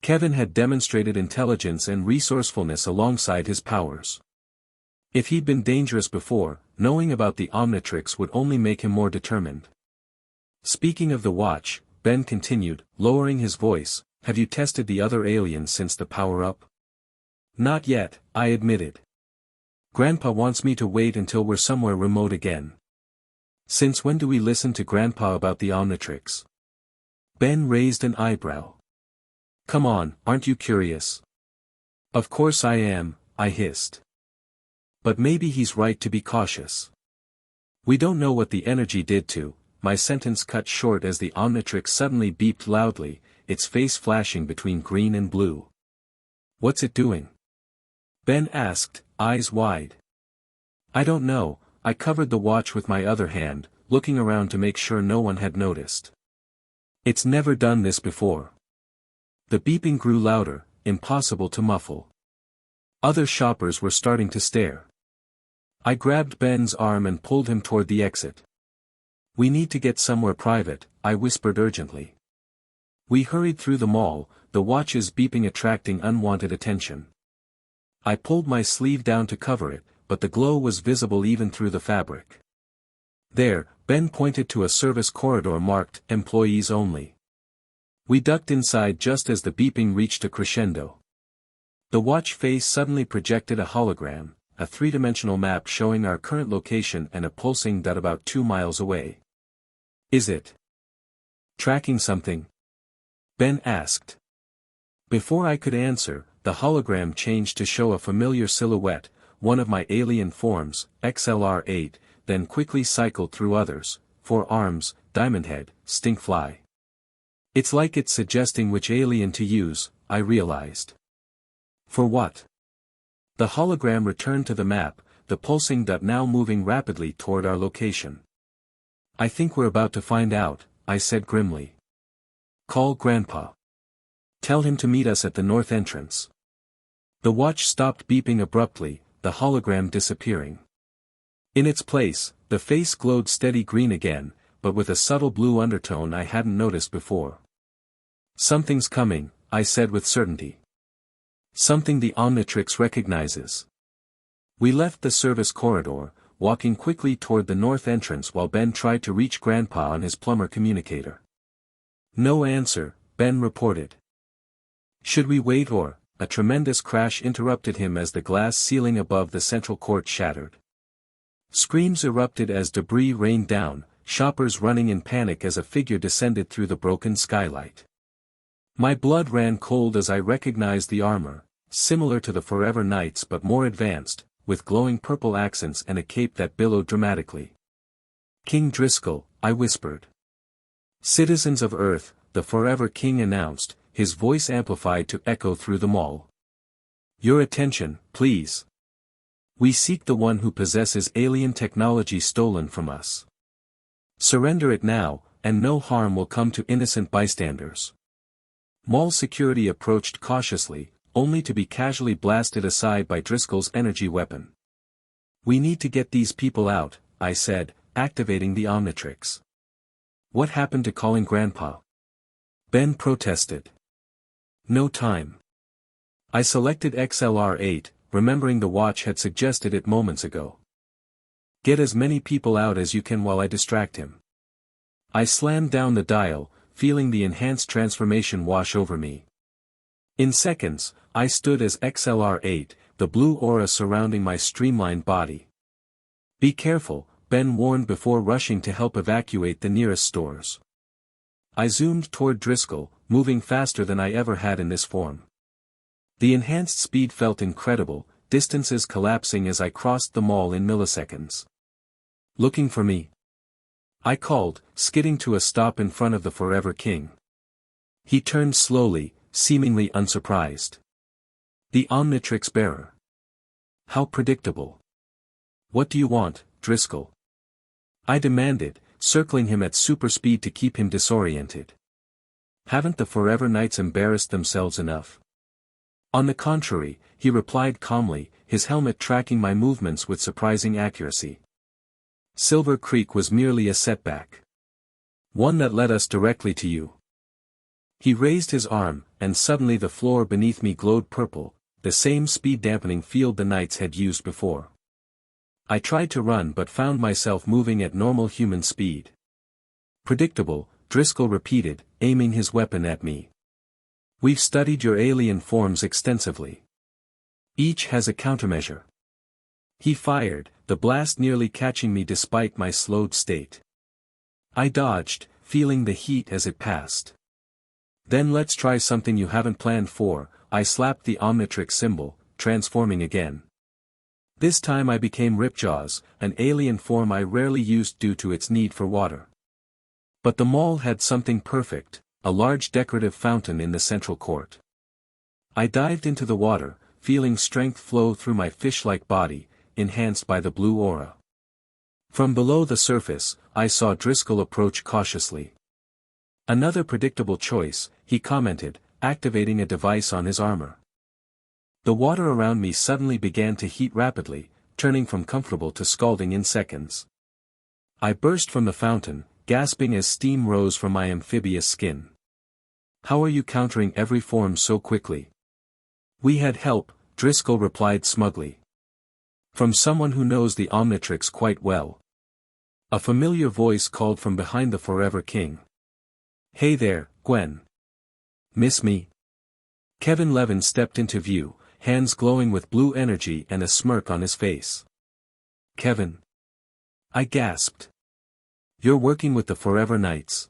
Kevin had demonstrated intelligence and resourcefulness alongside his powers. If he'd been dangerous before, knowing about the Omnitrix would only make him more determined. Speaking of the watch, Ben continued, lowering his voice, have you tested the other aliens since the power-up? Not yet, I admitted. Grandpa wants me to wait until we're somewhere remote again. Since when do we listen to Grandpa about the Omnitrix? Ben raised an eyebrow. Come on, aren't you curious? Of course I am, I hissed. But maybe he's right to be cautious. We don't know what the energy did to. My sentence cut short as the Omnitrix suddenly beeped loudly, its face flashing between green and blue. What's it doing? Ben asked, eyes wide. I don't know. I covered the watch with my other hand, looking around to make sure no one had noticed. It's never done this before. The beeping grew louder, impossible to muffle. Other shoppers were starting to stare. I grabbed Ben's arm and pulled him toward the exit. We need to get somewhere private, I whispered urgently. We hurried through the mall, the watch's beeping attracting unwanted attention. I pulled my sleeve down to cover it, but the glow was visible even through the fabric. There, Ben pointed to a service corridor marked, Employees Only. We ducked inside just as the beeping reached a crescendo. The watch face suddenly projected a hologram, a three-dimensional map showing our current location and a pulsing dot about 2 miles away. Is it tracking something? Ben asked. Before I could answer, the hologram changed to show a familiar silhouette, one of my alien forms, XLR-8, then quickly cycled through others, 4 arms, diamond head, stinkfly. It's like it's suggesting which alien to use, I realized. For what? The hologram returned to the map, the pulsing dot now moving rapidly toward our location. I think we're about to find out, I said grimly. Call Grandpa. Tell him to meet us at the north entrance. The watch stopped beeping abruptly, the hologram disappearing. In its place, the face glowed steady green again, but with a subtle blue undertone I hadn't noticed before. Something's coming, I said with certainty. Something the Omnitrix recognizes. We left the service corridor, walking quickly toward the north entrance while Ben tried to reach Grandpa on his plumber communicator. No answer, Ben reported. Should we wait or? A tremendous crash interrupted him as the glass ceiling above the central court shattered. Screams erupted as debris rained down, shoppers running in panic as a figure descended through the broken skylight. My blood ran cold as I recognized the armor, similar to the Forever Knights but more advanced, with glowing purple accents and a cape that billowed dramatically. King Driscoll, I whispered. Citizens of Earth, the Forever King announced, his voice amplified to echo through the mall. Your attention, please. We seek the one who possesses alien technology stolen from us. Surrender it now, and no harm will come to innocent bystanders. Mall security approached cautiously, only to be casually blasted aside by Driscoll's energy weapon. We need to get these people out, I said, activating the Omnitrix. What happened to calling Grandpa? Ben protested. No time. I selected XLR-8, remembering the watch had suggested it moments ago. Get as many people out as you can while I distract him. I slammed down the dial, feeling the enhanced transformation wash over me. In seconds, I stood as XLR-8, the blue aura surrounding my streamlined body. Be careful, Ben warned before rushing to help evacuate the nearest stores. I zoomed toward Driscoll, moving faster than I ever had in this form. The enhanced speed felt incredible, distances collapsing as I crossed the mall in milliseconds. Looking for me? I called, skidding to a stop in front of the Forever King. He turned slowly, seemingly unsurprised. The Omnitrix bearer. How predictable. What do you want, Driscoll? I demanded, circling him at super speed to keep him disoriented. Haven't the Forever Knights embarrassed themselves enough? On the contrary, he replied calmly, his helmet tracking my movements with surprising accuracy. Silver Creek was merely a setback. One that led us directly to you. He raised his arm, and suddenly the floor beneath me glowed purple, the same speed-dampening field the Knights had used before. I tried to run but found myself moving at normal human speed. Predictable, Driscoll repeated, aiming his weapon at me. We've studied your alien forms extensively. Each has a countermeasure. He fired, the blast nearly catching me despite my slowed state. I dodged, feeling the heat as it passed. Then let's try something you haven't planned for, I slapped the Omnitrix symbol, transforming again. This time I became Ripjaws, an alien form I rarely used due to its need for water. But the mall had something perfect, a large decorative fountain in the central court. I dived into the water, feeling strength flow through my fish-like body, enhanced by the blue aura. From below the surface, I saw Driscoll approach cautiously. Another predictable choice, he commented, activating a device on his armor. The water around me suddenly began to heat rapidly, turning from comfortable to scalding in seconds. I burst from the fountain, gasping as steam rose from my amphibious skin. How are you countering every form so quickly? We had help, Driscoll replied smugly. From someone who knows the Omnitrix quite well. A familiar voice called from behind the Forever King. Hey there, Gwen. Miss me? Kevin Levin stepped into view, hands glowing with blue energy and a smirk on his face. Kevin. I gasped. You're working with the Forever Knights.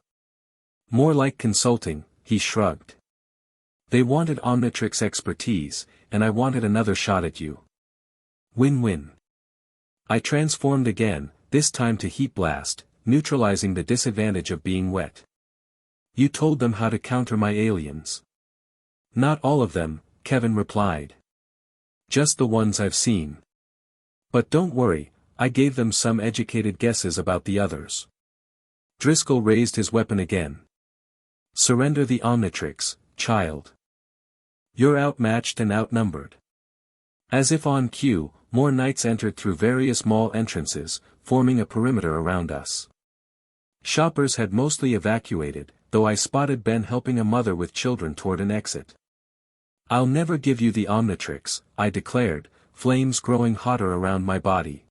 More like consulting, he shrugged. They wanted Omnitrix expertise, and I wanted another shot at you. Win-win. I transformed again, this time to Heat Blast, neutralizing the disadvantage of being wet. You told them how to counter my aliens. Not all of them, Kevin replied. Just the ones I've seen. But don't worry, I gave them some educated guesses about the others. Driscoll raised his weapon again. Surrender the Omnitrix, child. You're outmatched and outnumbered. As if on cue, more knights entered through various mall entrances, forming a perimeter around us. Shoppers had mostly evacuated, though I spotted Ben helping a mother with children toward an exit. I'll never give you the Omnitrix, I declared, flames growing hotter around my body.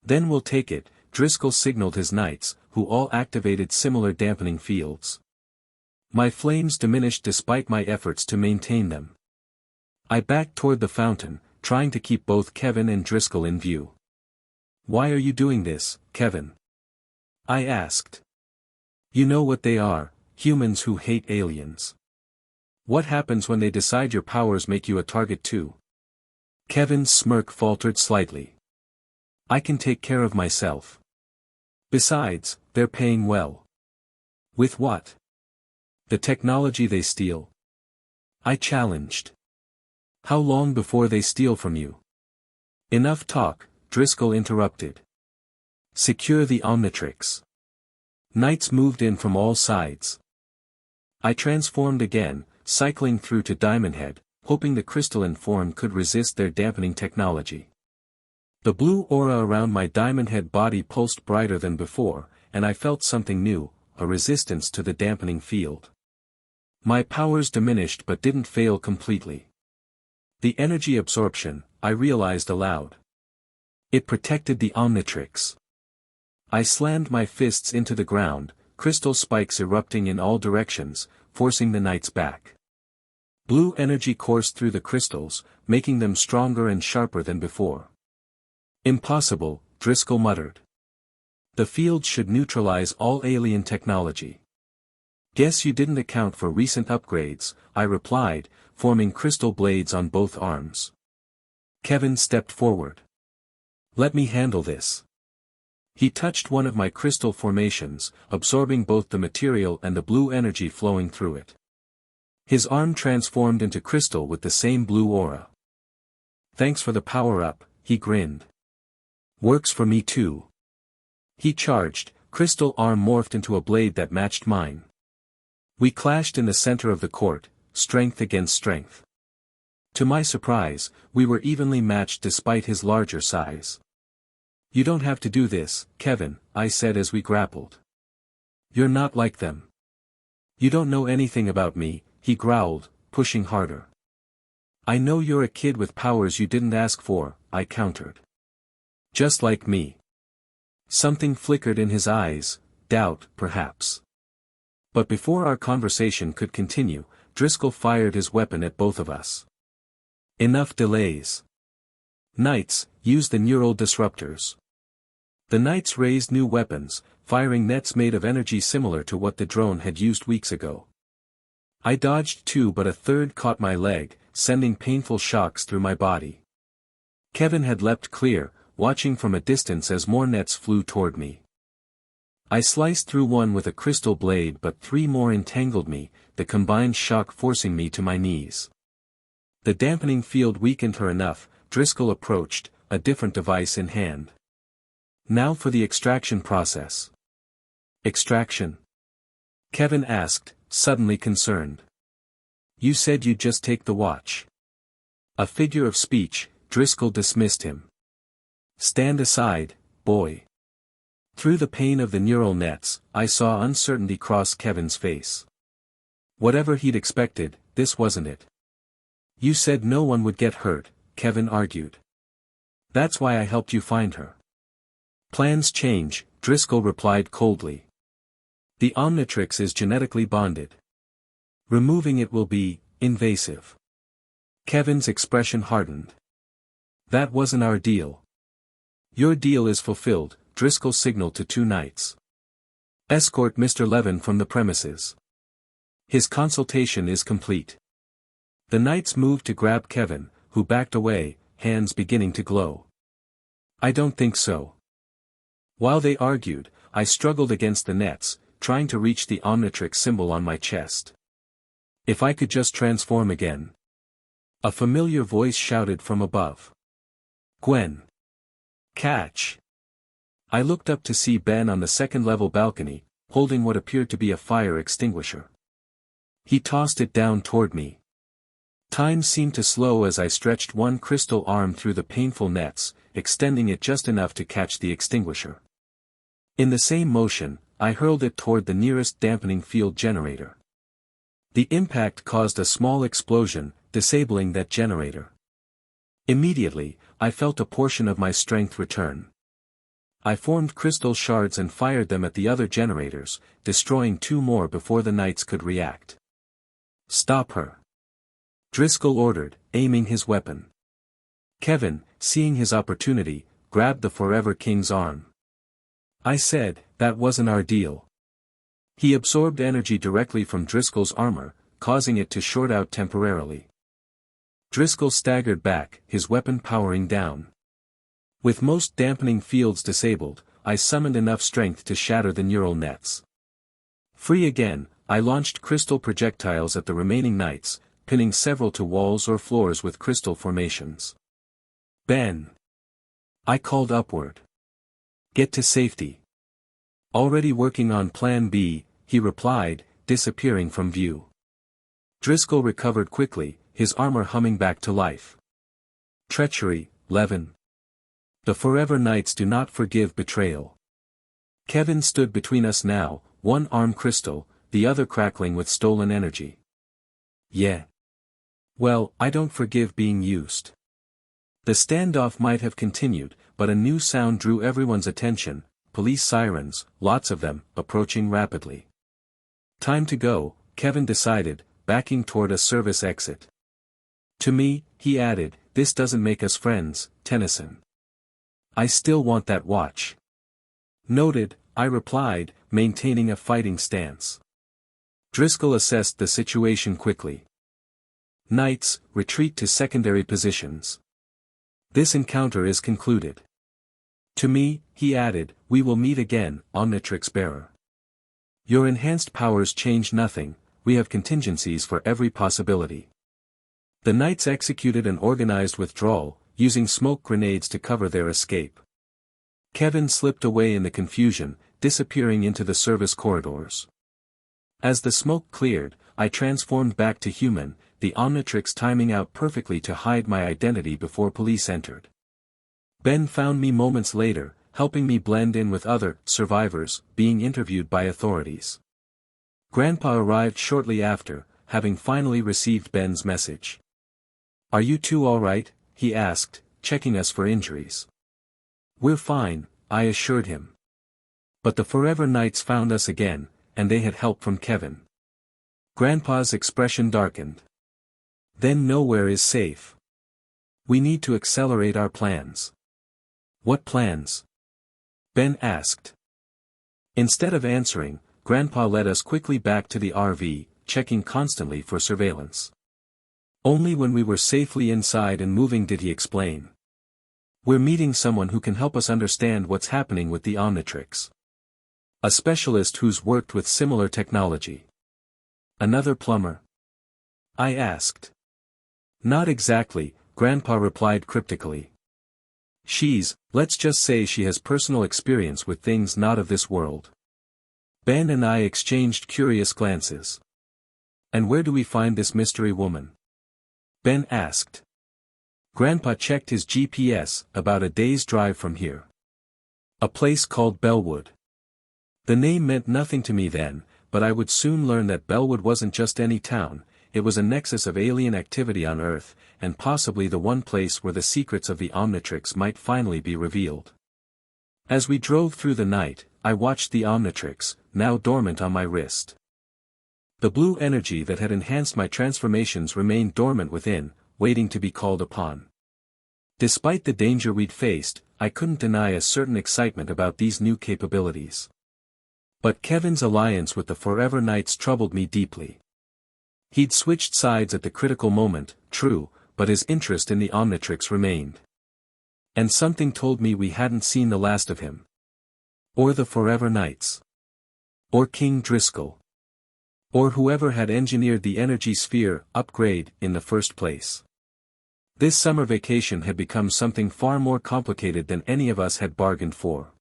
Then we'll take it, Driscoll signaled his knights, who all activated similar dampening fields. My flames diminished despite my efforts to maintain them. I backed toward the fountain, trying to keep both Kevin and Driscoll in view. Why are you doing this, Kevin? I asked. You know what they are, humans who hate aliens. What happens when they decide your powers make you a target too? Kevin's smirk faltered slightly. I can take care of myself. Besides, they're paying well. With what? The technology they steal. I challenged. How long before they steal from you? Enough talk, Driscoll interrupted. Secure the Omnitrix. Knights moved in from all sides. I transformed again, cycling through to Diamond Head, hoping the crystalline form could resist their dampening technology. The blue aura around my Diamond Head body pulsed brighter than before, and I felt something new, a resistance to the dampening field. My powers diminished but didn't fail completely. The energy absorption, I realized aloud. It protected the Omnitrix. I slammed my fists into the ground, crystal spikes erupting in all directions, forcing the knights back. Blue energy coursed through the crystals, making them stronger and sharper than before. Impossible, Driscoll muttered. The field should neutralize all alien technology. Guess you didn't account for recent upgrades, I replied, forming crystal blades on both arms. Kevin stepped forward. Let me handle this. He touched one of my crystal formations, absorbing both the material and the blue energy flowing through it. His arm transformed into crystal with the same blue aura. Thanks for the power-up, he grinned. Works for me too. He charged, crystal arm morphed into a blade that matched mine. We clashed in the center of the court, strength against strength. To my surprise, we were evenly matched despite his larger size. You don't have to do this, Kevin, I said as we grappled. You're not like them. You don't know anything about me, he growled, pushing harder. I know you're a kid with powers you didn't ask for, I countered. Just like me. Something flickered in his eyes, doubt, perhaps. But before our conversation could continue, Driscoll fired his weapon at both of us. Enough delays. Knights, use the neural disruptors. The knights raised new weapons, firing nets made of energy similar to what the drone had used weeks ago. I dodged two but a third caught my leg, sending painful shocks through my body. Kevin had leapt clear, watching from a distance as more nets flew toward me. I sliced through one with a crystal blade but three more entangled me, the combined shock forcing me to my knees. The dampening field weakened her enough, Driscoll approached, a different device in hand. Now for the extraction process. Extraction? Kevin asked, suddenly concerned. You said you'd just take the watch. A figure of speech, Driscoll dismissed him. Stand aside, boy. Through the pain of the neural nets, I saw uncertainty cross Kevin's face. Whatever he'd expected, this wasn't it. You said no one would get hurt, Kevin argued. That's why I helped you find her. Plans change, Driscoll replied coldly. The Omnitrix is genetically bonded. Removing it will be invasive. Kevin's expression hardened. That wasn't our deal. Your deal is fulfilled, Driscoll signaled to two knights. Escort Mr. Levin from the premises. His consultation is complete. The knights moved to grab Kevin, who backed away, hands beginning to glow. I don't think so. While they argued, I struggled against the nets, trying to reach the Omnitrix symbol on my chest. If I could just transform again. A familiar voice shouted from above. Gwen. Catch. I looked up to see Ben on the second-level balcony, holding what appeared to be a fire extinguisher. He tossed it down toward me. Time seemed to slow as I stretched one crystal arm through the painful nets, extending it just enough to catch the extinguisher. In the same motion, I hurled it toward the nearest dampening field generator. The impact caused a small explosion, disabling that generator. Immediately, I felt a portion of my strength return. I formed crystal shards and fired them at the other generators, destroying 2 more before the knights could react. Stop her. Driscoll ordered, aiming his weapon. Kevin, seeing his opportunity, grabbed the Forever King's arm. I said, that wasn't our deal. He absorbed energy directly from Driscoll's armor, causing it to short out temporarily. Driscoll staggered back, his weapon powering down. With most dampening fields disabled, I summoned enough strength to shatter the neural nets. Free again, I launched crystal projectiles at the remaining knights, pinning several to walls or floors with crystal formations. Ben. I called upward. Get to safety. Already working on Plan B, he replied, disappearing from view. Driscoll recovered quickly, his armor humming back to life. Treachery, Levin. The Forever Knights do not forgive betrayal. Kevin stood between us now, one arm crystal, the other crackling with stolen energy. Yeah. Well, I don't forgive being used. The standoff might have continued, but a new sound drew everyone's attention, police sirens, lots of them, approaching rapidly. Time to go, Kevin decided, backing toward a service exit. To me, he added, this doesn't make us friends, Tennyson. I still want that watch. Noted, I replied, maintaining a fighting stance. Driscoll assessed the situation quickly. Knights, retreat to secondary positions. This encounter is concluded. To me, he added, we will meet again, Omnitrix Bearer. Your enhanced powers change nothing, we have contingencies for every possibility. The knights executed an organized withdrawal, using smoke grenades to cover their escape. Kevin slipped away in the confusion, disappearing into the service corridors. As the smoke cleared, I transformed back to human, the Omnitrix timing out perfectly to hide my identity before police entered. Ben found me moments later, helping me blend in with other survivors, being interviewed by authorities. Grandpa arrived shortly after, having finally received Ben's message. Are you two all right? He asked, checking us for injuries. We're fine, I assured him. But the Forever Knights found us again, and they had help from Kevin. Grandpa's expression darkened. Then nowhere is safe. We need to accelerate our plans. What plans? Ben asked. Instead of answering, Grandpa led us quickly back to the RV, checking constantly for surveillance. Only when we were safely inside and moving did he explain. We're meeting someone who can help us understand what's happening with the Omnitrix. A specialist who's worked with similar technology. Another plumber? I asked. Not exactly, Grandpa replied cryptically. Let's just say she has personal experience with things not of this world. Ben and I exchanged curious glances. And where do we find this mystery woman? Ben asked. Grandpa checked his GPS, about a day's drive from here. A place called Bellwood. The name meant nothing to me then, but I would soon learn that Bellwood wasn't just any town, it was a nexus of alien activity on Earth, and possibly the one place where the secrets of the Omnitrix might finally be revealed. As we drove through the night, I watched the Omnitrix, now dormant on my wrist. The blue energy that had enhanced my transformations remained dormant within, waiting to be called upon. Despite the danger we'd faced, I couldn't deny a certain excitement about these new capabilities. But Kevin's alliance with the Forever Knights troubled me deeply. He'd switched sides at the critical moment, true, but his interest in the Omnitrix remained. And something told me we hadn't seen the last of him. Or the Forever Knights. Or King Driscoll. Or whoever had engineered the energy sphere upgrade in the first place. This summer vacation had become something far more complicated than any of us had bargained for.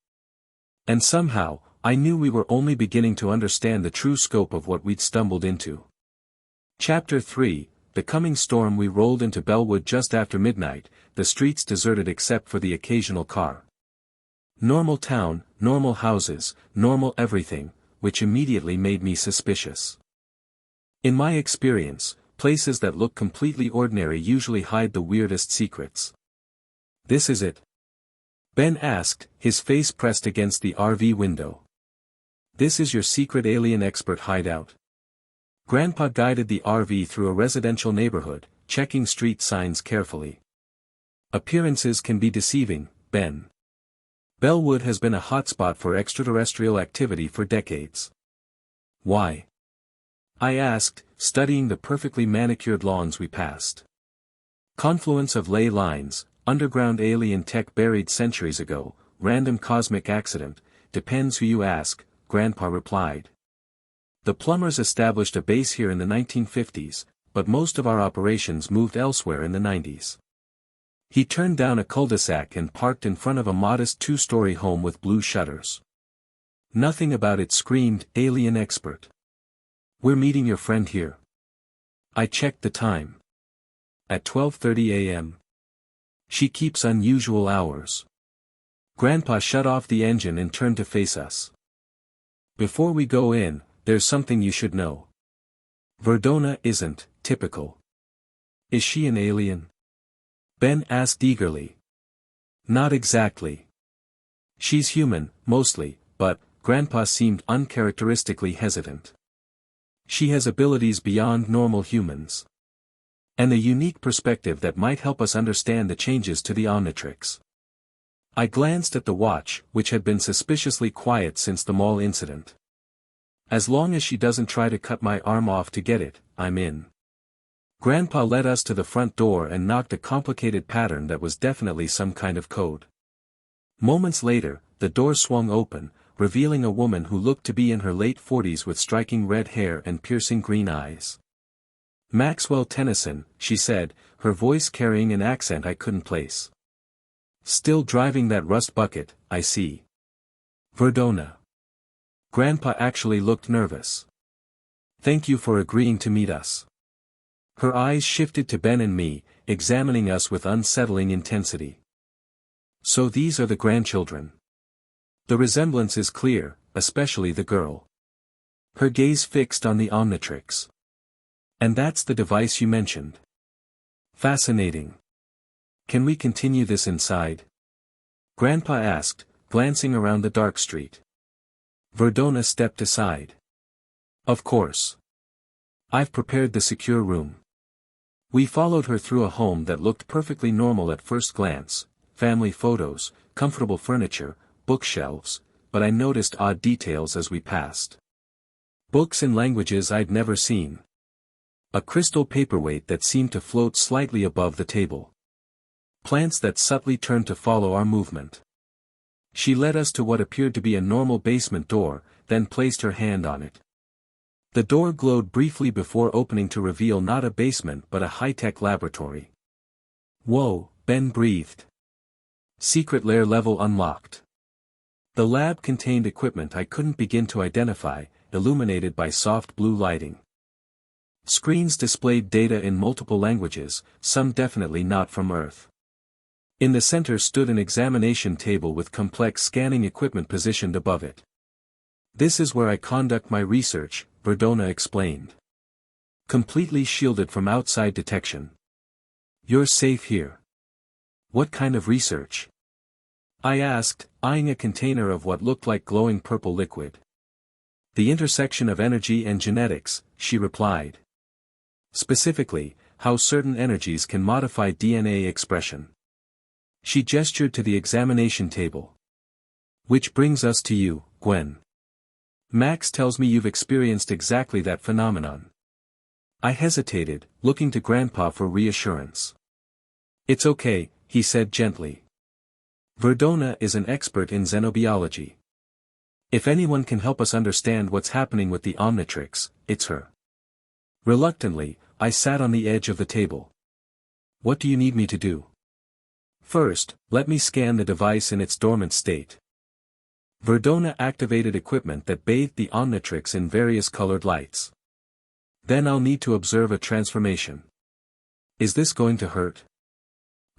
And somehow, I knew we were only beginning to understand the true scope of what we'd stumbled into. Chapter 3, The Coming Storm. We rolled into Bellwood just after midnight, the streets deserted except for the occasional car. Normal town, normal houses, normal everything, which immediately made me suspicious. In my experience, places that look completely ordinary usually hide the weirdest secrets. "This is it?" Ben asked, his face pressed against the RV window. "This is your secret alien expert hideout?" Grandpa guided the RV through a residential neighborhood, checking street signs carefully. "Appearances can be deceiving, Ben. Bellwood has been a hotspot for extraterrestrial activity for decades." "Why?" I asked, studying the perfectly manicured lawns we passed. "Confluence of ley lines, underground alien tech buried centuries ago, random cosmic accident, depends who you ask," Grandpa replied. "The plumbers established a base here in the 1950s, but most of our operations moved elsewhere in the 90s. He turned down a cul-de-sac and parked in front of a modest two-story home with blue shutters. Nothing about it screamed, "alien expert." "We're meeting your friend here." I checked the time. At 12:30 a.m. "She keeps unusual hours." Grandpa shut off the engine and turned to face us. "Before we go in, there's something you should know. Verdona isn't typical." "Is she an alien?" Ben asked eagerly. "Not exactly. She's human, mostly, but," Grandpa seemed uncharacteristically hesitant. "She has abilities beyond normal humans. And a unique perspective that might help us understand the changes to the Omnitrix." I glanced at the watch, which had been suspiciously quiet since the mall incident. "As long as she doesn't try to cut my arm off to get it, I'm in." Grandpa led us to the front door and knocked a complicated pattern that was definitely some kind of code. Moments later, the door swung open, revealing a woman who looked to be in her late 40s with striking red hair and piercing green eyes. "Maxwell Tennyson," she said, her voice carrying an accent I couldn't place. "Still driving that rust bucket, I see." "Verdona." Grandpa actually looked nervous. "Thank you for agreeing to meet us." Her eyes shifted to Ben and me, examining us with unsettling intensity. "So these are the grandchildren." The resemblance is clear, especially the girl. Her gaze fixed on the Omnitrix. "And that's the device you mentioned." "Fascinating. Can we continue this inside?" Grandpa asked, glancing around the dark street. Verdona stepped aside. "Of course. I've prepared the secure room." We followed her through a home that looked perfectly normal at first glance, family photos, comfortable furniture, bookshelves, but I noticed odd details as we passed. Books in languages I'd never seen. A crystal paperweight that seemed to float slightly above the table. Plants that subtly turned to follow our movement. She led us to what appeared to be a normal basement door, then placed her hand on it. The door glowed briefly before opening to reveal not a basement but a high-tech laboratory. "Whoa," Ben breathed. "Secret lair level unlocked." The lab contained equipment I couldn't begin to identify, illuminated by soft blue lighting. Screens displayed data in multiple languages, some definitely not from Earth. In the center stood an examination table with complex scanning equipment positioned above it. "This is where I conduct my research," Verdona explained. "Completely shielded from outside detection. You're safe here." "What kind of research?" I asked, eyeing a container of what looked like glowing purple liquid. "The intersection of energy and genetics," she replied. "Specifically, how certain energies can modify DNA expression." She gestured to the examination table. "Which brings us to you, Gwen. Max tells me you've experienced exactly that phenomenon." I hesitated, looking to Grandpa for reassurance. It's okay, he said gently. Verdona is an expert in xenobiology. If anyone can help us understand what's happening with the Omnitrix, it's her. Reluctantly, I sat on the edge of the table. What do you need me to do? First, let me scan the device in its dormant state. Verdona activated equipment that bathed the Omnitrix in various colored lights. Then I'll need to observe a transformation. Is this going to hurt?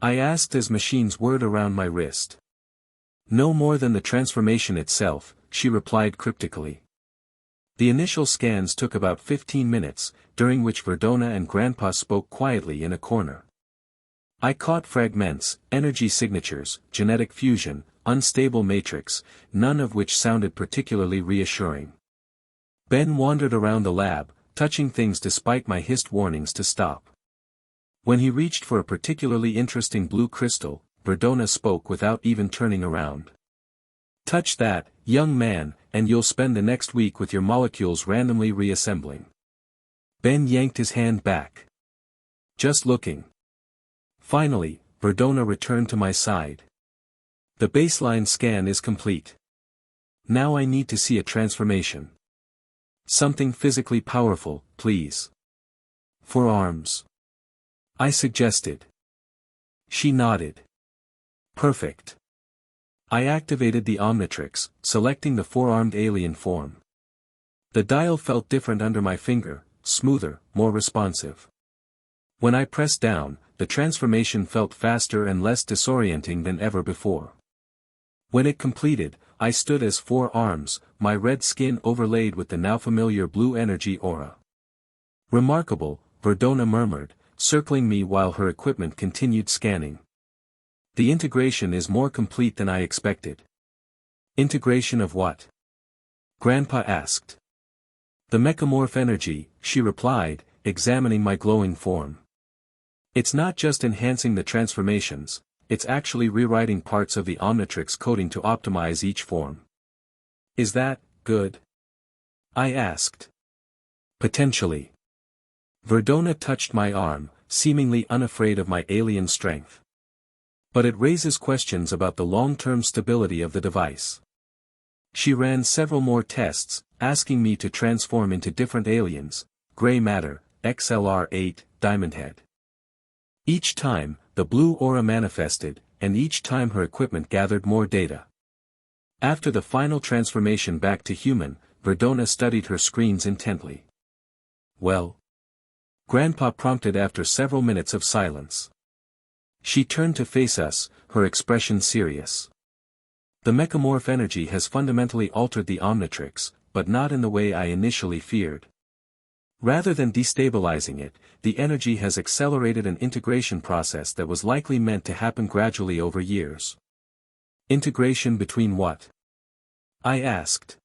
I asked as machines whirred around my wrist. No more than the transformation itself, she replied cryptically. The initial scans took about 15 minutes, during which Verdona and Grandpa spoke quietly in a corner. I caught fragments, energy signatures, genetic fusion, unstable matrix, none of which sounded particularly reassuring. Ben wandered around the lab, touching things despite my hissed warnings to stop. When he reached for a particularly interesting blue crystal, Verdona spoke without even turning around. Touch that, young man, and you'll spend the next week with your molecules randomly reassembling. Ben yanked his hand back. Just looking. Finally, Verdona returned to my side. The baseline scan is complete. Now I need to see a transformation. Something physically powerful, please. 4 arms. I suggested. She nodded. Perfect. I activated the Omnitrix, selecting the 4-armed alien form. The dial felt different under my finger, smoother, more responsive. When I pressed down, the transformation felt faster and less disorienting than ever before. When it completed, I stood as 4 arms, my red skin overlaid with the now familiar blue energy aura. Remarkable, Verdona murmured, circling me while her equipment continued scanning. The integration is more complete than I expected. Integration of what? Grandpa asked. The mechamorph energy, she replied, examining my glowing form. It's not just enhancing the transformations, it's actually rewriting parts of the Omnitrix coding to optimize each form. Is that good? I asked. Potentially. Verdona touched my arm, seemingly unafraid of my alien strength. But it raises questions about the long-term stability of the device. She ran several more tests, asking me to transform into different aliens, gray matter, XLR-8, Diamondhead. Each time, the blue aura manifested, and each time her equipment gathered more data. After the final transformation back to human, Verdona studied her screens intently. Well? Grandpa prompted after several minutes of silence. She turned to face us, her expression serious. The mechamorph energy has fundamentally altered the Omnitrix, but not in the way I initially feared. Rather than destabilizing it, the energy has accelerated an integration process that was likely meant to happen gradually over years. Integration between what? I asked.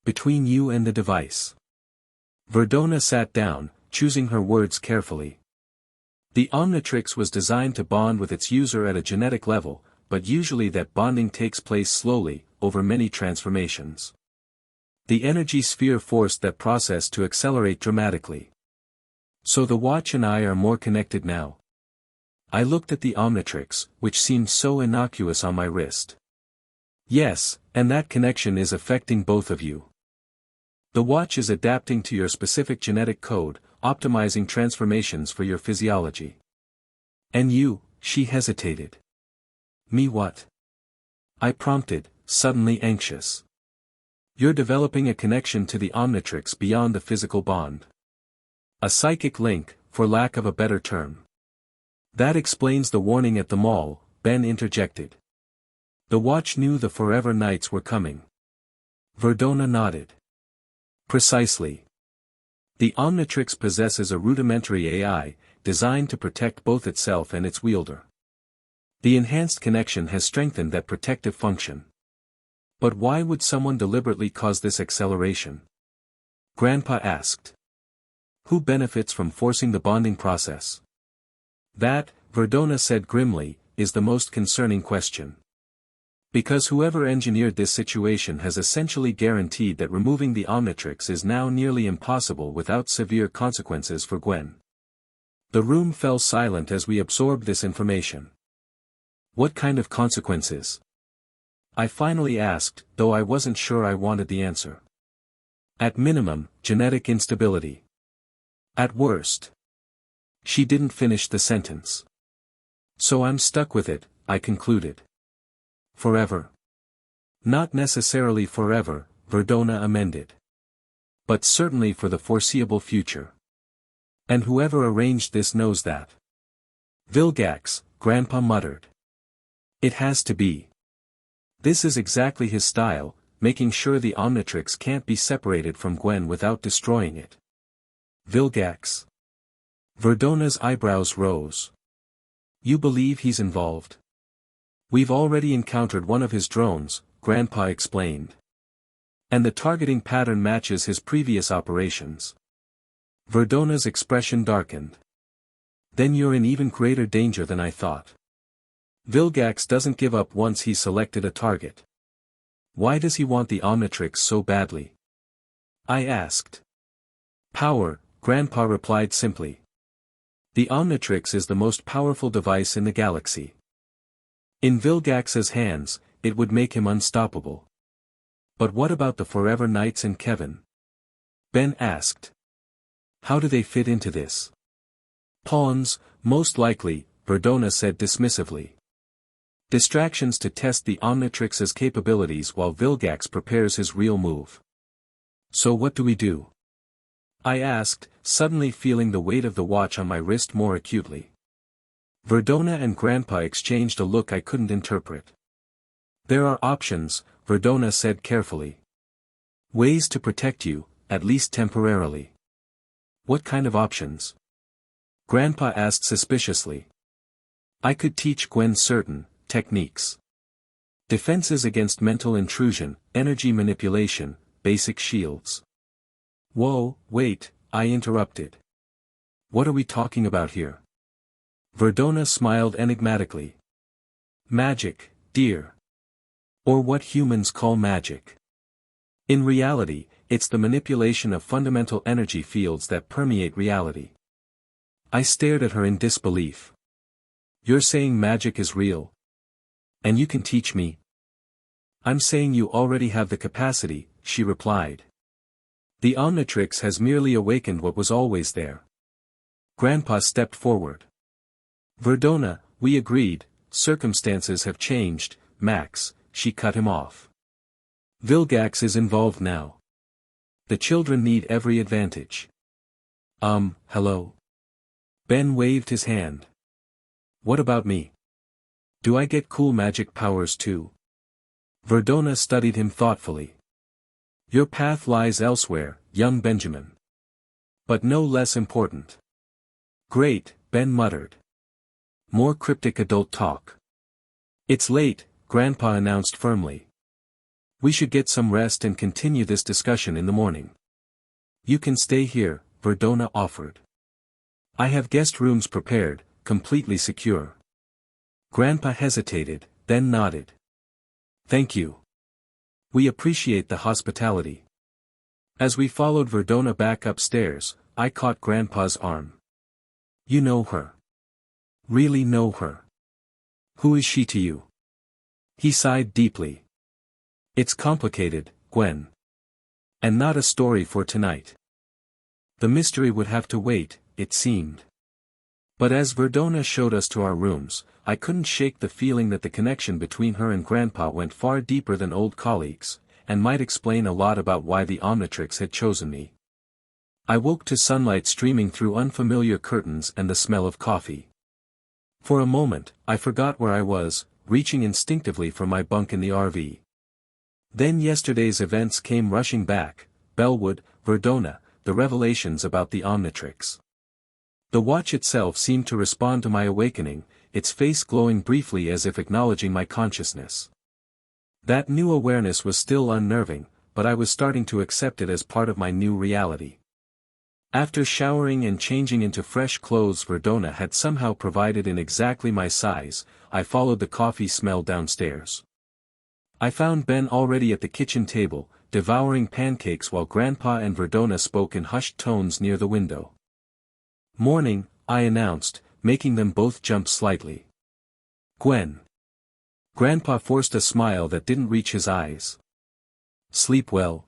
Between you and the device. Verdona sat down, choosing her words carefully. The Omnitrix was designed to bond with its user at a genetic level, but usually that bonding takes place slowly, over many transformations. The energy sphere forced that process to accelerate dramatically. So the watch and I are more connected now. I looked at the Omnitrix, which seemed so innocuous on my wrist. Yes, and that connection is affecting both of you. The watch is adapting to your specific genetic code, optimizing transformations for your physiology. And you, she hesitated. Me what? I prompted, suddenly anxious. You're developing a connection to the Omnitrix beyond the physical bond. A psychic link, for lack of a better term. That explains the warning at the mall, Ben interjected. The watch knew the forever nights were coming. Verdona nodded. Precisely. The Omnitrix possesses a rudimentary AI, designed to protect both itself and its wielder. The enhanced connection has strengthened that protective function. But why would someone deliberately cause this acceleration? Grandpa asked. Who benefits from forcing the bonding process? That, Verdona said grimly, is the most concerning question. Because whoever engineered this situation has essentially guaranteed that removing the Omnitrix is now nearly impossible without severe consequences for Gwen. The room fell silent as we absorbed this information. What kind of consequences? I finally asked, though I wasn't sure I wanted the answer. At minimum, genetic instability. At worst. She didn't finish the sentence. So I'm stuck with it, I concluded. Forever. Not necessarily forever, Verdona amended. But certainly for the foreseeable future. And whoever arranged this knows that. Vilgax, Grandpa muttered. It has to be. This is exactly his style, making sure the Omnitrix can't be separated from Gwen without destroying it. Vilgax. Verdona's eyebrows rose. You believe he's involved? We've already encountered one of his drones, Grandpa explained. And the targeting pattern matches his previous operations. Verdona's expression darkened. Then you're in even greater danger than I thought. Vilgax doesn't give up once he's selected a target. Why does he want the Omnitrix so badly? I asked. Power, Grandpa replied simply. The Omnitrix is the most powerful device in the galaxy. In Vilgax's hands, it would make him unstoppable. But what about the Forever Knights and Kevin? Ben asked. How do they fit into this? Pawns, most likely, Verdona said dismissively. Distractions to test the Omnitrix's capabilities while Vilgax prepares his real move. So what do we do? I asked, suddenly feeling the weight of the watch on my wrist more acutely. Verdona and Grandpa exchanged a look I couldn't interpret. There are options, Verdona said carefully. Ways to protect you, at least temporarily. What kind of options? Grandpa asked suspiciously. I could teach Gwen certain techniques. Defenses against mental intrusion, energy manipulation, basic shields. Whoa, wait, I interrupted. What are we talking about here? Verdona smiled enigmatically. Magic, dear. Or what humans call magic. In reality, it's the manipulation of fundamental energy fields that permeate reality. I stared at her in disbelief. You're saying magic is real? And you can teach me? I'm saying you already have the capacity, she replied. The Omnitrix has merely awakened what was always there. Grandpa stepped forward. Verdona, we agreed, circumstances have changed, Max, she cut him off. Vilgax is involved now. The children need every advantage. Hello? Ben waved his hand. What about me? Do I get cool magic powers too? Verdona studied him thoughtfully. Your path lies elsewhere, young Benjamin. But no less important. Great, Ben muttered. More cryptic adult talk. It's late, Grandpa announced firmly. We should get some rest and continue this discussion in the morning. You can stay here, Verdona offered. I have guest rooms prepared, completely secure. Grandpa hesitated, then nodded. Thank you. We appreciate the hospitality. As we followed Verdona back upstairs, I caught Grandpa's arm. You know her. Really know her. Who is she to you? He sighed deeply. It's complicated, Gwen. And not a story for tonight. The mystery would have to wait, it seemed. But as Verdona showed us to our rooms, I couldn't shake the feeling that the connection between her and Grandpa went far deeper than old colleagues, and might explain a lot about why the Omnitrix had chosen me. I woke to sunlight streaming through unfamiliar curtains and the smell of coffee. For a moment, I forgot where I was, reaching instinctively for my bunk in the RV. Then yesterday's events came rushing back, Bellwood, Verdona, the revelations about the Omnitrix. The watch itself seemed to respond to my awakening, its face glowing briefly as if acknowledging my consciousness. That new awareness was still unnerving, but I was starting to accept it as part of my new reality. After showering and changing into fresh clothes Verdona had somehow provided in exactly my size, I followed the coffee smell downstairs. I found Ben already at the kitchen table, devouring pancakes while Grandpa and Verdona spoke in hushed tones near the window. "Morning," I announced, making them both jump slightly. "Gwen." Grandpa forced a smile that didn't reach his eyes. "Sleep well?"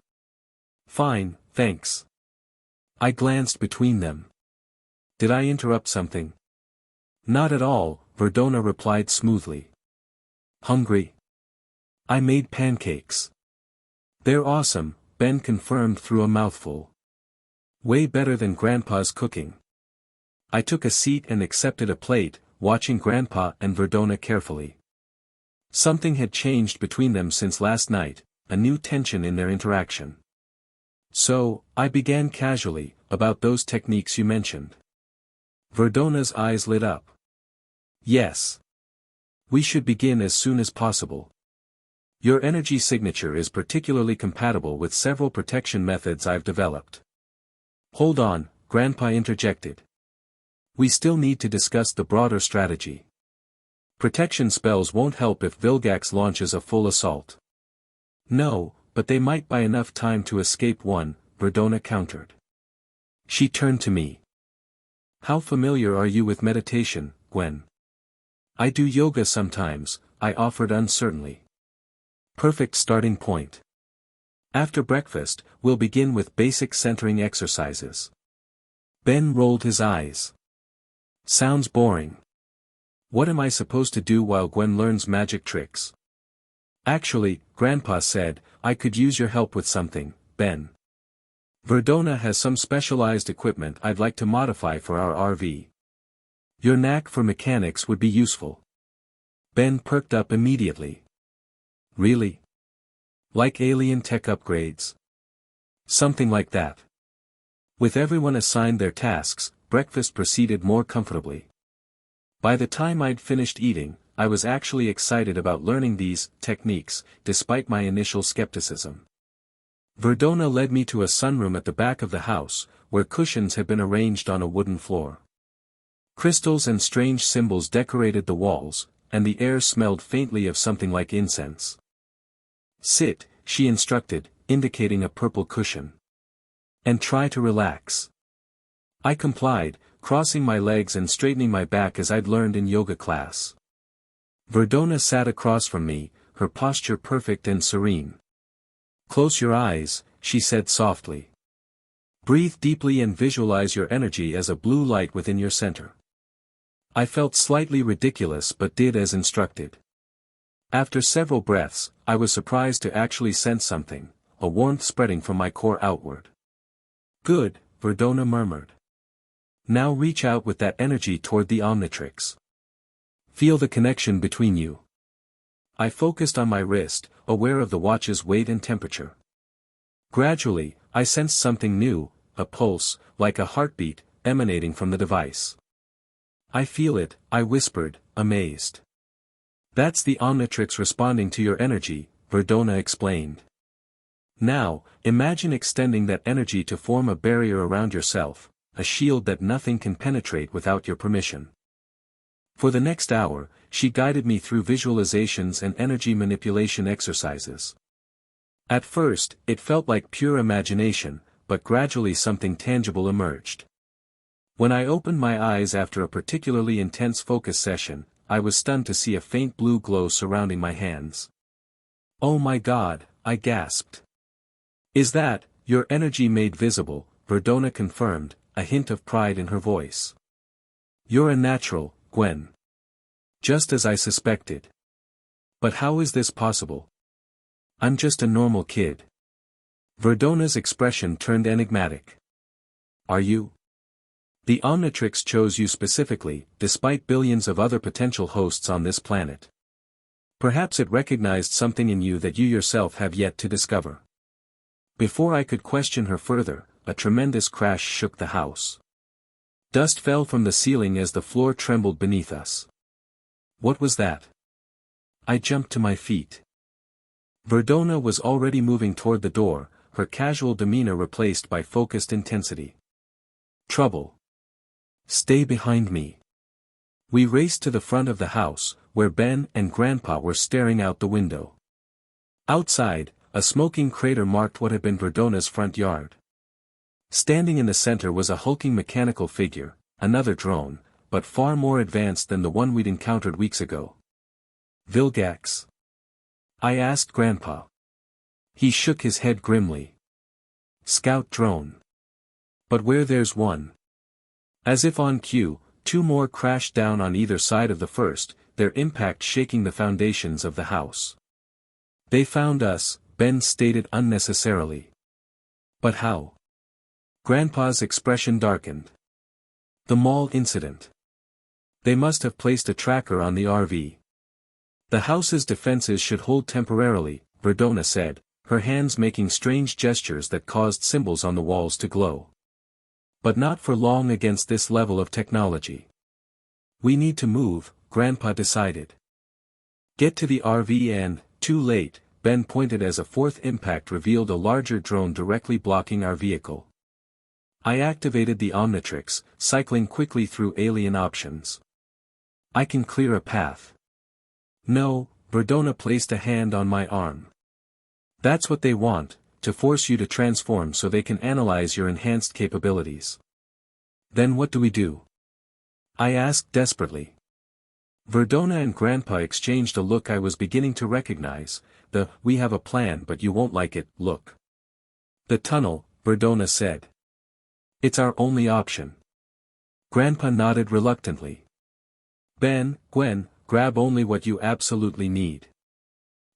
"Fine, thanks." I glanced between them. "Did I interrupt something?" "Not at all," Verdona replied smoothly. "Hungry?" "I made pancakes." "They're awesome," Ben confirmed through a mouthful. "Way better than Grandpa's cooking." I took a seat and accepted a plate, watching Grandpa and Verdona carefully. Something had changed between them since last night, a new tension in their interaction. "So," I began casually, "about those techniques you mentioned." Verdona's eyes lit up. "Yes. We should begin as soon as possible. Your energy signature is particularly compatible with several protection methods I've developed." "Hold on," Grandpa interjected. "We still need to discuss the broader strategy. Protection spells won't help if Vilgax launches a full assault." "No, but they might buy enough time to escape one," Verdona countered. She turned to me. "How familiar are you with meditation, Gwen?" "I do yoga sometimes," I offered uncertainly. "Perfect starting point. After breakfast, we'll begin with basic centering exercises." Ben rolled his eyes. "Sounds boring. What am I supposed to do while Gwen learns magic tricks?" "Actually," Grandpa said, "I could use your help with something, Ben. Verdona has some specialized equipment I'd like to modify for our RV. Your knack for mechanics would be useful." Ben perked up immediately. "Really? Like alien tech upgrades?" "Something like that." With everyone assigned their tasks, breakfast proceeded more comfortably. By the time I'd finished eating, I was actually excited about learning these techniques, despite my initial skepticism. Verdona led me to a sunroom at the back of the house, where cushions had been arranged on a wooden floor. Crystals and strange symbols decorated the walls, and the air smelled faintly of something like incense. "Sit," she instructed, indicating a purple cushion. "And try to relax." I complied, crossing my legs and straightening my back as I'd learned in yoga class. Verdona sat across from me, her posture perfect and serene. "Close your eyes," she said softly. "Breathe deeply and visualize your energy as a blue light within your center." I felt slightly ridiculous but did as instructed. After several breaths, I was surprised to actually sense something, a warmth spreading from my core outward. "Good," Verdona murmured. "Now reach out with that energy toward the Omnitrix. Feel the connection between you." I focused on my wrist, aware of the watch's weight and temperature. Gradually, I sensed something new, a pulse, like a heartbeat, emanating from the device. "I feel it," I whispered, amazed. "That's the Omnitrix responding to your energy," Verdona explained. "Now, imagine extending that energy to form a barrier around yourself, a shield that nothing can penetrate without your permission." For the next hour, she guided me through visualizations and energy manipulation exercises. At first, it felt like pure imagination, but gradually something tangible emerged. When I opened my eyes after a particularly intense focus session, I was stunned to see a faint blue glow surrounding my hands. "Oh my God," I gasped. "Is that your energy made visible?" Verdona confirmed, a hint of pride in her voice. "You're a natural, Gwen. Just as I suspected. But how is this possible? I'm just a normal kid." Verdona's expression turned enigmatic. "Are you? The Omnitrix chose you specifically, despite billions of other potential hosts on this planet. Perhaps it recognized something in you that you yourself have yet to discover." Before I could question her further, a tremendous crash shook the house. Dust fell from the ceiling as the floor trembled beneath us. What was that? I jumped to my feet. Verdona was already moving toward the door, her casual demeanor replaced by focused intensity. "Trouble. Stay behind me." We raced to the front of the house, where Ben and Grandpa were staring out the window. Outside, a smoking crater marked what had been Verdona's front yard. Standing in the center was a hulking mechanical figure, another drone, but far more advanced than the one we'd encountered weeks ago. Vilgax? I asked Grandpa. He shook his head grimly. Scout drone. But where there's one. As if on cue, two more crashed down on either side of the first, their impact shaking the foundations of the house. They found us, Ben stated unnecessarily. But how? Grandpa's expression darkened. The mall incident. They must have placed a tracker on the RV. The house's defenses should hold temporarily, Verdona said, her hands making strange gestures that caused symbols on the walls to glow. But not for long against this level of technology. We need to move, Grandpa decided. Get to the RV and, too late, Ben pointed as a fourth impact revealed a larger drone directly blocking our vehicle. I activated the Omnitrix, cycling quickly through alien options. I can clear a path. No, Verdona placed a hand on my arm. That's what they want, to force you to transform so they can analyze your enhanced capabilities. Then what do we do? I asked desperately. Verdona and Grandpa exchanged a look I was beginning to recognize, the "we have a plan but you won't like it" look. The tunnel, Verdona said. It's our only option. Grandpa nodded reluctantly. Ben, Gwen, grab only what you absolutely need.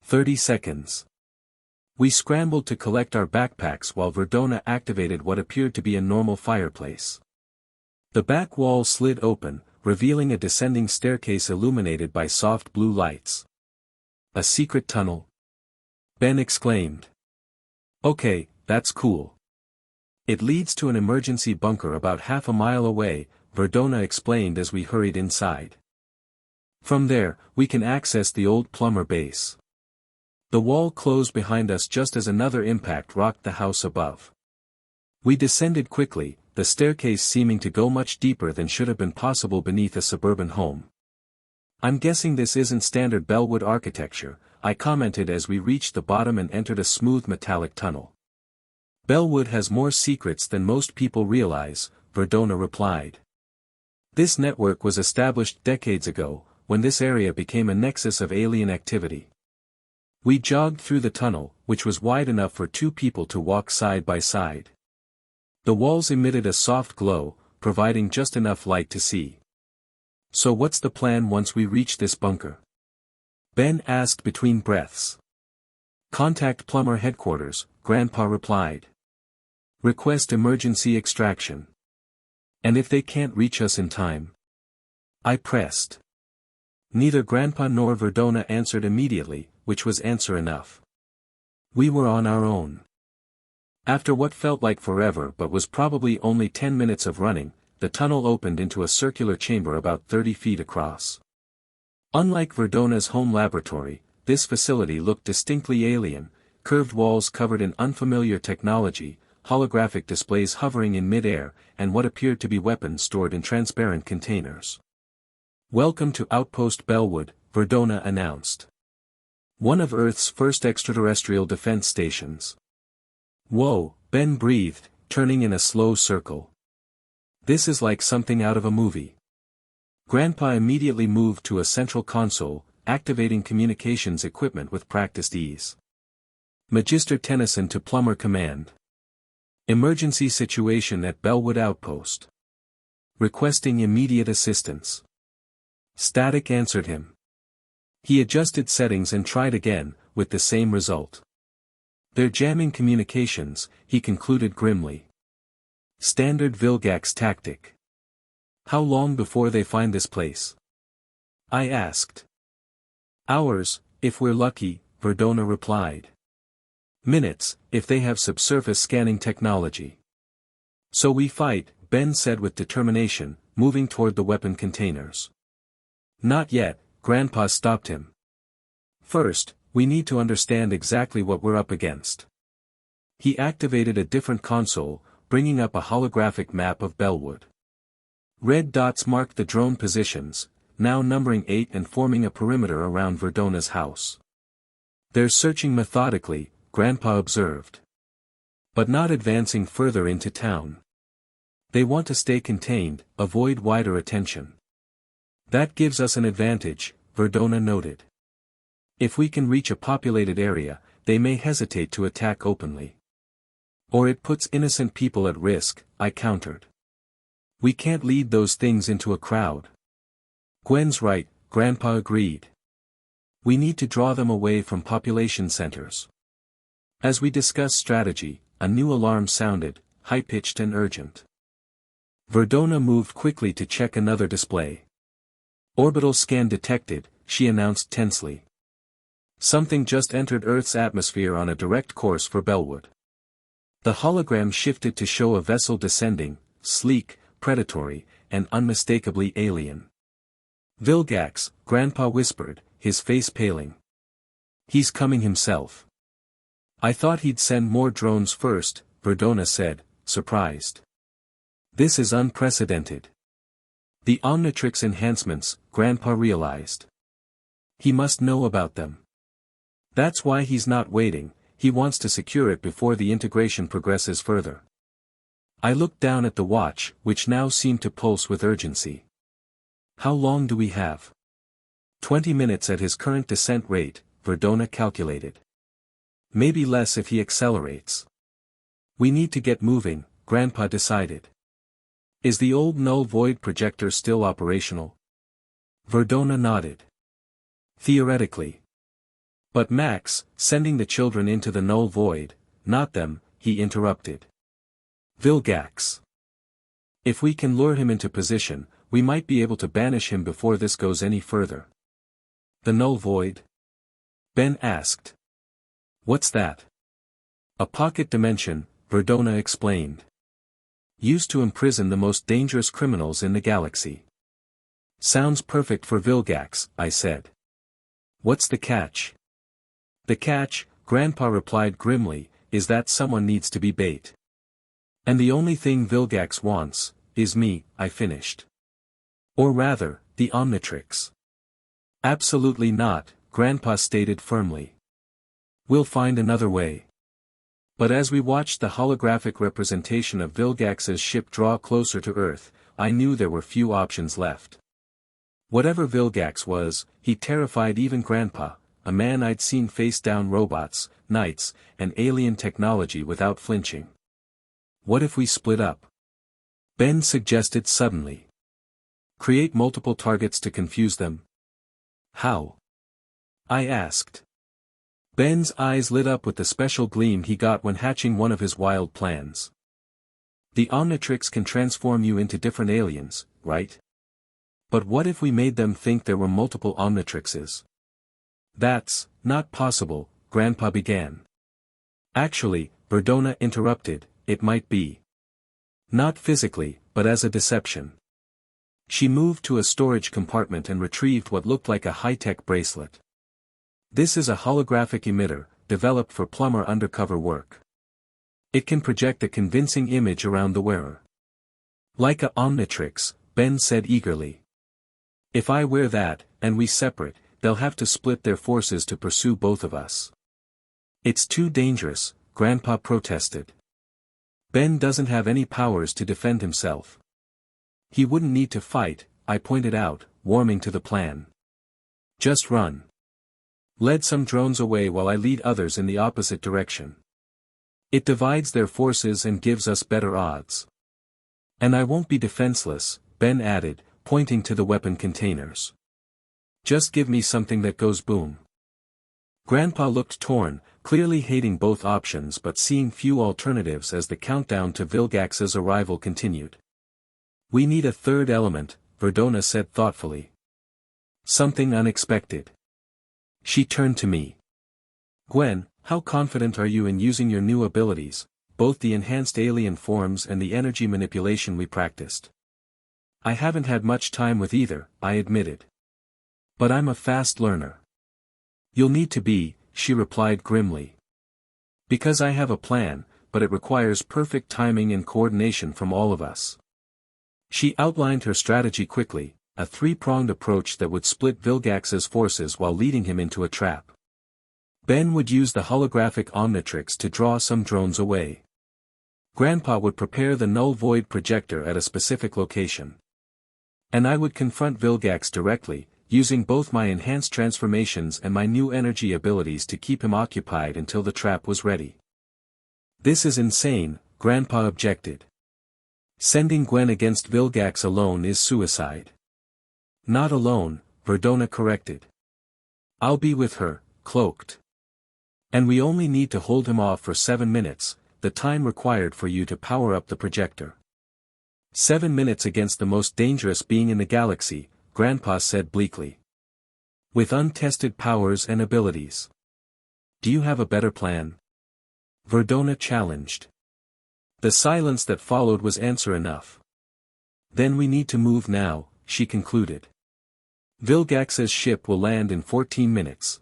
30 seconds. We scrambled to collect our backpacks while Verdona activated what appeared to be a normal fireplace. The back wall slid open, revealing a descending staircase illuminated by soft blue lights. A secret tunnel? Ben exclaimed. Okay, that's cool. It leads to an emergency bunker about half a mile away, Verdona explained as we hurried inside. From there, we can access the old plumber base. The wall closed behind us just as another impact rocked the house above. We descended quickly, the staircase seeming to go much deeper than should have been possible beneath a suburban home. I'm guessing this isn't standard Bellwood architecture, I commented as we reached the bottom and entered a smooth metallic tunnel. Bellwood has more secrets than most people realize, Verdona replied. This network was established decades ago, when this area became a nexus of alien activity. We jogged through the tunnel, which was wide enough for two people to walk side by side. The walls emitted a soft glow, providing just enough light to see. So what's the plan once we reach this bunker? Ben asked between breaths. Contact plumber headquarters, Grandpa replied. Request emergency extraction. And if they can't reach us in time? I pressed. Neither Grandpa nor Verdona answered immediately, which was answer enough. We were on our own. After what felt like forever but was probably only 10 minutes of running, the tunnel opened into a circular chamber about 30 feet across. Unlike Verdona's home laboratory, this facility looked distinctly alien, curved walls covered in unfamiliar technology, holographic displays hovering in mid-air, and what appeared to be weapons stored in transparent containers. Welcome to Outpost Bellwood, Verdona announced. One of Earth's first extraterrestrial defense stations. Whoa, Ben breathed, turning in a slow circle. This is like something out of a movie. Grandpa immediately moved to a central console, activating communications equipment with practiced ease. Magister Tennyson to Plumber Command. Emergency situation at Bellwood Outpost. Requesting immediate assistance. Static answered him. He adjusted settings and tried again, with the same result. They're jamming communications, he concluded grimly. Standard Vilgax tactic. How long before they find this place? I asked. Hours, if we're lucky, Verdona replied. Minutes, if they have subsurface scanning technology. So we fight, Ben said with determination, moving toward the weapon containers. Not yet, Grandpa stopped him. First, we need to understand exactly what we're up against. He activated a different console, bringing up a holographic map of Bellwood. Red dots marked the drone positions, now numbering 8 and forming a perimeter around Verdona's house. They're searching methodically, Grandpa observed. But not advancing further into town. They want to stay contained, avoid wider attention. That gives us an advantage, Verdona noted. If we can reach a populated area, they may hesitate to attack openly. Or it puts innocent people at risk, I countered. We can't lead those things into a crowd. Gwen's right, Grandpa agreed. We need to draw them away from population centers. As we discussed strategy, a new alarm sounded, high-pitched and urgent. Verdona moved quickly to check another display. Orbital scan detected, she announced tensely. Something just entered Earth's atmosphere on a direct course for Bellwood. The hologram shifted to show a vessel descending, sleek, predatory, and unmistakably alien. Vilgax, Grandpa whispered, his face paling. He's coming himself. I thought he'd send more drones first, Verdona said, surprised. This is unprecedented. The Omnitrix enhancements, Grandpa realized. He must know about them. That's why he's not waiting, he wants to secure it before the integration progresses further. I looked down at the watch, which now seemed to pulse with urgency. How long do we have? 20 minutes at his current descent rate, Verdona calculated. Maybe less if he accelerates. We need to get moving, Grandpa decided. Is the old null void projector still operational? Verdona nodded. Theoretically. But Max, sending the children into the null void, not them, he interrupted. Vilgax. If we can lure him into position, we might be able to banish him before this goes any further. The null void? Ben asked. What's that? A pocket dimension, Verdona explained. Used to imprison the most dangerous criminals in the galaxy. Sounds perfect for Vilgax, I said. What's the catch? The catch, Grandpa replied grimly, is that someone needs to be bait. And the only thing Vilgax wants, is me, I finished. Or rather, the Omnitrix. Absolutely not, Grandpa stated firmly. We'll find another way. But as we watched the holographic representation of Vilgax's ship draw closer to Earth, I knew there were few options left. Whatever Vilgax was, he terrified even Grandpa, a man I'd seen face down robots, knights, and alien technology without flinching. What if we split up? Ben suggested suddenly. Create multiple targets to confuse them. How? I asked. Ben's eyes lit up with the special gleam he got when hatching one of his wild plans. The Omnitrix can transform you into different aliens, right? But what if we made them think there were multiple Omnitrixes? That's not possible, Grandpa began. Actually, Verdona interrupted, it might be. Not physically, but as a deception. She moved to a storage compartment and retrieved what looked like a high-tech bracelet. This is a holographic emitter, developed for plumber undercover work. It can project a convincing image around the wearer. Like a Omnitrix, Ben said eagerly. If I wear that, and we separate, they'll have to split their forces to pursue both of us. It's too dangerous, Grandpa protested. Ben doesn't have any powers to defend himself. He wouldn't need to fight, I pointed out, warming to the plan. Just run. Lead some drones away while I lead others in the opposite direction. It divides their forces and gives us better odds. And I won't be defenseless, Ben added, pointing to the weapon containers. Just give me something that goes boom. Grandpa looked torn, clearly hating both options but seeing few alternatives as the countdown to Vilgax's arrival continued. We need a third element, Verdona said thoughtfully. Something unexpected. She turned to me. Gwen, how confident are you in using your new abilities, both the enhanced alien forms and the energy manipulation we practiced? I haven't had much time with either, I admitted. But I'm a fast learner. You'll need to be, she replied grimly. Because I have a plan, but it requires perfect timing and coordination from all of us. She outlined her strategy quickly, a three-pronged approach that would split Vilgax's forces while leading him into a trap. Ben would use the holographic Omnitrix to draw some drones away. Grandpa would prepare the null void projector at a specific location. And I would confront Vilgax directly, using both my enhanced transformations and my new energy abilities to keep him occupied until the trap was ready. This is insane, Grandpa objected. Sending Gwen against Vilgax alone is suicide. Not alone, Verdona corrected. I'll be with her, cloaked. And we only need to hold him off for 7 minutes, the time required for you to power up the projector. 7 minutes against the most dangerous being in the galaxy, Grandpa said bleakly. With untested powers and abilities. Do you have a better plan? Verdona challenged. The silence that followed was answer enough. Then we need to move now, she concluded. Vilgax's ship will land in 14 minutes.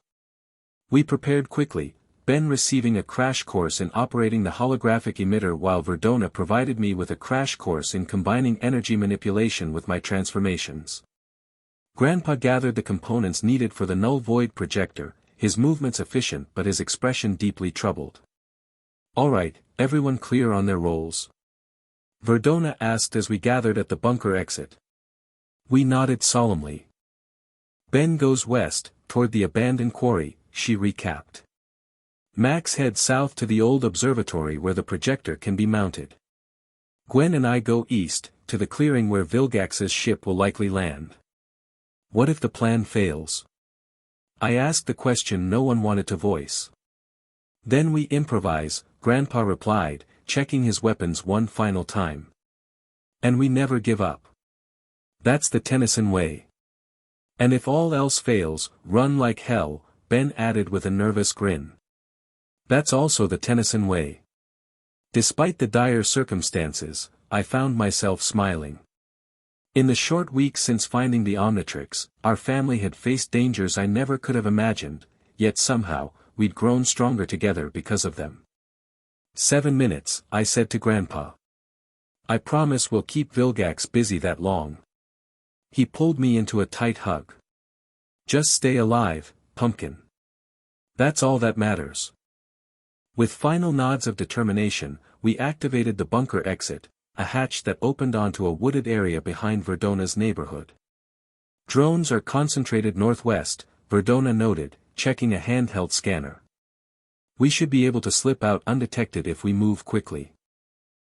We prepared quickly, Ben receiving a crash course in operating the holographic emitter while Verdona provided me with a crash course in combining energy manipulation with my transformations. Grandpa gathered the components needed for the null void projector, his movements efficient but his expression deeply troubled. All right, everyone clear on their roles? Verdona asked as we gathered at the bunker exit. We nodded solemnly. Ben goes west, toward the abandoned quarry, she recapped. Max heads south to the old observatory where the projector can be mounted. Gwen and I go east, to the clearing where Vilgax's ship will likely land. What if the plan fails? I asked the question no one wanted to voice. Then we improvise, Grandpa replied, checking his weapons one final time. And we never give up. That's the Tennyson way. And if all else fails, run like hell, Ben added with a nervous grin. That's also the Tennyson way. Despite the dire circumstances, I found myself smiling. In the short weeks since finding the Omnitrix, our family had faced dangers I never could have imagined, yet somehow, we'd grown stronger together because of them. 7 minutes, I said to Grandpa. I promise we'll keep Vilgax busy that long. He pulled me into a tight hug. Just stay alive, pumpkin. That's all that matters. With final nods of determination, we activated the bunker exit, a hatch that opened onto a wooded area behind Verdona's neighborhood. Drones are concentrated northwest, Verdona noted, checking a handheld scanner. We should be able to slip out undetected if we move quickly.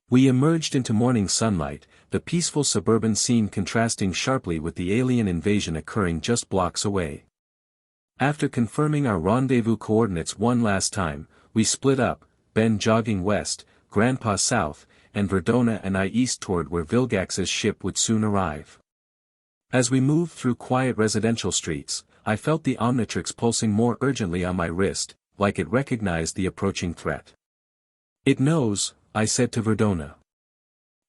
We emerged into morning sunlight, the peaceful suburban scene contrasting sharply with the alien invasion occurring just blocks away. After confirming our rendezvous coordinates one last time, we split up, Ben jogging west, Grandpa south, and Verdona and I east toward where Vilgax's ship would soon arrive. As we moved through quiet residential streets, I felt the Omnitrix pulsing more urgently on my wrist, like it recognized the approaching threat. It knows, I said to Verdona.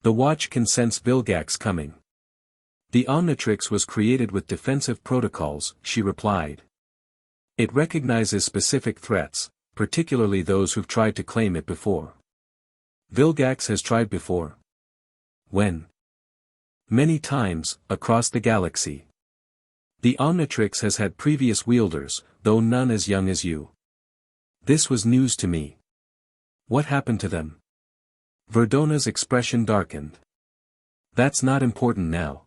The watch can sense Vilgax coming. The Omnitrix was created with defensive protocols, she replied. It recognizes specific threats, particularly those who've tried to claim it before. Vilgax has tried before. When? Many times, across the galaxy. The Omnitrix has had previous wielders, though none as young as you. This was news to me. What happened to them? Verdona's expression darkened. That's not important now.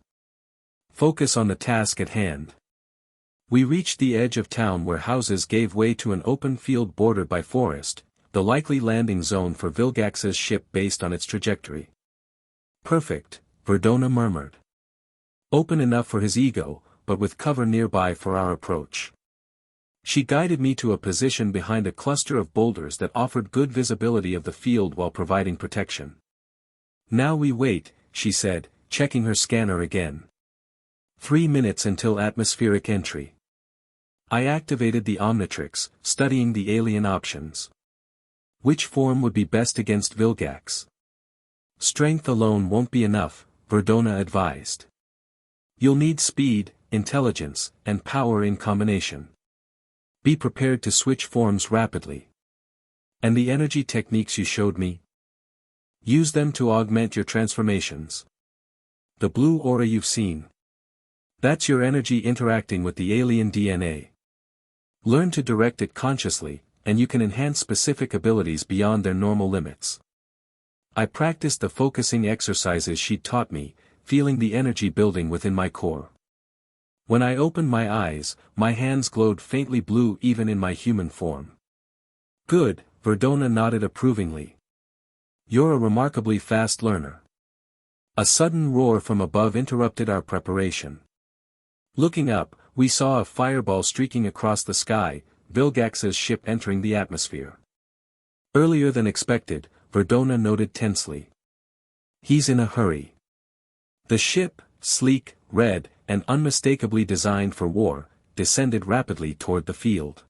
Focus on the task at hand. We reached the edge of town where houses gave way to an open field bordered by forest, the likely landing zone for Vilgax's ship based on its trajectory. Perfect, Verdona murmured. Open enough for his ego, but with cover nearby for our approach. She guided me to a position behind a cluster of boulders that offered good visibility of the field while providing protection. Now we wait, she said, checking her scanner again. 3 minutes until atmospheric entry. I activated the Omnitrix, studying the alien options. Which form would be best against Vilgax? Strength alone won't be enough, Verdona advised. You'll need speed, intelligence, and power in combination. Be prepared to switch forms rapidly. And the energy techniques you showed me? Use them to augment your transformations. The blue aura you've seen. That's your energy interacting with the alien DNA. Learn to direct it consciously, and you can enhance specific abilities beyond their normal limits. I practiced the focusing exercises she'd taught me, feeling the energy building within my core. When I opened my eyes, my hands glowed faintly blue even in my human form. Good, Verdona nodded approvingly. You're a remarkably fast learner. A sudden roar from above interrupted our preparation. Looking up, we saw a fireball streaking across the sky, Vilgax's ship entering the atmosphere. Earlier than expected, Verdona noted tensely. He's in a hurry. The ship, sleek, red, and unmistakably designed for war, descended rapidly toward the field.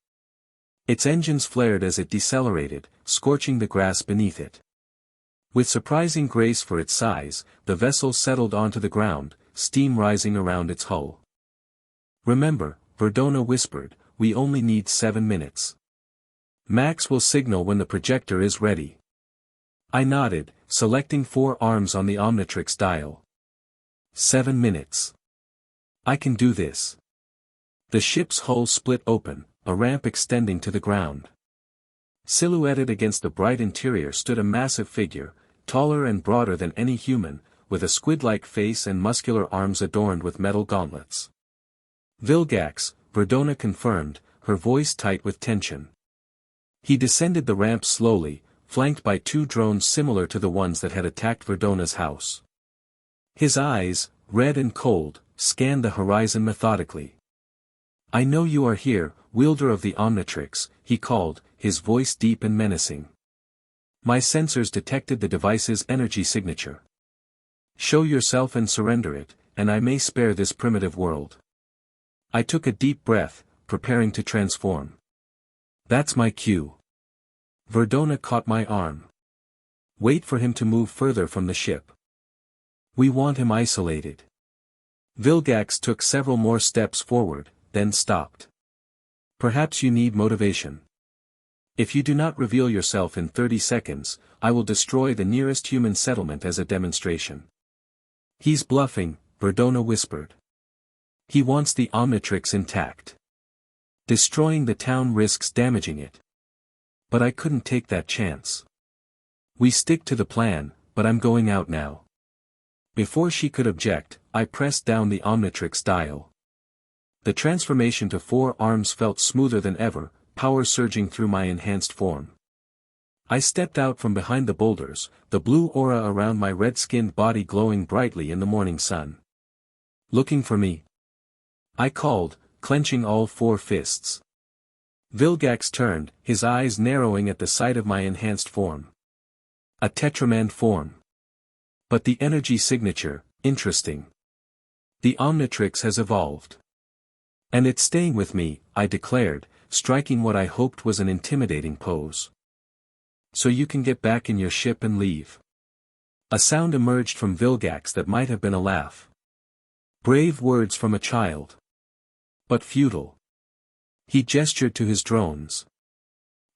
Its engines flared as it decelerated, scorching the grass beneath it. With surprising grace for its size, the vessel settled onto the ground, steam rising around its hull. Remember, Verdona whispered, we only need 7 minutes. Max will signal when the projector is ready. I nodded, selecting 4 arms on the Omnitrix dial. 7 minutes. I can do this. The ship's hull split open, a ramp extending to the ground. Silhouetted against the bright interior stood a massive figure, taller and broader than any human, with a squid-like face and muscular arms adorned with metal gauntlets. Vilgax, Verdona confirmed, her voice tight with tension. He descended the ramp slowly, flanked by 2 drones similar to the ones that had attacked Verdona's house. His eyes, red and cold, scanned the horizon methodically. I know you are here, wielder of the Omnitrix, he called, his voice deep and menacing. My sensors detected the device's energy signature. Show yourself and surrender it, and I may spare this primitive world. I took a deep breath, preparing to transform. That's my cue. Verdona caught my arm. Wait for him to move further from the ship. We want him isolated. Vilgax took several more steps forward, then stopped. Perhaps you need motivation. If you do not reveal yourself in 30 seconds, I will destroy the nearest human settlement as a demonstration. He's bluffing, Verdona whispered. He wants the Omnitrix intact. Destroying the town risks damaging it. But I couldn't take that chance. We stick to the plan, but I'm going out now. Before she could object, I pressed down the Omnitrix dial. The transformation to 4 arms felt smoother than ever, power surging through my enhanced form. I stepped out from behind the boulders, the blue aura around my red-skinned body glowing brightly in the morning sun. Looking for me? I called, clenching all 4 fists. Vilgax turned, his eyes narrowing at the sight of my enhanced form. A Tetraman form. But the energy signature, interesting. The Omnitrix has evolved. And it's staying with me, I declared, striking what I hoped was an intimidating pose. So you can get back in your ship and leave. A sound emerged from Vilgax that might have been a laugh. Brave words from a child. But futile. He gestured to his drones.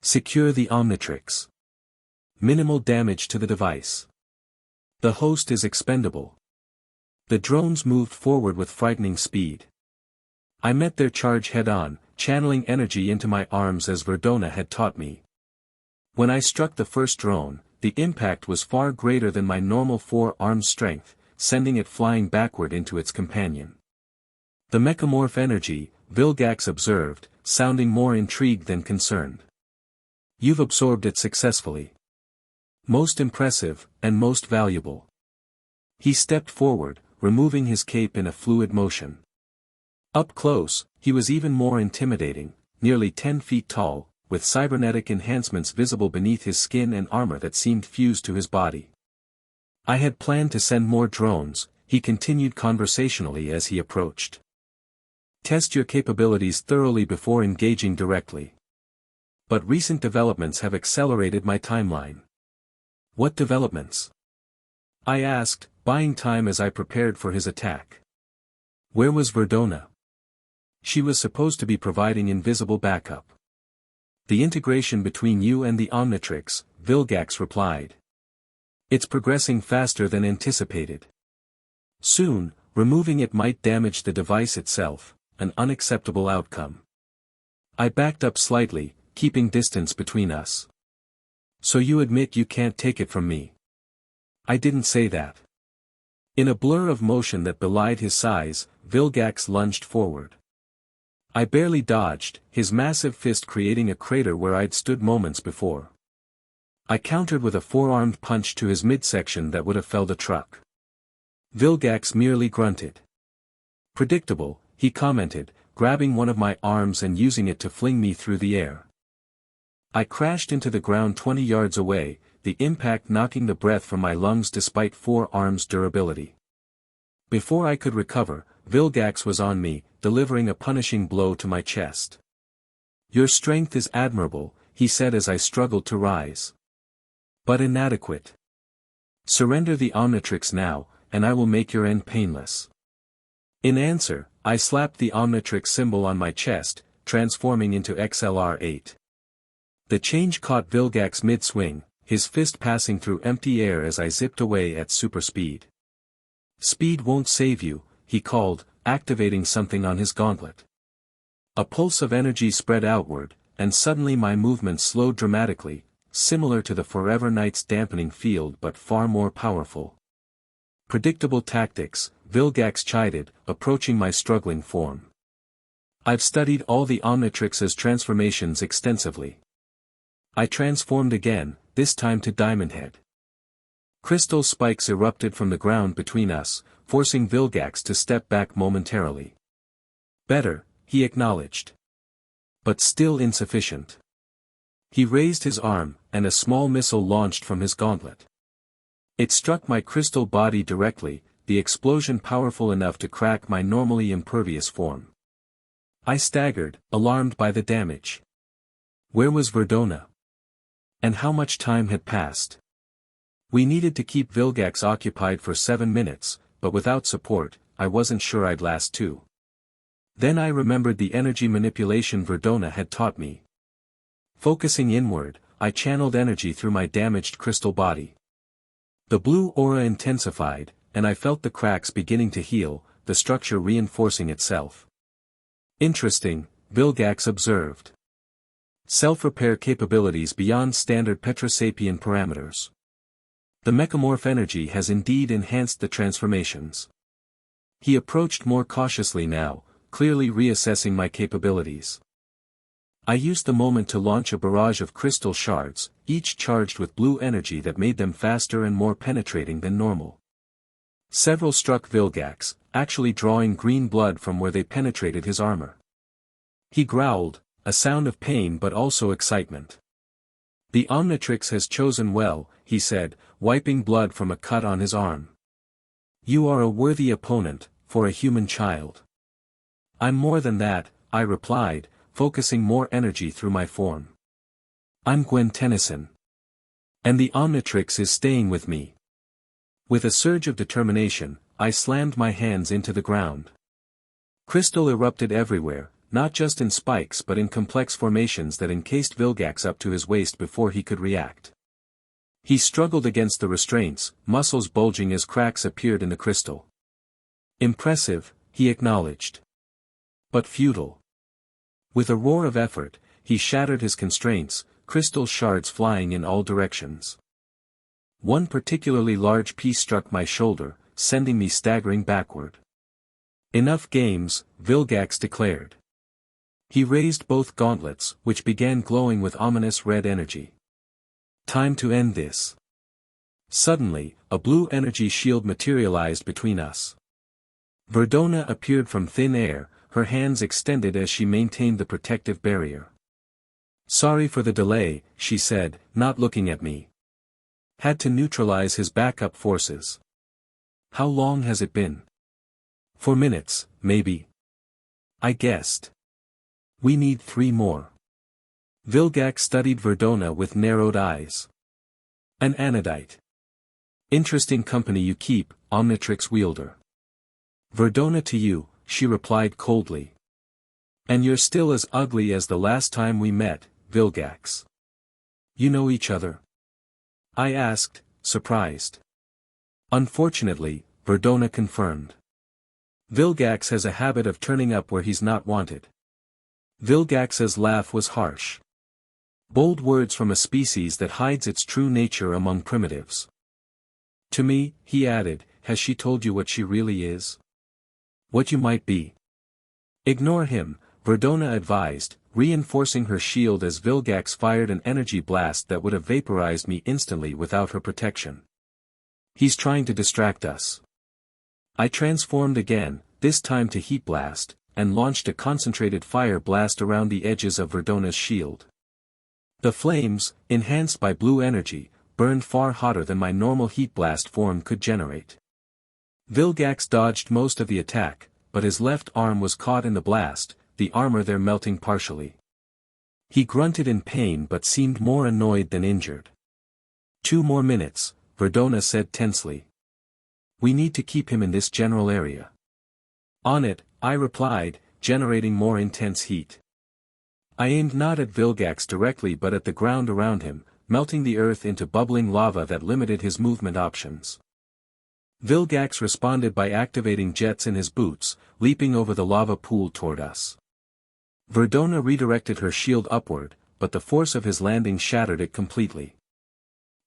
Secure the Omnitrix. Minimal damage to the device. The host is expendable. The drones moved forward with frightening speed. I met their charge head-on, channeling energy into my arms as Verdona had taught me. When I struck the first drone, the impact was far greater than my normal 4-arm strength, sending it flying backward into its companion. The mechamorph energy, Vilgax observed, sounding more intrigued than concerned. You've absorbed it successfully. Most impressive, and most valuable. He stepped forward, removing his cape in a fluid motion. Up close, he was even more intimidating, nearly 10 feet tall, with cybernetic enhancements visible beneath his skin and armor that seemed fused to his body. I had planned to send more drones, he continued conversationally as he approached. Test your capabilities thoroughly before engaging directly. But recent developments have accelerated my timeline. What developments? I asked, buying time as I prepared for his attack. Where was Verdona? She was supposed to be providing invisible backup. The integration between you and the Omnitrix, Vilgax replied. It's progressing faster than anticipated. Soon, removing it might damage the device itself, an unacceptable outcome. I backed up slightly, keeping distance between us. So you admit you can't take it from me? I didn't say that. In a blur of motion that belied his size, Vilgax lunged forward. I barely dodged, his massive fist creating a crater where I'd stood moments before. I countered with a forearmed punch to his midsection that would have felled a truck. Vilgax merely grunted. Predictable, he commented, grabbing one of my arms and using it to fling me through the air. I crashed into the ground 20 yards away, the impact knocking the breath from my lungs despite 4 arms' durability. Before I could recover, Vilgax was on me, delivering a punishing blow to my chest. Your strength is admirable, he said as I struggled to rise. But inadequate. Surrender the Omnitrix now, and I will make your end painless. In answer, I slapped the Omnitrix symbol on my chest, transforming into XLR8. The change caught Vilgax mid-swing, his fist passing through empty air as I zipped away at super speed. Speed won't save you, he called, activating something on his gauntlet. A pulse of energy spread outward, and suddenly my movement slowed dramatically, similar to the Forever Knight's dampening field but far more powerful. Predictable tactics, Vilgax chided, approaching my struggling form. I've studied all the Omnitrix's transformations extensively. I transformed again, this time to Diamond Head. Crystal spikes erupted from the ground between us, forcing Vilgax to step back momentarily. Better, he acknowledged. But still insufficient. He raised his arm, and a small missile launched from his gauntlet. It struck my crystal body directly, the explosion powerful enough to crack my normally impervious form. I staggered, alarmed by the damage. Where was Verdona? And how much time had passed? We needed to keep Vilgax occupied for 7 minutes, but without support, I wasn't sure I'd last 2. Then I remembered the energy manipulation Verdona had taught me. Focusing inward, I channeled energy through my damaged crystal body. The blue aura intensified, and I felt the cracks beginning to heal, the structure reinforcing itself. Interesting, Vilgax observed. Self-repair capabilities beyond standard Petrosapien parameters. The mechamorph energy has indeed enhanced the transformations. He approached more cautiously now, clearly reassessing my capabilities. I used the moment to launch a barrage of crystal shards, each charged with blue energy that made them faster and more penetrating than normal. Several struck Vilgax, actually drawing green blood from where they penetrated his armor. He growled, a sound of pain but also excitement. The Omnitrix has chosen well, he said, wiping blood from a cut on his arm. You are a worthy opponent, for a human child. I'm more than that, I replied, focusing more energy through my form. I'm Gwen Tennyson. And the Omnitrix is staying with me. With a surge of determination, I slammed my hands into the ground. Crystal erupted everywhere, not just in spikes but in complex formations that encased Vilgax up to his waist before he could react. He struggled against the restraints, muscles bulging as cracks appeared in the crystal. Impressive, he acknowledged. But futile. With a roar of effort, he shattered his constraints, crystal shards flying in all directions. One particularly large piece struck my shoulder, sending me staggering backward. Enough games, Vilgax declared. He raised both gauntlets, which began glowing with ominous red energy. Time to end this. Suddenly, a blue energy shield materialized between us. Verdona appeared from thin air, her hands extended as she maintained the protective barrier. Sorry for the delay, she said, not looking at me. Had to neutralize his backup forces. How long has it been? 4 minutes, maybe. I guessed. We need 3 more. Vilgax studied Verdona with narrowed eyes. An anodite. Interesting company you keep, Omnitrix wielder. Verdona to you, she replied coldly. And you're still as ugly as the last time we met, Vilgax. You know each other? I asked, surprised. Unfortunately, Verdona confirmed. Vilgax has a habit of turning up where he's not wanted. Vilgax's laugh was harsh. Bold words from a species that hides its true nature among primitives. To me, he added, has she told you what she really is? What you might be? Ignore him, Verdona advised, reinforcing her shield as Vilgax fired an energy blast that would have vaporized me instantly without her protection. He's trying to distract us. I transformed again, this time to Heat Blast, and launched a concentrated fire blast around the edges of Verdona's shield. The flames, enhanced by blue energy, burned far hotter than my normal heat blast form could generate. Vilgax dodged most of the attack, but his left arm was caught in the blast, the armor there melting partially. He grunted in pain but seemed more annoyed than injured. 2 more minutes, Verdona said tensely. We need to keep him in this general area. On it, I replied, generating more intense heat. I aimed not at Vilgax directly but at the ground around him, melting the earth into bubbling lava that limited his movement options. Vilgax responded by activating jets in his boots, leaping over the lava pool toward us. Verdona redirected her shield upward, but the force of his landing shattered it completely.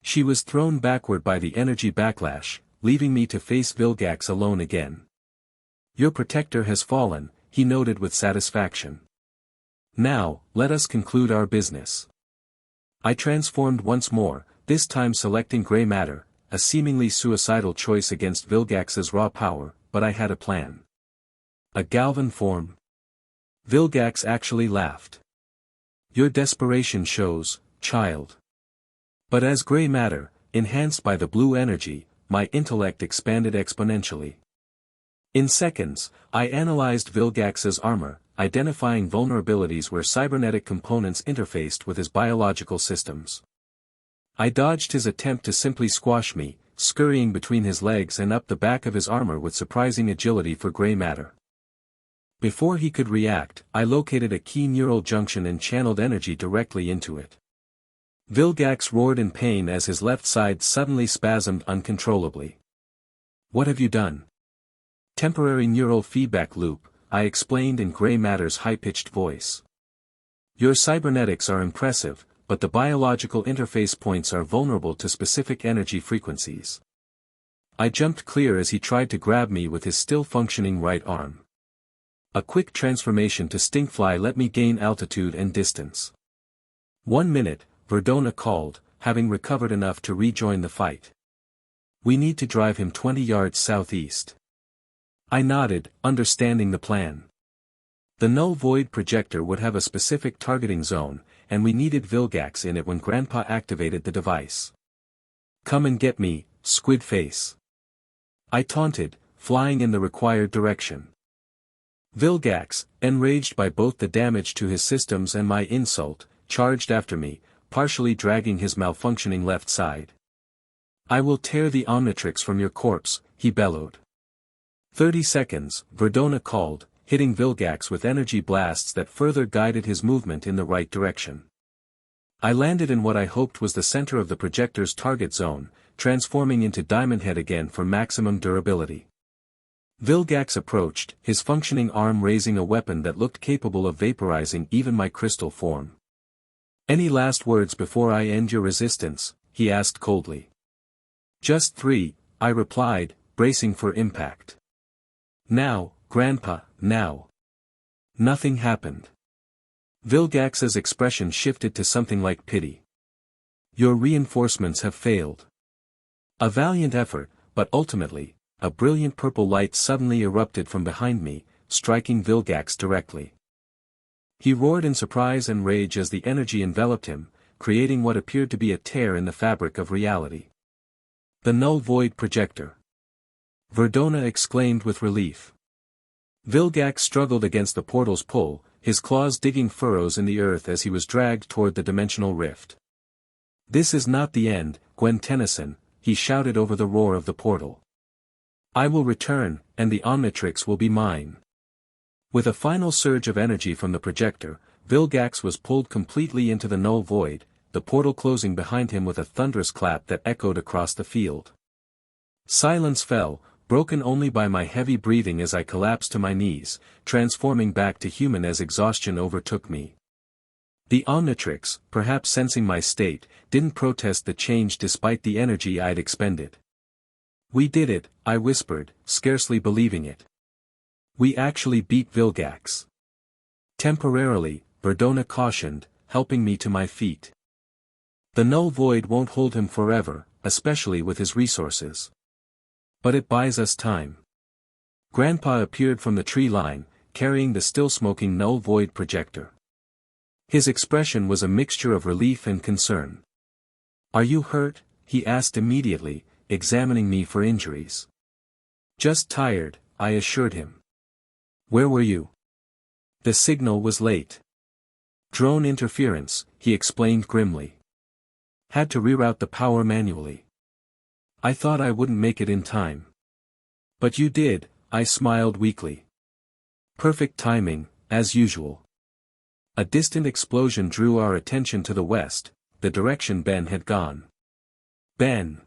She was thrown backward by the energy backlash, leaving me to face Vilgax alone again. Your protector has fallen, he noted with satisfaction. Now, let us conclude our business. I transformed once more, this time selecting gray matter, a seemingly suicidal choice against Vilgax's raw power, but I had a plan. A Galvan form? Vilgax actually laughed. Your desperation shows, child. But as gray matter, enhanced by the blue energy, my intellect expanded exponentially. In seconds, I analyzed Vilgax's armor, identifying vulnerabilities where cybernetic components interfaced with his biological systems. I dodged his attempt to simply squash me, scurrying between his legs and up the back of his armor with surprising agility for gray matter. Before he could react, I located a key neural junction and channeled energy directly into it. Vilgax roared in pain as his left side suddenly spasmed uncontrollably. What have you done? Temporary neural feedback loop, I explained in gray matter's high-pitched voice. Your cybernetics are impressive, but the biological interface points are vulnerable to specific energy frequencies. I jumped clear as he tried to grab me with his still-functioning right arm. A quick transformation to stinkfly let me gain altitude and distance. 1 minute, Verdona called, having recovered enough to rejoin the fight. We need to drive him 20 yards southeast. I nodded, understanding the plan. The null void projector would have a specific targeting zone, and we needed Vilgax in it when Grandpa activated the device. Come and get me, squid face. I taunted, flying in the required direction. Vilgax, enraged by both the damage to his systems and my insult, charged after me, partially dragging his malfunctioning left side. I will tear the Omnitrix from your corpse, he bellowed. 30 seconds, Verdona called, hitting Vilgax with energy blasts that further guided his movement in the right direction. I landed in what I hoped was the center of the projector's target zone, transforming into Diamond Head again for maximum durability. Vilgax approached, his functioning arm raising a weapon that looked capable of vaporizing even my crystal form. Any last words before I end your resistance? He asked coldly. Just 3, I replied, bracing for impact. Now, Grandpa, now. Nothing happened. Vilgax's expression shifted to something like pity. Your reinforcements have failed. A valiant effort, but ultimately, a brilliant purple light suddenly erupted from behind me, striking Vilgax directly. He roared in surprise and rage as the energy enveloped him, creating what appeared to be a tear in the fabric of reality. The null void projector. Verdona exclaimed with relief. Vilgax struggled against the portal's pull, his claws digging furrows in the earth as he was dragged toward the dimensional rift. This is not the end, Gwen Tennyson, he shouted over the roar of the portal. I will return, and the Omnitrix will be mine. With a final surge of energy from the projector, Vilgax was pulled completely into the null void, the portal closing behind him with a thunderous clap that echoed across the field. Silence fell, broken only by my heavy breathing as I collapsed to my knees, transforming back to human as exhaustion overtook me. The Omnitrix, perhaps sensing my state, didn't protest the change despite the energy I'd expended. "We did it," I whispered, scarcely believing it. "We actually beat Vilgax." "Temporarily," Verdona cautioned, helping me to my feet. "The null void won't hold him forever, especially with his resources. But it buys us time." Grandpa appeared from the tree line, carrying the still-smoking null void projector. His expression was a mixture of relief and concern. "Are you hurt?" he asked immediately, examining me for injuries. "Just tired," I assured him. "Where were you?" "The signal was late." "Drone interference," he explained grimly. "Had to reroute the power manually. I thought I wouldn't make it in time." "But you did," I smiled weakly. "Perfect timing, as usual." A distant explosion drew our attention to the west, the direction Ben had gone. "Ben!"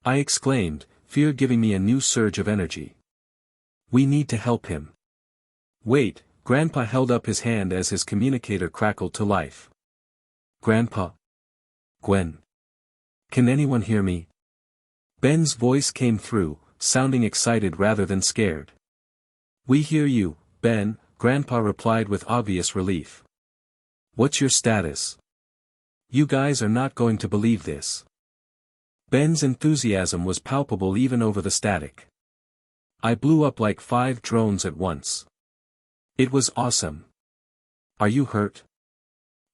I exclaimed, fear giving me a new surge of energy. "We need to help him." "Wait," Grandpa held up his hand as his communicator crackled to life. "Grandpa? Gwen? Can anyone hear me?" Ben's voice came through, sounding excited rather than scared. "We hear you, Ben," Grandpa replied with obvious relief. "What's your status? You guys are not going to believe this." Ben's enthusiasm was palpable even over the static. "I blew up like 5 drones at once. It was awesome." "Are you hurt?"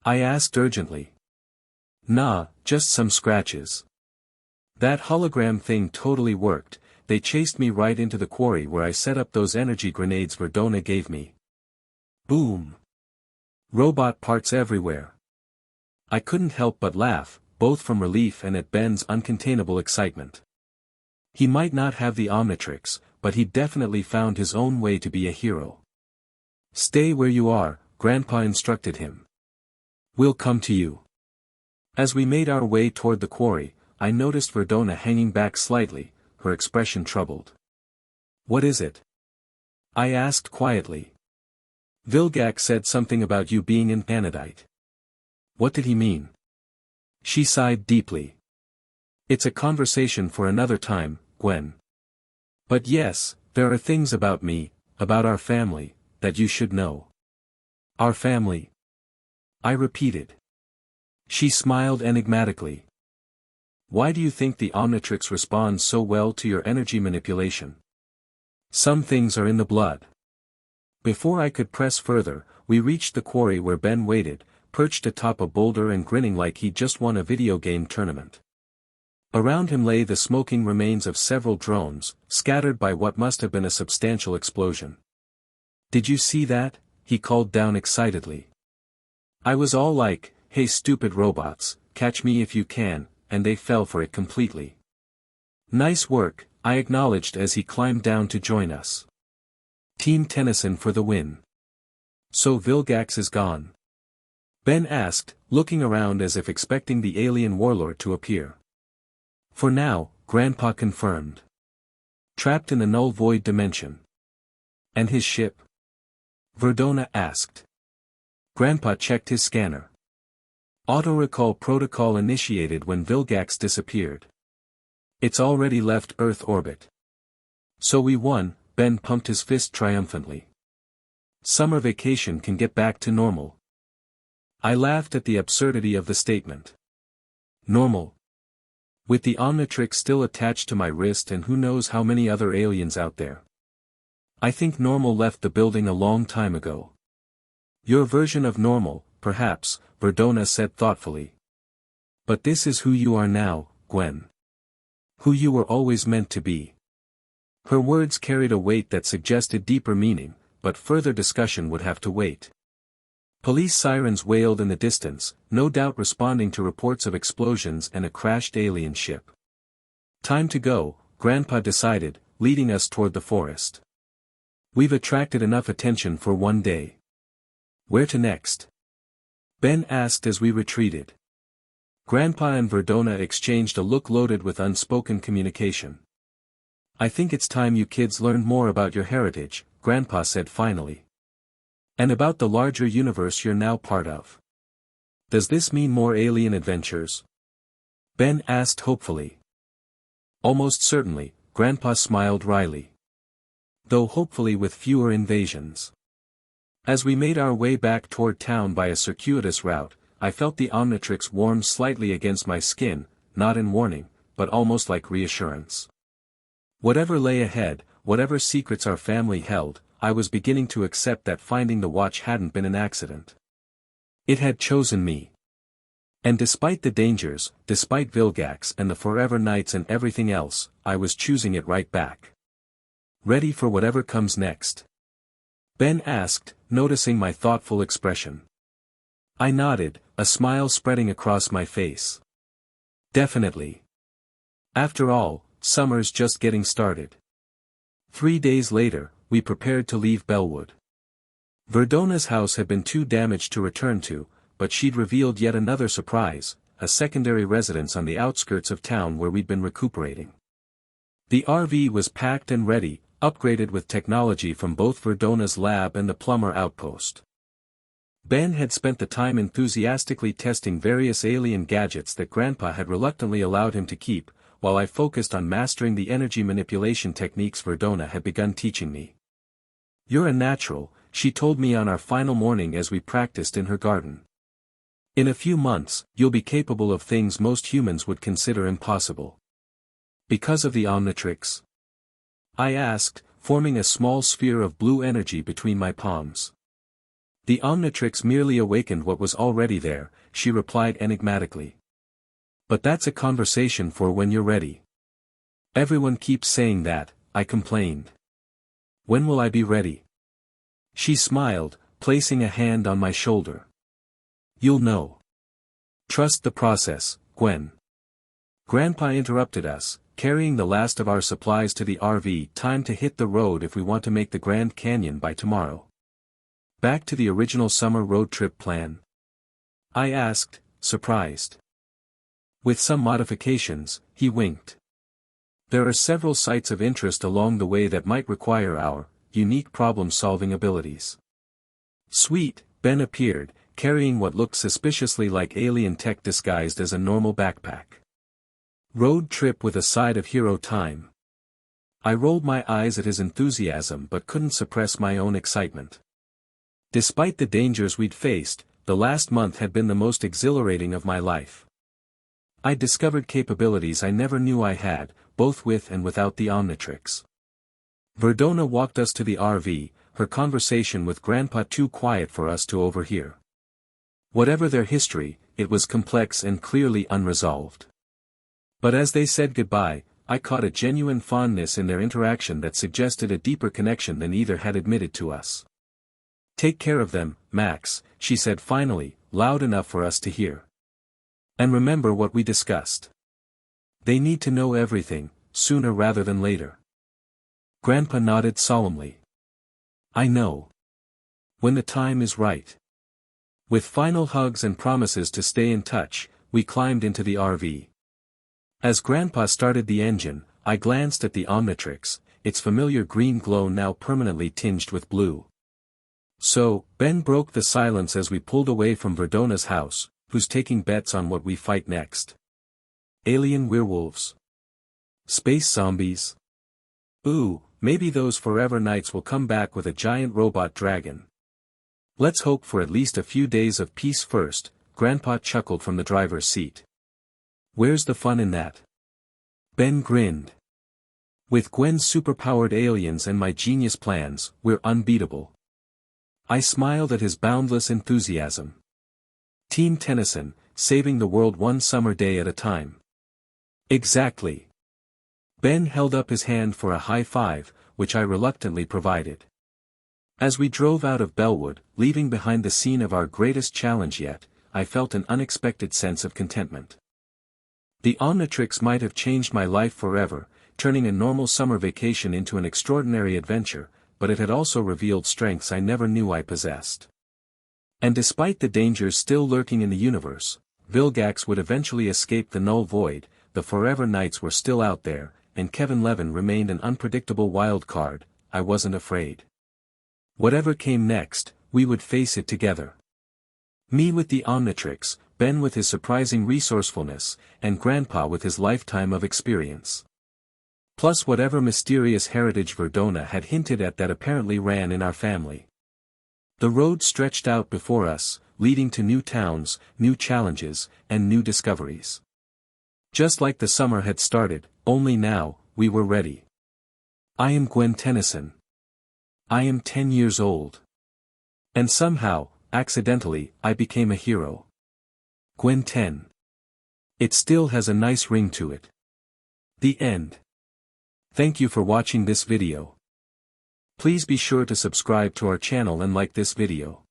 I asked urgently. "Nah, just some scratches. That hologram thing totally worked. They chased me right into the quarry where I set up those energy grenades Verdona gave me. Boom! Robot parts everywhere." I couldn't help but laugh, both from relief and at Ben's uncontainable excitement. He might not have the Omnitrix, but he definitely found his own way to be a hero. "Stay where you are," Grandpa instructed him. "We'll come to you." As we made our way toward the quarry, I noticed Verdona hanging back slightly, her expression troubled. "What is it?" I asked quietly. "Vilgax said something about you being in Panadite." "What did he mean?" She sighed deeply. "It's a conversation for another time, Gwen. But yes, there are things about me, about our family, that you should know." "Our family?" I repeated. She smiled enigmatically. "Why do you think the Omnitrix responds so well to your energy manipulation?" "Some things are in the blood." Before I could press further, we reached the quarry where Ben waited, perched atop a boulder and grinning like he'd just won a video game tournament. Around him lay the smoking remains of several drones, scattered by what must have been a substantial explosion. "Did you see that?" he called down excitedly. I was all like, "Hey stupid robots, catch me if you can," and they fell for it completely. "Nice work," I acknowledged as he climbed down to join us. "Team Tennyson for the win." "So Vilgax is gone?" Ben asked, looking around as if expecting the alien warlord to appear. "For now," Grandpa confirmed. "Trapped in the null void dimension." "And his ship?" Verdona asked. Grandpa checked his scanner. Auto-recall protocol initiated when Vilgax disappeared. "It's already left Earth orbit." "So we won," Ben pumped his fist triumphantly. "Summer vacation can get back to normal." I laughed at the absurdity of the statement. Normal? With the Omnitrix still attached to my wrist and who knows how many other aliens out there. "I think normal left the building a long time ago." "Your version of normal, perhaps," Verdona said thoughtfully. "But this is who you are now, Gwen. Who you were always meant to be." Her words carried a weight that suggested deeper meaning, but further discussion would have to wait. Police sirens wailed in the distance, no doubt responding to reports of explosions and a crashed alien ship. "Time to go," Grandpa decided, leading us toward the forest. "We've attracted enough attention for one day. Where to next?" Ben asked as we retreated. Grandpa and Verdona exchanged a look loaded with unspoken communication. I think it's time you kids learned more about your heritage, Grandpa said finally. And about the larger universe you're now part of. Does this mean more alien adventures? Ben asked hopefully. Almost certainly, Grandpa smiled wryly. Though hopefully with fewer invasions. As we made our way back toward town by a circuitous route, I felt the Omnitrix warm slightly against my skin, not in warning, but almost like reassurance. Whatever lay ahead, whatever secrets our family held, I was beginning to accept that finding the watch hadn't been an accident. It had chosen me. And despite the dangers, despite Vilgax and the Forever Knights and everything else, I was choosing it right back. Ready for whatever comes next? Ben asked, noticing my thoughtful expression. I nodded, a smile spreading across my face. Definitely. After all, summer's just getting started. 3 days later, we prepared to leave Bellwood. Verdona's house had been too damaged to return to, but she'd revealed yet another surprise, a secondary residence on the outskirts of town where we'd been recuperating. The RV was packed and ready, upgraded with technology from both Verdona's lab and the plumber outpost. Ben had spent the time enthusiastically testing various alien gadgets that Grandpa had reluctantly allowed him to keep, while I focused on mastering the energy manipulation techniques Verdona had begun teaching me. You're a natural, she told me on our final morning as we practiced in her garden. In a few months, you'll be capable of things most humans would consider impossible. Because of the Omnitrix? I asked, forming a small sphere of blue energy between my palms. The Omnitrix merely awakened what was already there, she replied enigmatically. But that's a conversation for when you're ready. Everyone keeps saying that, I complained. When will I be ready? She smiled, placing a hand on my shoulder. You'll know. Trust the process, Gwen. Grandpa interrupted us, carrying the last of our supplies to the RV. Time to hit the road if we want to make the Grand Canyon by tomorrow. Back to the original summer road trip plan? I asked, surprised. With some modifications, he winked. There are several sites of interest along the way that might require our unique problem-solving abilities. Sweet, Ben appeared, carrying what looked suspiciously like alien tech disguised as a normal backpack. Road trip with a side of hero time. I rolled my eyes at his enthusiasm but couldn't suppress my own excitement. Despite the dangers we'd faced, the last month had been the most exhilarating of my life. I'd discovered capabilities I never knew I had, both with and without the Omnitrix. Verdona walked us to the RV, her conversation with Grandpa too quiet for us to overhear. Whatever their history, it was complex and clearly unresolved. But as they said goodbye, I caught a genuine fondness in their interaction that suggested a deeper connection than either had admitted to us. Take care of them, Max, she said finally, loud enough for us to hear. And remember what we discussed. They need to know everything, sooner rather than later. Grandpa nodded solemnly. I know. When the time is right. With final hugs and promises to stay in touch, we climbed into the RV. As Grandpa started the engine, I glanced at the Omnitrix, its familiar green glow now permanently tinged with blue. So, Ben broke the silence as we pulled away from Verdona's house, who's taking bets on what we fight next. Alien werewolves. Space zombies. Ooh, maybe those Forever Knights will come back with a giant robot dragon. Let's hope for at least a few days of peace first, Grandpa chuckled from the driver's seat. Where's the fun in that? Ben grinned. With Gwen's superpowered aliens and my genius plans, we're unbeatable. I smiled at his boundless enthusiasm. Team Tennyson, saving the world one summer day at a time. Exactly. Ben held up his hand for a high five, which I reluctantly provided. As we drove out of Bellwood, leaving behind the scene of our greatest challenge yet, I felt an unexpected sense of contentment. The Omnitrix might have changed my life forever, turning a normal summer vacation into an extraordinary adventure, but it had also revealed strengths I never knew I possessed. And despite the dangers still lurking in the universe, Vilgax would eventually escape the null void, the Forever Knights were still out there, and Kevin Levin remained an unpredictable wild card, I wasn't afraid. Whatever came next, we would face it together. Me with the Omnitrix, Ben with his surprising resourcefulness, and Grandpa with his lifetime of experience. Plus whatever mysterious heritage Verdona had hinted at that apparently ran in our family. The road stretched out before us, leading to new towns, new challenges, and new discoveries. Just like the summer had started, only now, we were ready. I am Gwen Tennyson. I am 10 years old. And somehow, accidentally, I became a hero. Gwen 10. It still has a nice ring to it. The end. Thank you for watching this video. Please be sure to subscribe to our channel and like this video.